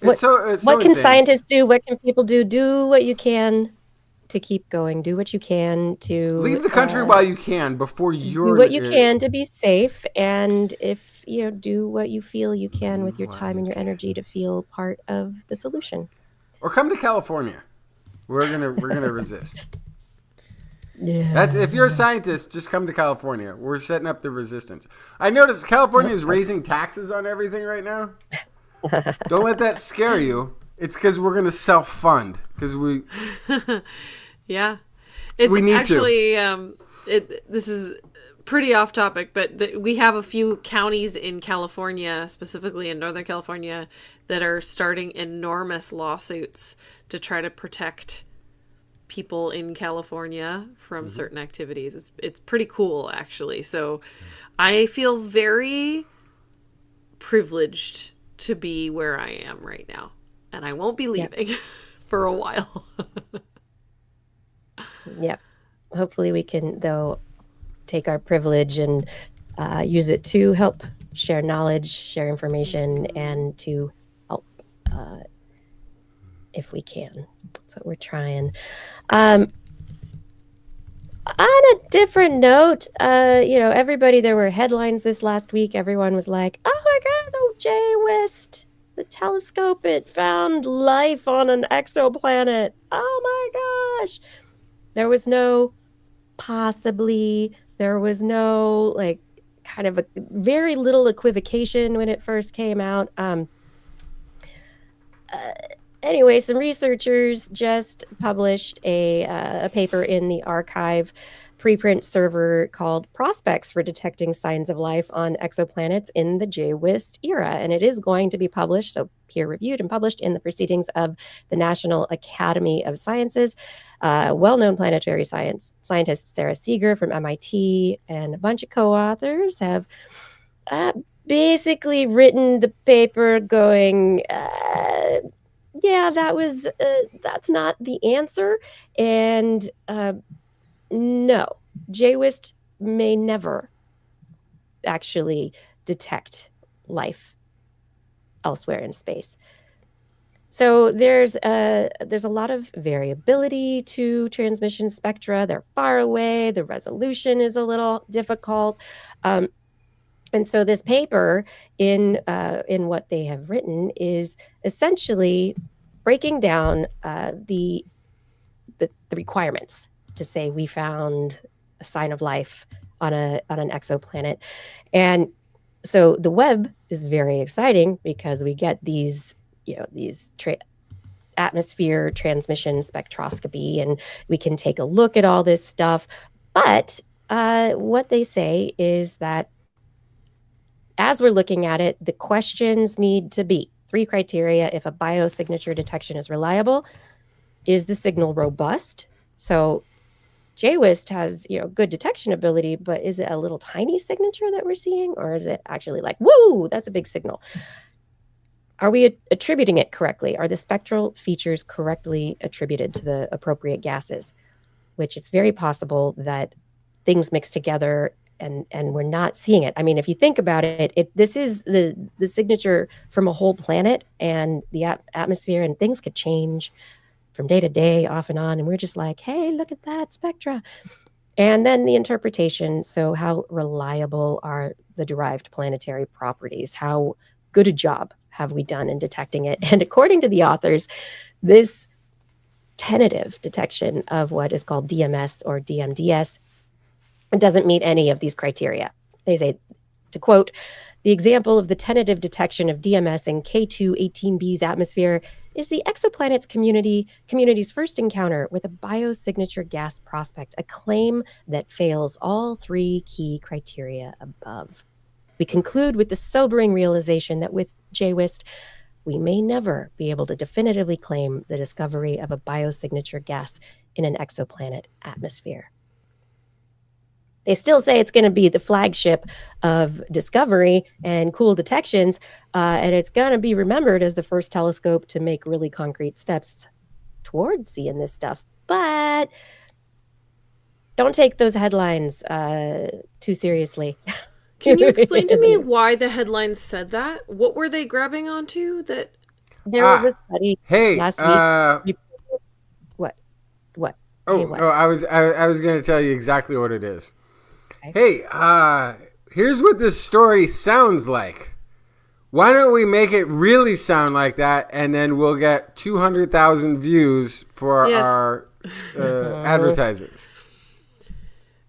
What can insane. Scientists do? What can people do? Do what you can to keep going. Do what you can to leave the country while you can before you're do what you can to be safe, and if do what you feel you can with your time and your energy to feel part of the solution. Or come to California. We're gonna resist. Yeah. That's if you're a scientist, just come to California. We're setting up the resistance. I noticed California is raising taxes on everything right now. Don't let that scare you. It's because we're gonna self-fund because we. Yeah, it's we need actually. This is pretty off topic, but we have a few counties in California, specifically in Northern California, that are starting enormous lawsuits to try to protect people in California from certain activities. It's pretty cool, actually. So I feel very privileged to be where I am right now. And I won't be leaving for a while. Yep. Hopefully we can, though, take our privilege and use it to help share knowledge, share information, and to help if we can. That's what we're trying. On a different note, everybody, there were headlines this last week. Everyone was like, oh my God, the TWIS, the telescope, it found life on an exoplanet. Oh my gosh. There was no possibly, there was no kind of a very little equivocation when it first came out. Anyway, some researchers just published a paper in the archive preprint server called Prospects for Detecting Signs of Life on Exoplanets in the TWIS Era. And it is going to be published, so peer-reviewed and published in the Proceedings of the National Academy of Sciences. Well-known planetary scientist Sarah Seeger from MIT and a bunch of co-authors have basically written the paper going... that's not the answer. And no, TWIS may never actually detect life elsewhere in space. So there's a lot of variability to transmission spectra. They're far away. The resolution is a little difficult. And so this paper in what they have written is essentially breaking down the requirements to say we found a sign of life on an exoplanet. And so the Webb is very exciting because we get these atmosphere transmission spectroscopy, and we can take a look at all this stuff. But what they say is that as we're looking at it, the questions need to be 3 criteria. If a biosignature detection is reliable, is the signal robust? So TWIS has, good detection ability, but is it a little tiny signature that we're seeing, or is it actually like, whoa, that's a big signal? Are we attributing it correctly? Are the spectral features correctly attributed to the appropriate gases? Which it's very possible that things mix together and we're not seeing it. I mean, if you think about it, this is the signature from a whole planet and the atmosphere, and things could change from day to day, off and on. And we're just like, hey, look at that spectra. And then the interpretation. So how reliable are the derived planetary properties? How good a job have we done in detecting it? And according to the authors, this tentative detection of what is called DMS or DMDS doesn't meet any of these criteria. They say, to quote, the example of the tentative detection of DMS in K2-18b's atmosphere is the exoplanet's community's first encounter with a biosignature gas prospect, a claim that fails all 3 key criteria above. We conclude with the sobering realization that with JWIST, we may never be able to definitively claim the discovery of a biosignature gas in an exoplanet atmosphere. They still say it's going to be the flagship of discovery and cool detections, and it's going to be remembered as the first telescope to make really concrete steps towards seeing this stuff. But don't take those headlines too seriously. Can you explain to me why the headlines said that? What were they grabbing onto? That there was a study last week. What? Oh, hey, what? I was going to tell you exactly what it is. Okay. Hey, here's what this story sounds like. Why don't we make it really sound like that, and then we'll get 200,000 views for our advertisers.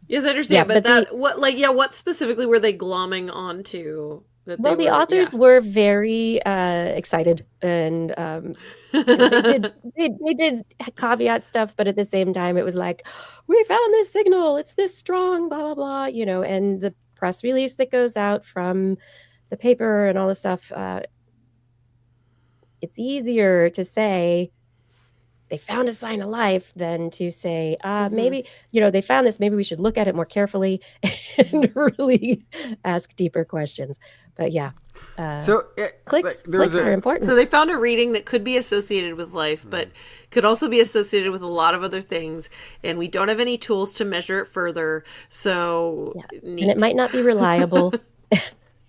Yes, I understand, but what specifically were they glomming onto? Well, the authors were very excited, and they did caveat stuff, but at the same time, it was like, we found this signal, it's this strong, blah, blah, blah, and the press release that goes out from the paper and all this stuff, it's easier to say they found a sign of life than to say, maybe, they found this, maybe we should look at it more carefully and really ask deeper questions. But yeah, clicks are important. So they found a reading that could be associated with life, but could also be associated with a lot of other things. And we don't have any tools to measure it further. So, and it might not be reliable.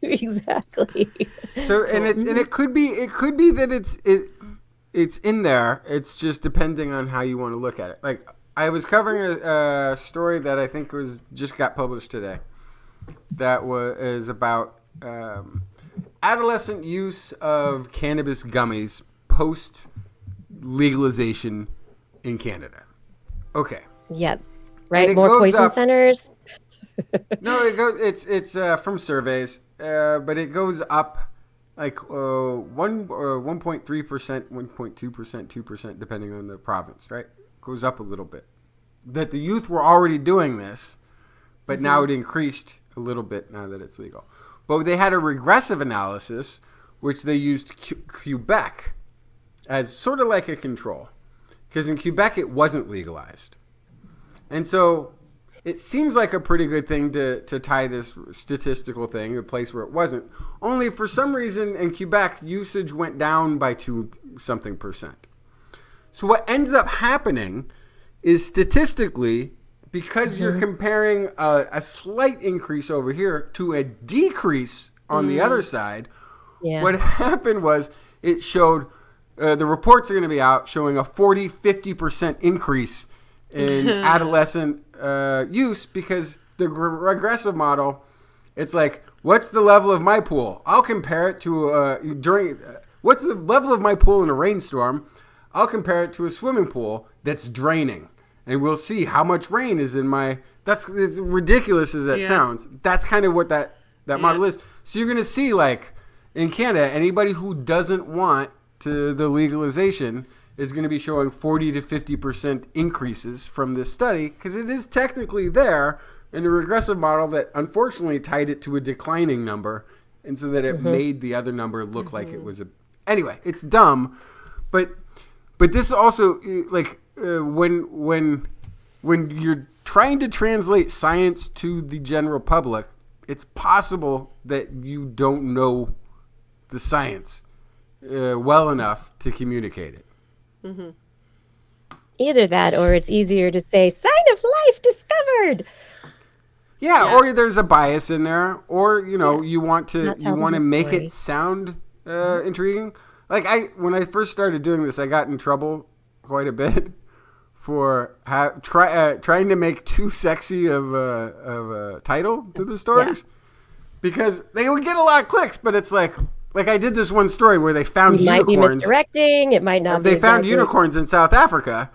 Exactly. So, and it could be that it's in there. It's just depending on how you want to look at it. Like, I was covering a story that I think just got published today. That is about adolescent use of cannabis gummies post legalization in Canada. Okay. Yep. Right. More poison centers. No, it's from surveys, but it goes up like 1.3%, 1.2%, 2%, depending on the province, right? Goes up a little bit. That the youth were already doing this, but now it increased a little bit now that it's legal. But they had a regressive analysis, which they used Quebec as sort of like a control. Because in Quebec, it wasn't legalized. And so it seems like a pretty good thing to tie this statistical thing, a place where it wasn't. Only for some reason in Quebec, usage went down by 2% So what ends up happening is statistically, because you're comparing a slight increase over here to a decrease on the other side, what happened was it showed the reports are going to be out showing a 40-50% increase in adolescent use, because the regressive model, it's like, what's the level of my pool? I'll compare it to what's the level of my pool in a rainstorm? I'll compare it to a swimming pool that's draining, and we'll see how much rain is in my. That's as ridiculous as that sounds. That's kind of what that model is. So you're going to see, like in Canada, anybody who doesn't want to the legalization is going to be showing 40 to 50% increases from this study, because it is technically there in a regressive model that unfortunately tied it to a declining number, and so that it made the other number look like it was a. Anyway, it's dumb, but this also, like, when you're trying to translate science to the general public, it's possible that you don't know the science well enough to communicate it. Mm-hmm. Either that, or it's easier to say "sign of life discovered." Yeah, or there's a bias in there, or you want to make story. it sound intriguing. Like when I first started doing this, I got in trouble quite a bit for trying to make too sexy of a title to the stories, because they would get a lot of clicks, but it's like I did this one story where they found unicorns. Might be misdirecting. It might not. They found unicorns in South Africa,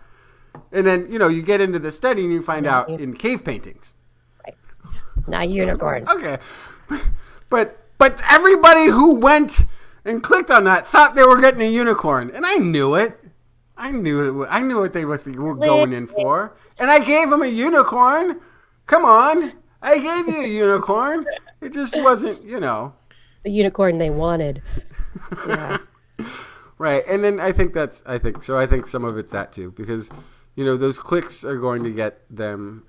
and then you get into the study and you find out in cave paintings. Right. Not unicorns. Okay, but everybody who went and clicked on that thought they were getting a unicorn, and I knew it. I knew what they were going in for, and I gave them a unicorn. Come on, I gave you a unicorn. It just wasn't, The unicorn they wanted. Yeah. Right, and then I think some of it's that too, because those clicks are going to get them.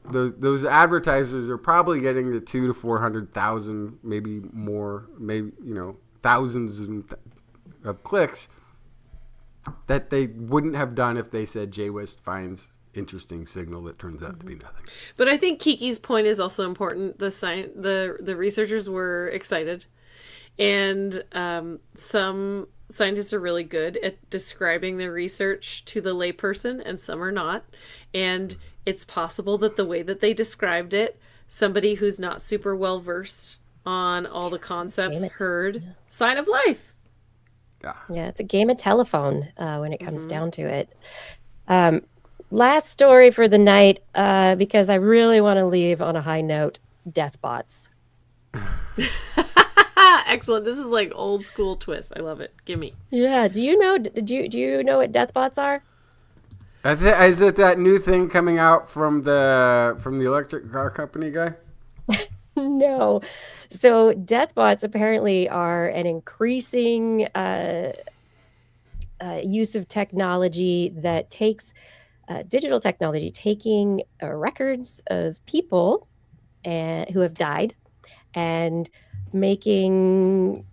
Those advertisers are probably getting the 200,000 to 400,000, maybe more, maybe thousands of clicks that they wouldn't have done if they said TWIS finds interesting signal that turns out to be nothing. But I think Kiki's point is also important. The researchers were excited, and some scientists are really good at describing their research to the layperson, and some are not. And it's possible that the way that they described it, somebody who's not super well versed on all the concepts heard sign of life. Yeah, it's a game of telephone when it comes down to it. Last story for the night, because I really want to leave on a high note, death bots. Excellent. This is like old school TWIS. I love it. Give me. Yeah. Do you know what death bots are? Is it that new thing coming out from the electric car company guy? No. So death bots apparently are an increasing use of technology that takes digital technology, taking records of people who have died and making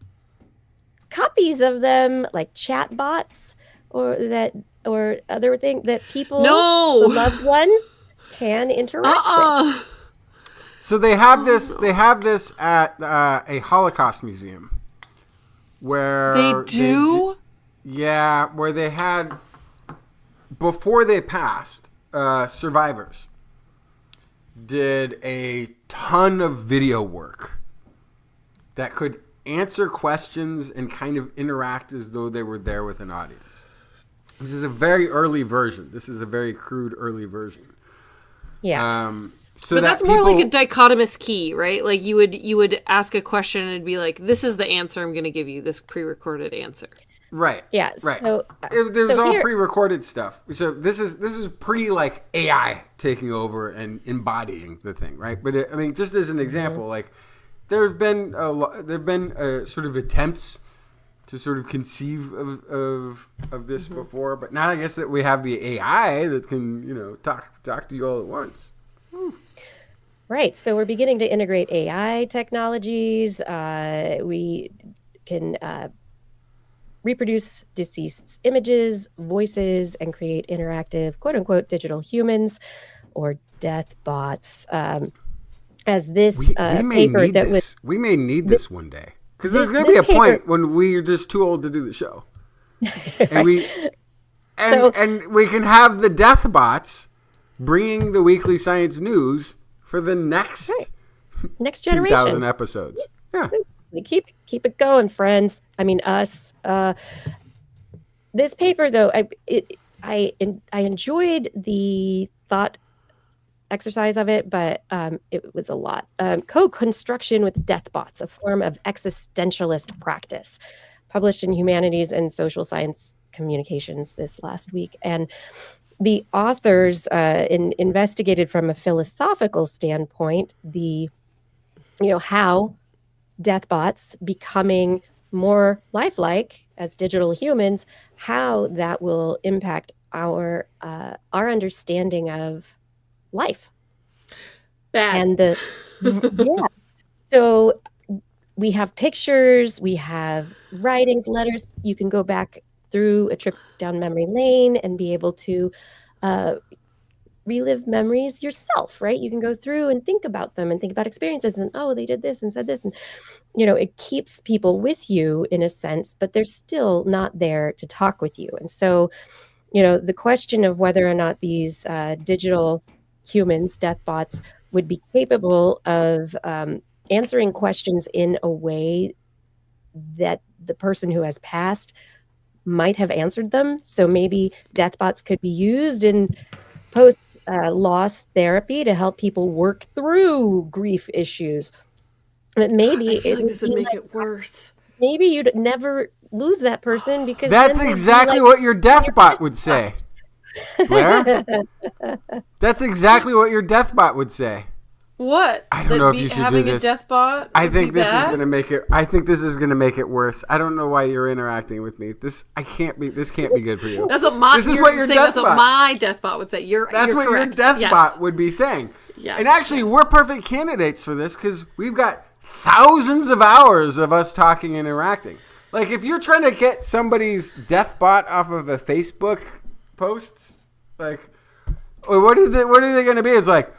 copies of them, like chat bots or other thing that people, the loved ones, can interact with. So they have this. They have this at a Holocaust museum, where they do. Where they had, before they passed, survivors did a ton of video work that could answer questions and kind of interact as though they were there with an audience. This is a very early version. This is a very crude early version. Yeah. So but that's more like a dichotomous key, right? Like you would ask a question and it'd be like, this is the answer I'm going to give you, this pre-recorded answer. Right. Yeah. Right. So, there's all pre-recorded stuff. So this is pre like AI taking over and embodying the thing, right? But just as an example, like there've been sort of attempts to sort of conceive of this before, but now I guess that we have the AI that can talk to you all at once. Right. So we're beginning to integrate AI technologies. We can reproduce deceased's images, voices, and create interactive, quote unquote, digital humans or death bots. As this paper that was. We may need this one day. Because there's going to be a point when we are just too old to do the show. And we and we can have the death bots bringing the weekly science news for the next next 2,000 generation. episodes. Yeah. Keep it going, friends. I mean, us. This paper, though, I enjoyed the thought exercise of it, but it was a lot. Co-construction with death bots, a form of existentialist practice, published in Humanities and Social Science Communications this last week. And the authors investigated from a philosophical standpoint how death bots becoming more lifelike as digital humans, how that will impact our understanding of life. Bad. And yeah. So we have pictures, we have writings, letters. You can go back through a trip down memory lane and be able to relive memories yourself, right? You can go through and think about them and think about experiences and, oh, they did this and said this. And, it keeps people with you in a sense, but they're still not there to talk with you. And so, the question of whether or not these digital humans, death bots, would be capable of answering questions in a way that the person who has passed might have answered them. So maybe death bots could be used in post loss therapy to help people work through grief issues. But maybe I feel like would this would be make it worse. maybe you'd never lose that person because That's then they'd be exactly like what your death bot would say. Blair? That's exactly what your death bot would say. What? I don't know if you should do having this. a death bot. I would think be this is bad? going to make it. I think this is going to make it worse. I don't know why you're interacting with me. This can't be good for you. That's what my. This is what your saying death that's what bot. my death bot would say. That's what correct. your death Yes. bot would be saying. Yes. And actually, we're perfect candidates for this because we've got thousands of hours of us talking and interacting. Like if you're trying to get somebody's death bot off of a Facebook post, like, what are they going to be? It's like,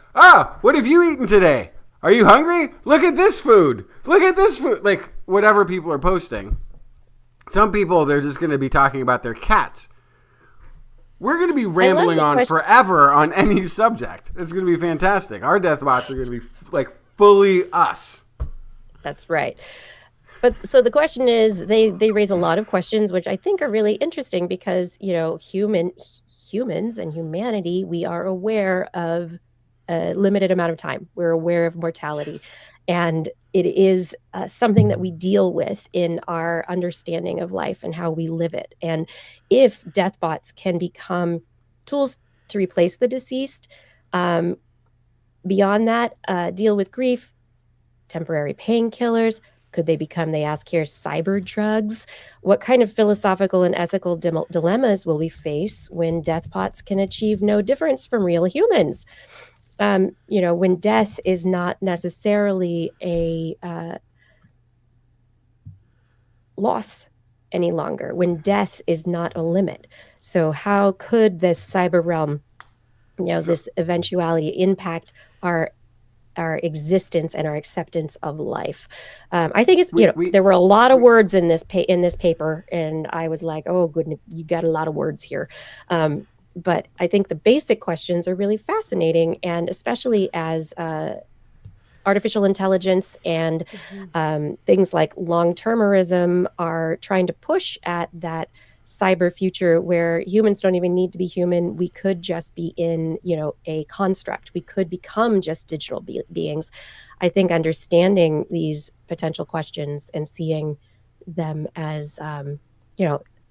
what have you eaten today? Are you hungry? Look at this food. Look at this food. Like whatever people are posting. Some people, they're just going to be talking about their cats. We're going to be rambling on forever on any subject. It's going to be fantastic. Our death bots are going to be like fully us. That's right. But so the question is, they raise a lot of questions, which I think are really interesting because, humans and humanity, we are aware of a limited amount of time. We're aware of mortality. And it is something that we deal with in our understanding of life and how we live it. And if death bots can become tools to replace the deceased, beyond that, deal with grief, temporary painkillers, could they become, they ask here, cyber drugs? What kind of philosophical and ethical dilemmas will we face when death bots can achieve no difference from real humans? When death is not necessarily a loss any longer, when death is not a limit. So how could this cyber realm, this eventuality impact our existence and our acceptance of life? I think it's, there were a lot of words in this paper, and I was like, oh goodness, you got a lot of words here. But I think the basic questions are really fascinating, and especially as artificial intelligence and things like long-termerism are trying to push at that cyber future where humans don't even need to be human. We could just be in, a construct. We could become just digital beings. I think understanding these potential questions and seeing them as,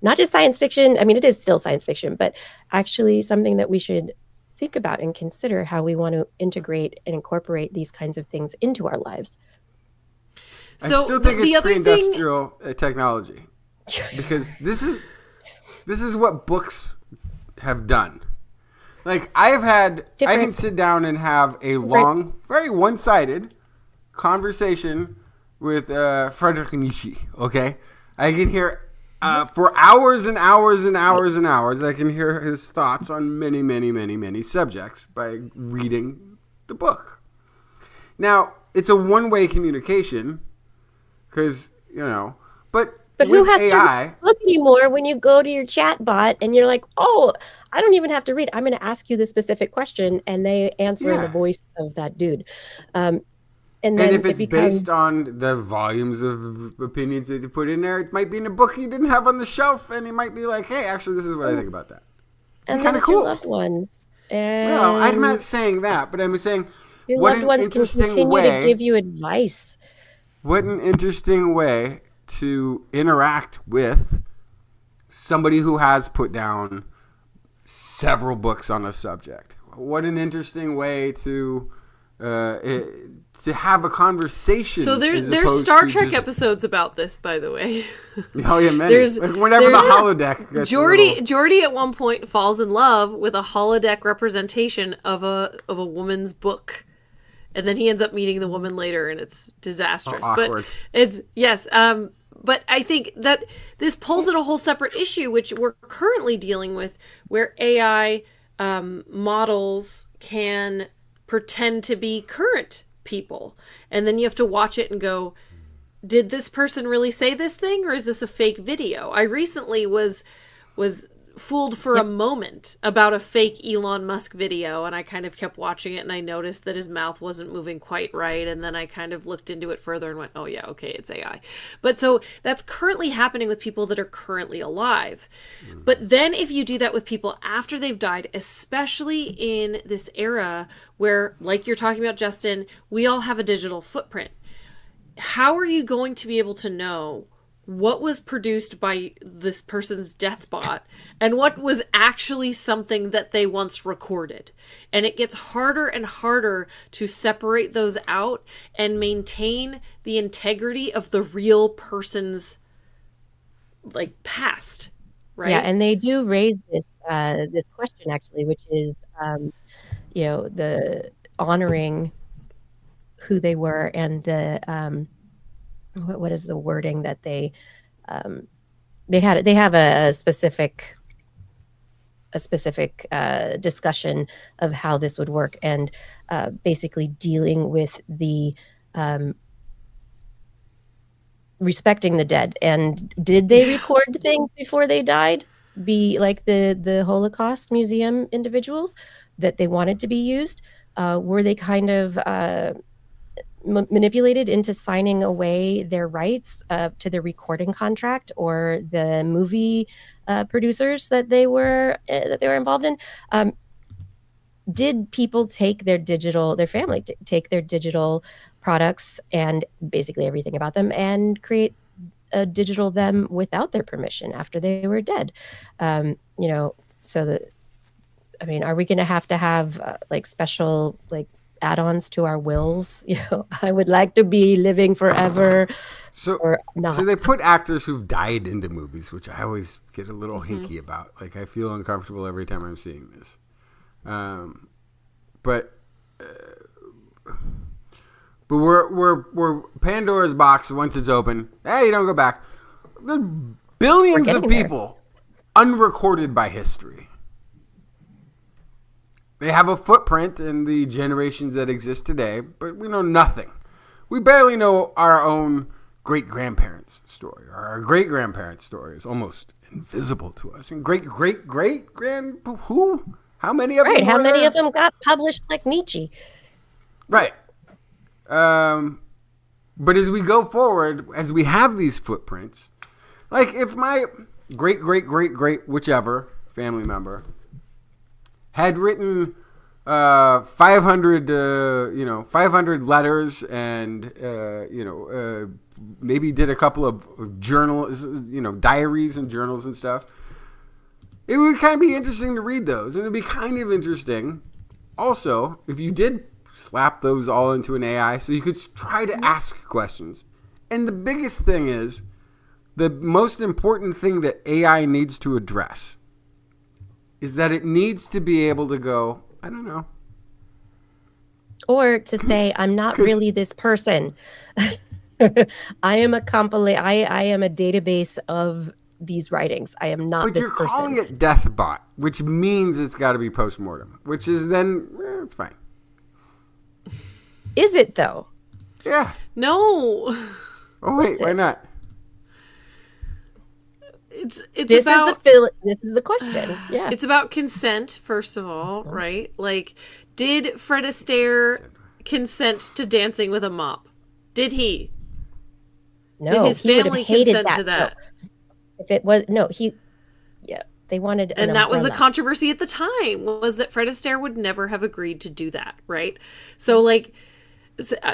not just science fiction. I mean, it is still science fiction, but actually something that we should think about and consider how we want to integrate and incorporate these kinds of things into our lives. So I still think the it's other pre-industrial technology because this is what books have done. Like I can sit down and have a long, very one-sided conversation with Friedrich Nietzsche. Okay, I can hear for hours and hours and hours and hours. I can hear his thoughts on many, many, many, many subjects by reading the book. Now it's a one-way communication because but But who with has AI, to look anymore when you go to your chat bot and you're like, oh, I don't even have to read. I'm going to ask you the specific question, and they answer in the yeah. voice of that dude. And And then if it it's based becomes, on the volumes of opinions that you put in there, it might be in a book you didn't have on the shelf, and it might be like, hey, actually, this is what I think about that. and then Kind of it's your cool. loved ones. Well, I'm And not saying that, but I'm saying your what loved an ones can interesting continue to way. give you advice. What an interesting way to interact with somebody who has put down several books on a subject. What an interesting way to have a conversation. So there's Star Trek episodes about this, by the way. Oh yeah, many. Like whenever the holodeck gets Geordi at one point falls in love with a holodeck representation of a woman's book. And then he ends up meeting the woman later, and it's disastrous. Awkward. But but I think that this pulls at a whole separate issue, which we're currently dealing with, where AI models can pretend to be current people. And then you have to watch it and go, did this person really say this thing, or is this a fake video? I recently was fooled for a moment about a fake Elon Musk video, and I kind of kept watching it, and I noticed that his mouth wasn't moving quite right, and then I kind of looked into it further and went, oh yeah, okay, it's AI. But so that's currently happening with people that are currently alive. But then if you do that with people after they've died, especially in this era where, like you're talking about, Justin, we all have a digital footprint. How are you going to be able to know what was produced by this person's death bot and what was actually something that they once recorded? And it gets harder and harder to separate those out and maintain the integrity of the real person's past, right? Yeah, and they do raise this this question actually, which is the honoring who they were and the what is the wording that they have a specific discussion of how this would work, and basically dealing with the respecting the dead. And did they record things before they died, be like the Holocaust Museum individuals that they wanted to be used? Were they kind of manipulated into signing away their rights to the recording contract or the movie producers that they were involved in? Did people take their family take their digital products and basically everything about them and create a digital them without their permission after they were dead? So are we going to have special add-ons to our wills? I would like to be living forever, or not. So they put actors who've died into movies, which I always get a little hinky about. Like, I feel uncomfortable every time I'm seeing this. But we're Pandora's box. Once it's open, hey, you don't go back. There's billions of people unrecorded by history. They have a footprint in the generations that exist today, but we know nothing. We barely know our own great-grandparents' story. Our great-grandparents' story is almost invisible to us. And great-great-great-grand, who? How many of them? Right, how many of them got published like Nietzsche? Right. But as we go forward, as we have these footprints, like if my great-great-great-great whichever family member had written 500 letters and maybe did a couple of journals, diaries and journals and stuff, it would kind of be interesting to read those. And it'd be kind of interesting also if you did slap those all into an AI so you could try to ask questions. And the biggest thing is, the most important thing that AI needs to address is that it needs to be able to go, I don't know. Or to say, I'm not really this person. I am a I am a database of these writings. I am not this person. But you're calling it Deathbot, which means it's got to be postmortem, which is then, it's fine. Is it though? Yeah. No. Oh, wait, why not? It's This about this is the question. Yeah. it's about consent, first of all, right? Like, did Fred Astaire consent to dancing with a mop? Did he? Did No, his he would have family hated consent that. to that? No, if it was no, yeah, they wanted an And that was the umbrella. controversy at the time, was that Fred Astaire would never have agreed to do that, right? So like,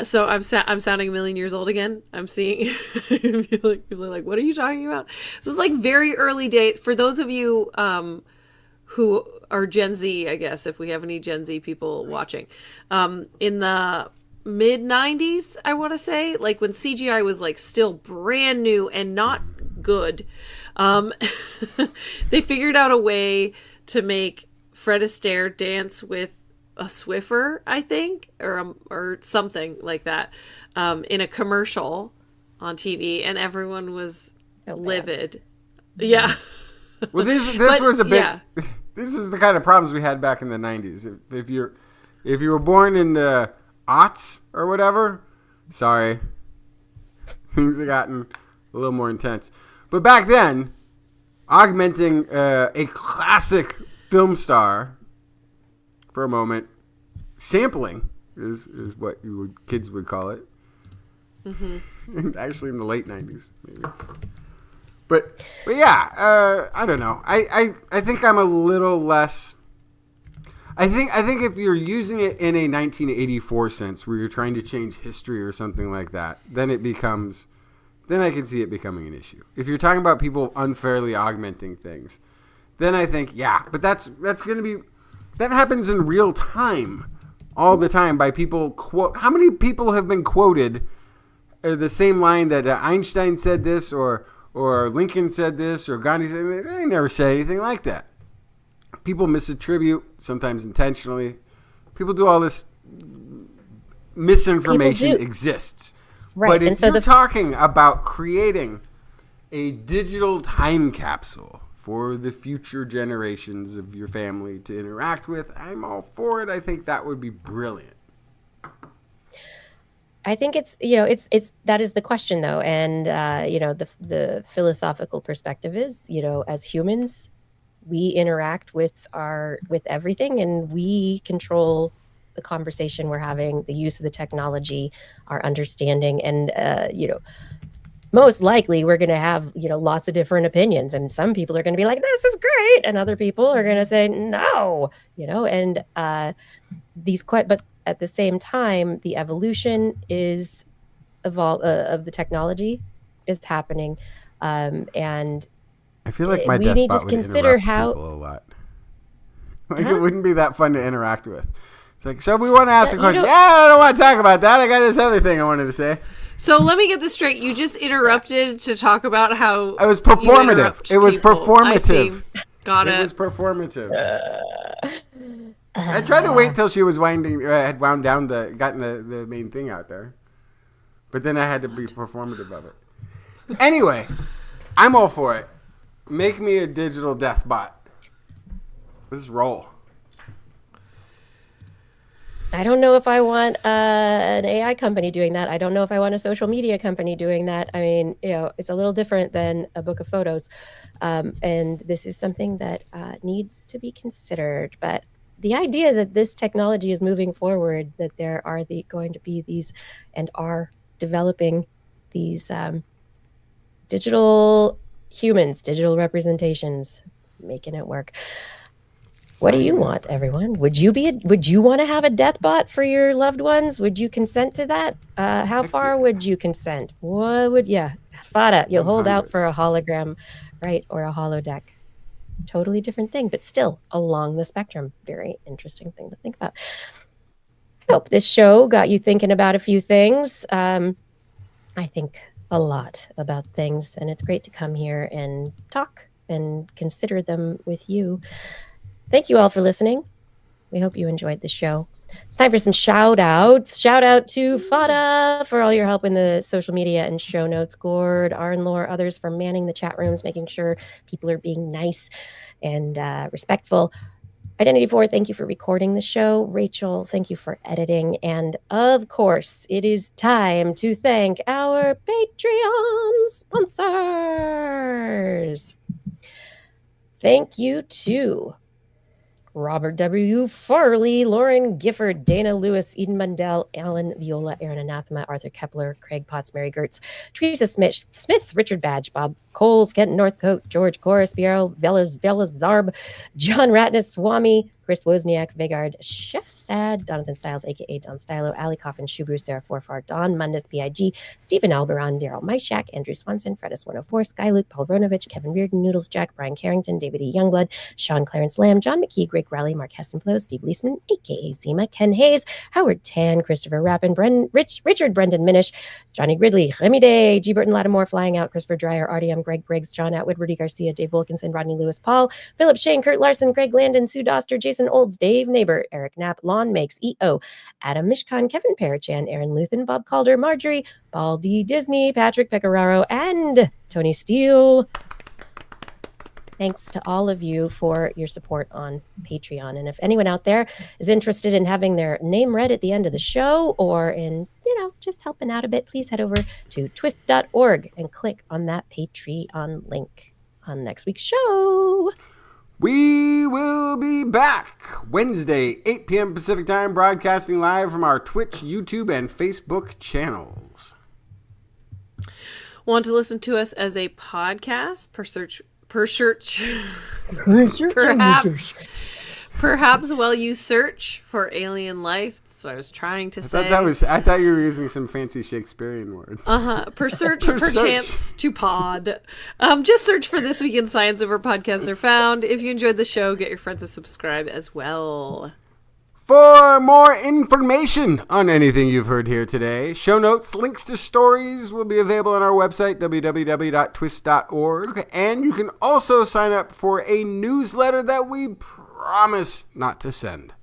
so I'm sounding a million years old again. I'm seeing people are like, what are you talking about? This is like very early days for those of you who are Gen Z, I guess, if we have any Gen Z people watching. In the mid 90s, I want to say, like when CGI was like still brand new and not good. They figured out a way to make Fred Astaire dance with a Swiffer, I think, or something like that, in a commercial on TV, and everyone was So bad. livid. Yeah. Well, this But, was a bit. yeah. This is the kind of problems we had back in the '90s. If you were born in the aughts or whatever, sorry, things have gotten a little more intense. But back then, augmenting a classic film star for a moment, sampling is what kids would call it. Mm-hmm. Actually, in the late '90s, maybe. But yeah, I don't know. I think I'm a little less. I think if you're using it in a 1984 sense, where you're trying to change history or something like that, then it becomes. Then I can see it becoming an issue. If you're talking about people unfairly augmenting things, then I think but that's going to be that happens in real time, all the time by people quote. How many people have been quoted the same line that Einstein said this or Lincoln said this, or Gandhi said this? They never say anything like that. People misattribute, sometimes intentionally. People do all this. Misinformation exists. Right. But if and so you're talking about creating a digital time capsule for the future generations of your family to interact with, I'm all for it. I think that would be brilliant. I think it's that is the question though, and the philosophical perspective is, as humans, we interact with everything, and we control the conversation we're having, the use of the technology, our understanding, and most likely we're going to have lots of different opinions, and some people are going to be like, this is great, and other people are going to say no, and but at the same time, the evolution is of the technology is happening, and I feel like my we need to deathbot would consider interrupt how people a lot. Like it wouldn't be that fun to interact with. It's like, so we want to ask a question. Yeah, I don't want to talk about that. I got this other thing I wanted to say. So let me get this straight. You just interrupted to talk about how it was performative. It was performative. I see. Got it. It was performative. I tried to wait till she was had wound down gotten the main thing out there, but then I had to be performative of it. Anyway, I'm all for it. Make me a digital death bot. Let's roll. I don't know if I want an AI company doing that. I don't know if I want a social media company doing that. I mean, it's a little different than a book of photos. And this is something that needs to be considered. But the idea that this technology is moving forward, that there are going to be these and are developing these digital humans, digital representations, making it work. What do you want, everyone? Would you want to have a death bot for your loved ones? Would you consent to that? How far would you consent? Fada, you'll hold out for a hologram, right? Or a holodeck. Totally different thing, but still along the spectrum. Very interesting thing to think about. I hope this show got you thinking about a few things. I think a lot about things, and it's great to come here and talk and consider them with you. Thank you all for listening. We hope you enjoyed the show. It's time for some shout outs. Shout out to Fada for all your help in the social media and show notes. Gord, Arnlore, others for manning the chat rooms, making sure people are being nice and respectful. Identity 4, thank you for recording the show. Rachel, thank you for editing. And of course, it is time to thank our Patreon sponsors. Thank you to Robert W. Farley, Lauren Gifford, Dana Lewis, Eden Mundell, Alan Viola, Aaron Anathema, Arthur Kepler, Craig Potts, Mary Gertz, Teresa Smith, Richard Badge, Bob Coles, Kent Northcote, George Corris, Biero, Zarb, John Ratness, Swami, Chris Wozniak, Vigard, Chef Sad, Donathan Styles, aka Don Stylo, Ali Coffin, Shubru, Sarah Forfar, Don Mundus, BIG, Stephen Alberon, Daryl Myshak, Andrew Swanson, Fredis 104, Sky Luke, Paul Ronovich, Kevin Reardon, Noodles Jack, Brian Carrington, David E. Youngblood, Sean Clarence Lamb, John McKee, Greg Rowley, Mark Hessenflow, Steve Leisman, aka Zima, Ken Hayes, Howard Tan, Christopher Rappin, Richard Brendan Minish, Johnny Gridley, Remy Day, G. Burton Lattimore, Flying Out, Christopher Dreyer, RDM, Greg Briggs, John Atwood, Rudy Garcia, Dave Wilkinson, Rodney Lewis, Paul, Philip Shane, Kurt Larson, Greg Landon, Sue Doster, Jason Olds, Dave Neighbor, Eric Knapp, Lon Makes, EO, Adam Mishkan, Kevin Parachan, Aaron Luthen, Bob Calder, Marjorie, Paul D. Disney, Patrick Pecoraro, and Tony Steele. Thanks to all of you for your support on Patreon. And if anyone out there is interested in having their name read at the end of the show or in, just helping out a bit, please head over to TWIS.org and click on that Patreon link on next week's show. We will be back Wednesday, 8 p.m. Pacific Time, broadcasting live from our Twitch, YouTube, and Facebook channels. Want to listen to us as a podcast? Perhaps while you search for alien life. That's what I was trying to say. I thought you were using some fancy Shakespearean words. Perchance to pod. Just search for This Week in Science over podcasts are found. If you enjoyed the show, get your friends to subscribe as well. For more information on anything you've heard here today, show notes, links to stories will be available on our website, www.twis.org. And you can also sign up for a newsletter that we promise not to send.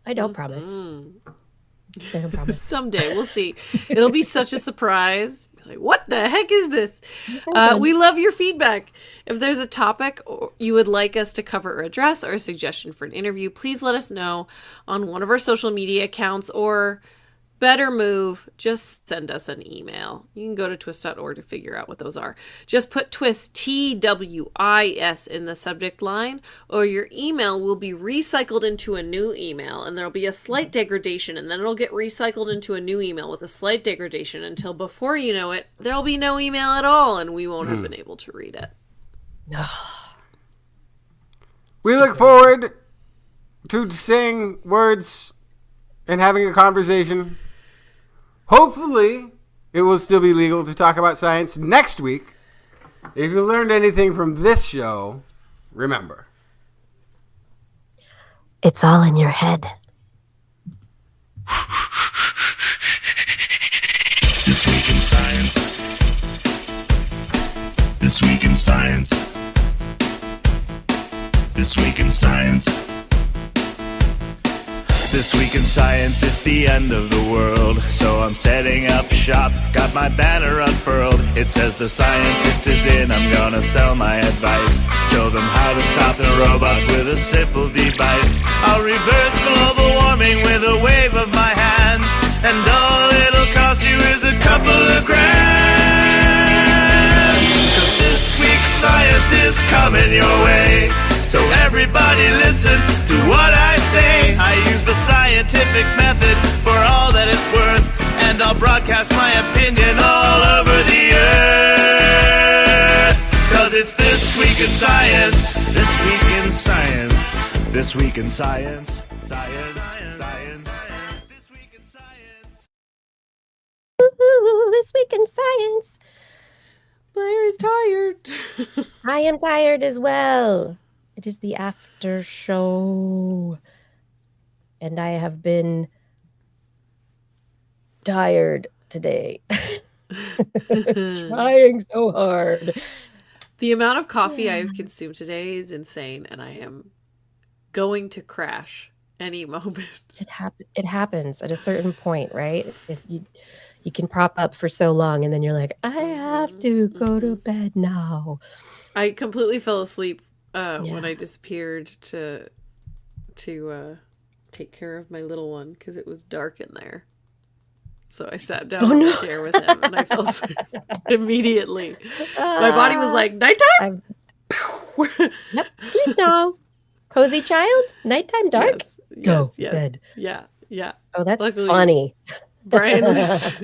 I don't promise. I don't promise. Someday, we'll see. It'll be such a surprise. Like, what the heck is this? We love your feedback. If there's a topic you would like us to cover or address or a suggestion for an interview, please let us know on one of our social media accounts, or better move, just send us an email. You can go to twis.org to figure out what those are. Just put TWIS, TWIS, in the subject line, or your email will be recycled into a new email, and there'll be a slight degradation, and then it'll get recycled into a new email with a slight degradation until, before you know it, there'll be no email at all, and we won't have been able to read it. We look forward to saying words and having a conversation. Hopefully, it will still be legal to talk about science next week. If you learned anything from this show, remember, it's all in your head. This Week in Science. This Week in Science. This Week in Science. This Week in Science, it's the end of the world. So I'm setting up shop, got my banner unfurled. It says the scientist is in, I'm gonna sell my advice. Show them how to stop the robots with a simple device. I'll reverse global warming with a wave of my hand. And all it'll cost you is a couple of grand. 'Cause this week's science is coming your way. So everybody listen to what I say. I use the scientific method for all that it's worth, and I'll broadcast my opinion all over the earth. 'Cause it's This Week in Science. This Week in Science. This Week in Science. Science. Science. This Week in Science. Ooh, This Week in Science. Blair is tired. I am tired as well. It is the after show. And I have been tired today. Trying so hard. The amount of coffee I've consumed today is insane, and I am going to crash any moment. It happens at a certain point, right? If you can prop up for so long, and then you're like, I have to go to bed now. I completely fell asleep when I disappeared to take care of my little one because it was dark in there. So I sat down in the chair with him and I fell asleep immediately. My body was like, nighttime? Yep. Sleep now. Cozy child. Nighttime dark. Go bed. Yeah. Oh, that's Luckily, funny. Brian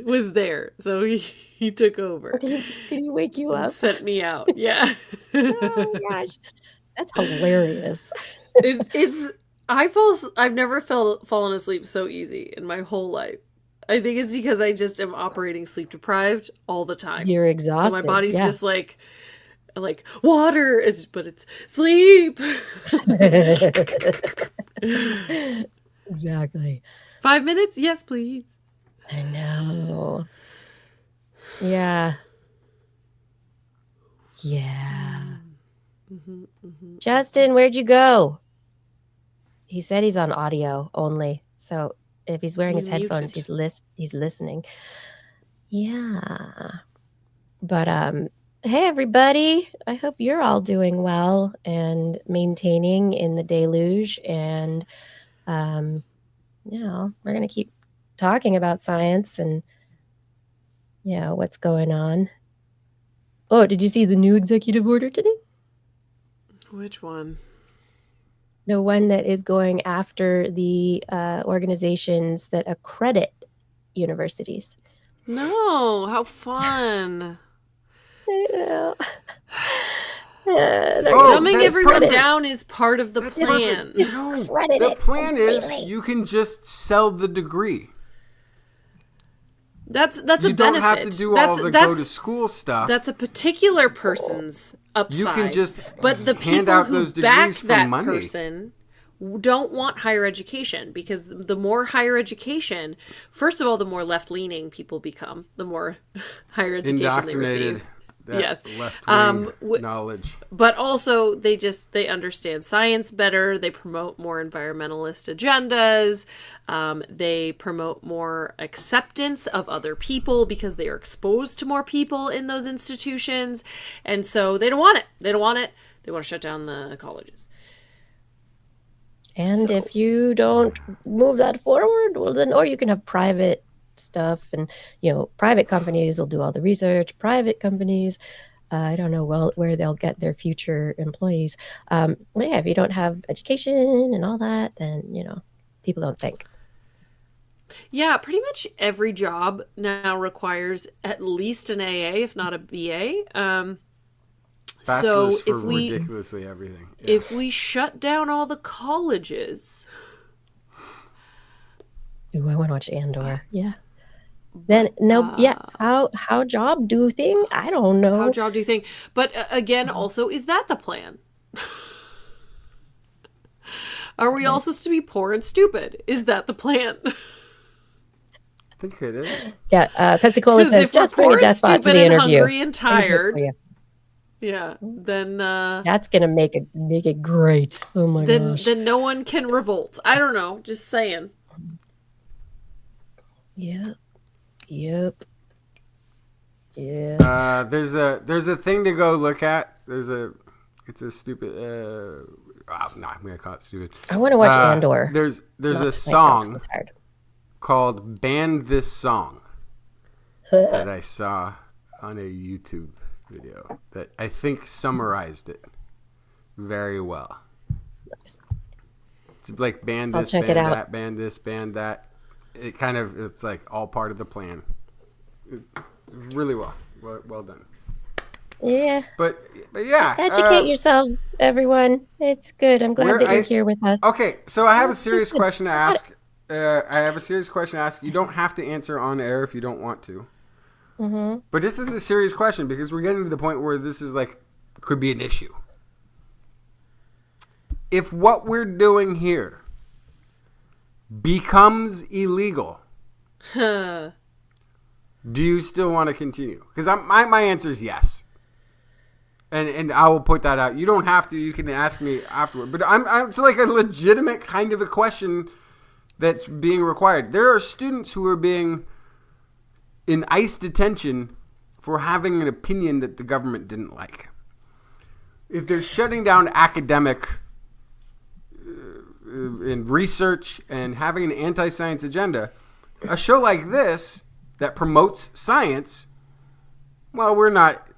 was there, so he took over. Did he wake you and up? sent me out. Yeah. Oh gosh, that's hilarious. I've never fallen asleep so easy in my whole life. I think it's because I just am operating sleep deprived all the time. You're exhausted. So my body's just like water. But it's sleep. Exactly. 5 minutes? Yes, please. I know. Yeah. Yeah. Justin, where'd you go? He said he's on audio only. So if he's wearing his headphones, he's listening. Yeah. But hey everybody. I hope you're all doing well and maintaining in the deluge. And we're gonna keep talking about science and what's going on. Oh, did you see the new executive order today? Which one? The one that is going after the organizations that accredit universities. No, how fun. I know. Dumbing everyone down is part of the plan. No, the plan is you can just sell the degree. That's a benefit. You don't have to do all the go to school stuff. That's a particular person's upside. You can just but the hand people out who those back degrees for that money. person don't want higher education, because the more higher education, first of all, the more left-leaning people become, the more higher education they receive. Yes, left-wing knowledge. But also they understand science better. They promote more environmentalist agendas. They promote more acceptance of other people because they are exposed to more people in those institutions, and so they don't want it. They want to shut down the colleges. And if you don't move that forward, well then, or you can have private stuff, and private companies will do all the research. Private companies, I don't know where they'll get their future employees. But yeah, if you don't have education and all that, then people don't think. Yeah, pretty much every job now requires at least an AA, if not a BA. Bachelor's for ridiculously everything. Yeah. If we shut down all the colleges, I want to watch Andor. Yeah. Then how job do thing? I don't know. How job do you think? But again, also, is that the plan? Are we all supposed to be poor and stupid? Is that the plan? I think it is. Yeah, Pensacola says just bring a despot to the interview. Hungry and tired. Yeah, then that's gonna make it great. Oh my gosh. Then no one can revolt. I don't know. Just saying. Yep. Yeah. There's a thing to go look at. It's a stupid. I'm gonna call it stupid. I want to watch Andor. There's a song called "Ban This Song" that I saw on a YouTube video that I think summarized it very well. Nice. It's like ban this, ban that, ban this, ban that. It's like all part of the plan. Really well done. Yeah. But yeah. Educate yourselves, everyone. It's good. I'm glad that you're here with us. Okay, so I have a serious question to ask. You don't have to answer on air if you don't want to. Mm-hmm. But this is a serious question because we're getting to the point where this is could be an issue. If what we're doing here becomes illegal, do you still want to continue? Because my answer is yes. And I will put that out. You don't have to. You can ask me afterward. But it's like a legitimate kind of a question that's being required. There are students who are being in ICE detention for having an opinion that the government didn't like. If they're shutting down academic and research and having an anti-science agenda, a show like this that promotes science, well,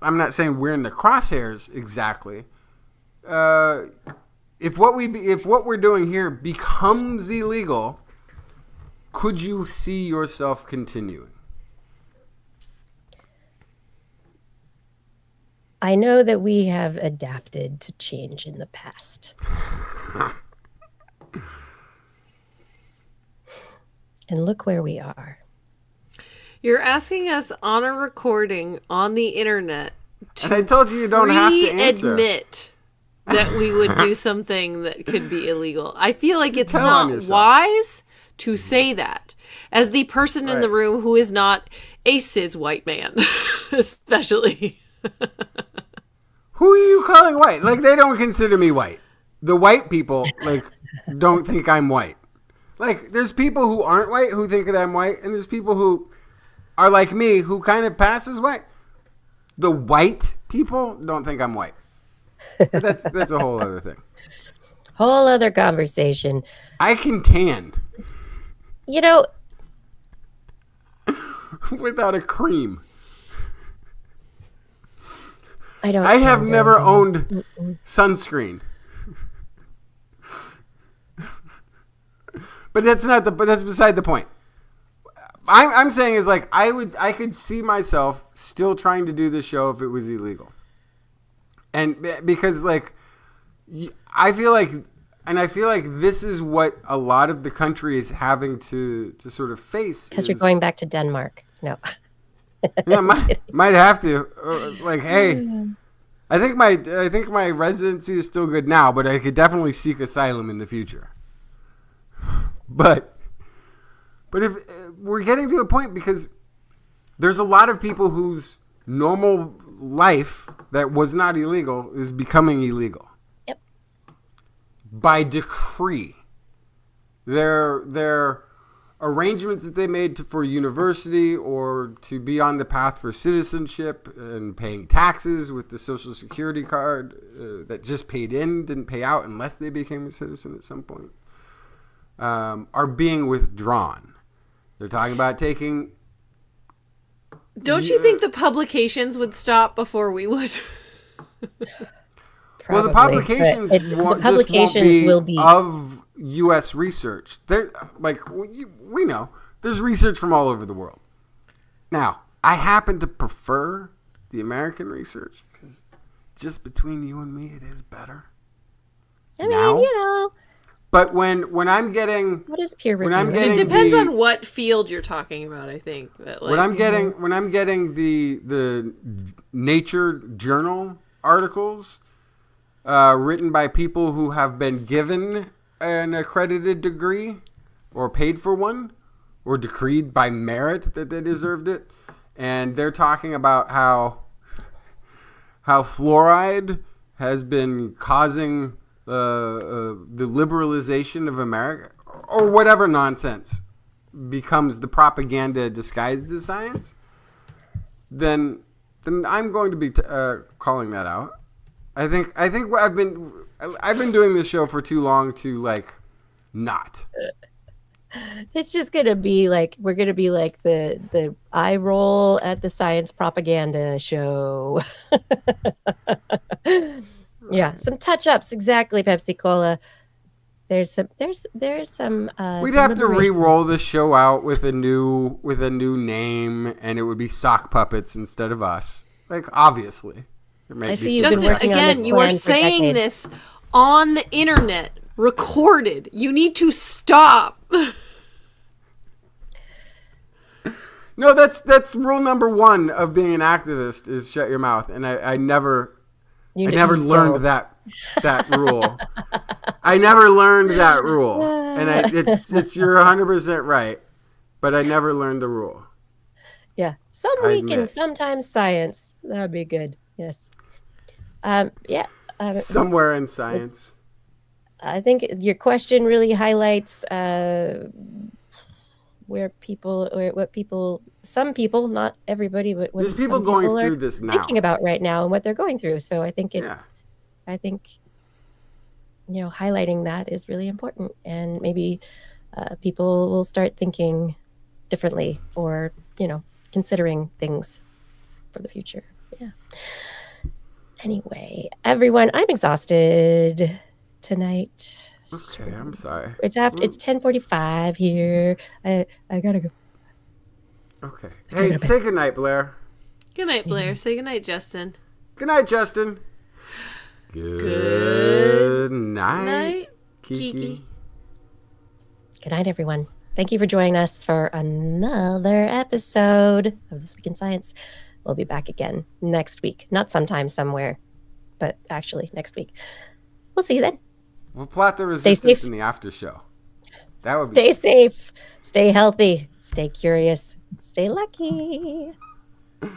I'm not saying we're in the crosshairs exactly, if what we're doing here becomes illegal, could you see yourself continuing? I know that we have adapted to change in the past. And look where we are. You're asking us on a recording on the internet to And I told you don't have to answer. admit that we would do something that could be illegal. I feel like it's Tell on not yourself. wise to say that as the person in the Right. room who is not a cis white man, especially. Who are you calling white? Like, they don't consider me white. The white people, like, don't think I'm white. Like, there's people who aren't white who think that I'm white, and there's people who are like me who kind of pass as white. The white people don't think I'm white. But that's a whole other thing. Whole other conversation. I can tan You know, without a cream. I don't. I have tan very never well. owned sunscreen. But that's beside the point. I'm saying is like I could see myself still trying to do this show if it was illegal. And because like I feel like this is what a lot of the country is having to sort of face. Because you're going back to Denmark. No. Yeah, might have to. Like, hey, I think my residency is still good now, but I could definitely seek asylum in the future. But if we're getting to a point because there's a lot of people whose normal life that was not illegal is becoming illegal. Yep. By decree. Their arrangements that they made for university or to be on the path for citizenship and paying taxes with the Social Security card that just paid in, didn't pay out unless they became a citizen at some point, are being withdrawn. They're talking about taking... Don't you think the publications would stop before we would? Well, the Probably, publications but the won't publications will be of U.S. research. They're like we know there's research from all over the world. Now, I happen to prefer the American research because just between you and me, it is better. I mean, now? you know, But when I'm getting what is peer when review? I'm getting It depends the- on what field you're talking about, I think. But like, when I'm getting the Nature journal articles written by people who have been given an accredited degree or paid for one or decreed by merit that they deserved it, and they're talking about how fluoride has been causing the liberalization of America or whatever nonsense becomes the propaganda disguised as science, then I'm going to be calling that out. I think I've been doing this show for too long to like not. It's just gonna be like we're gonna be like the eye roll at the science propaganda show. Yeah, some touch ups, exactly, Pepsi Cola. There's some We'd have to deliberation. re-roll this show out with a new name, and it would be sock puppets instead of us. Like, obviously, there may I be see you've some- been Justin, working on again, this you are plan for saying decades. this on the internet, recorded. You need to stop. No, that's rule number 1 of being an activist is shut your mouth, and I never You learned don't. that rule. I never learned that rule, and it's you're 100% right, but I never learned the rule. Yeah, some I week in admit. sometimes science. That would be good. Yes. Yeah. Somewhere in science. I think your question really highlights some people, not everybody, but what There's people some going people are through this now. thinking about right now and what they're going through. So I think Yeah. highlighting that is really important, and maybe people will start thinking differently, or considering things for the future. Yeah. Anyway, everyone, I'm exhausted tonight. Okay, I'm sorry. It's 10:45 here. I gotta go. Okay. Hey, say goodnight, Blair. Good night, Blair. Say good night, Justin. Good night, Justin. Good night, Night, Kiki. Good night, everyone. Thank you for joining us for another episode of This Week in Science. We'll be back again next week. Not sometime somewhere, but actually next week. We'll see you then. We'll plot the Stay resistance safe. in the after show. That would be Stay safe. Stay healthy. Stay curious. Stay lucky.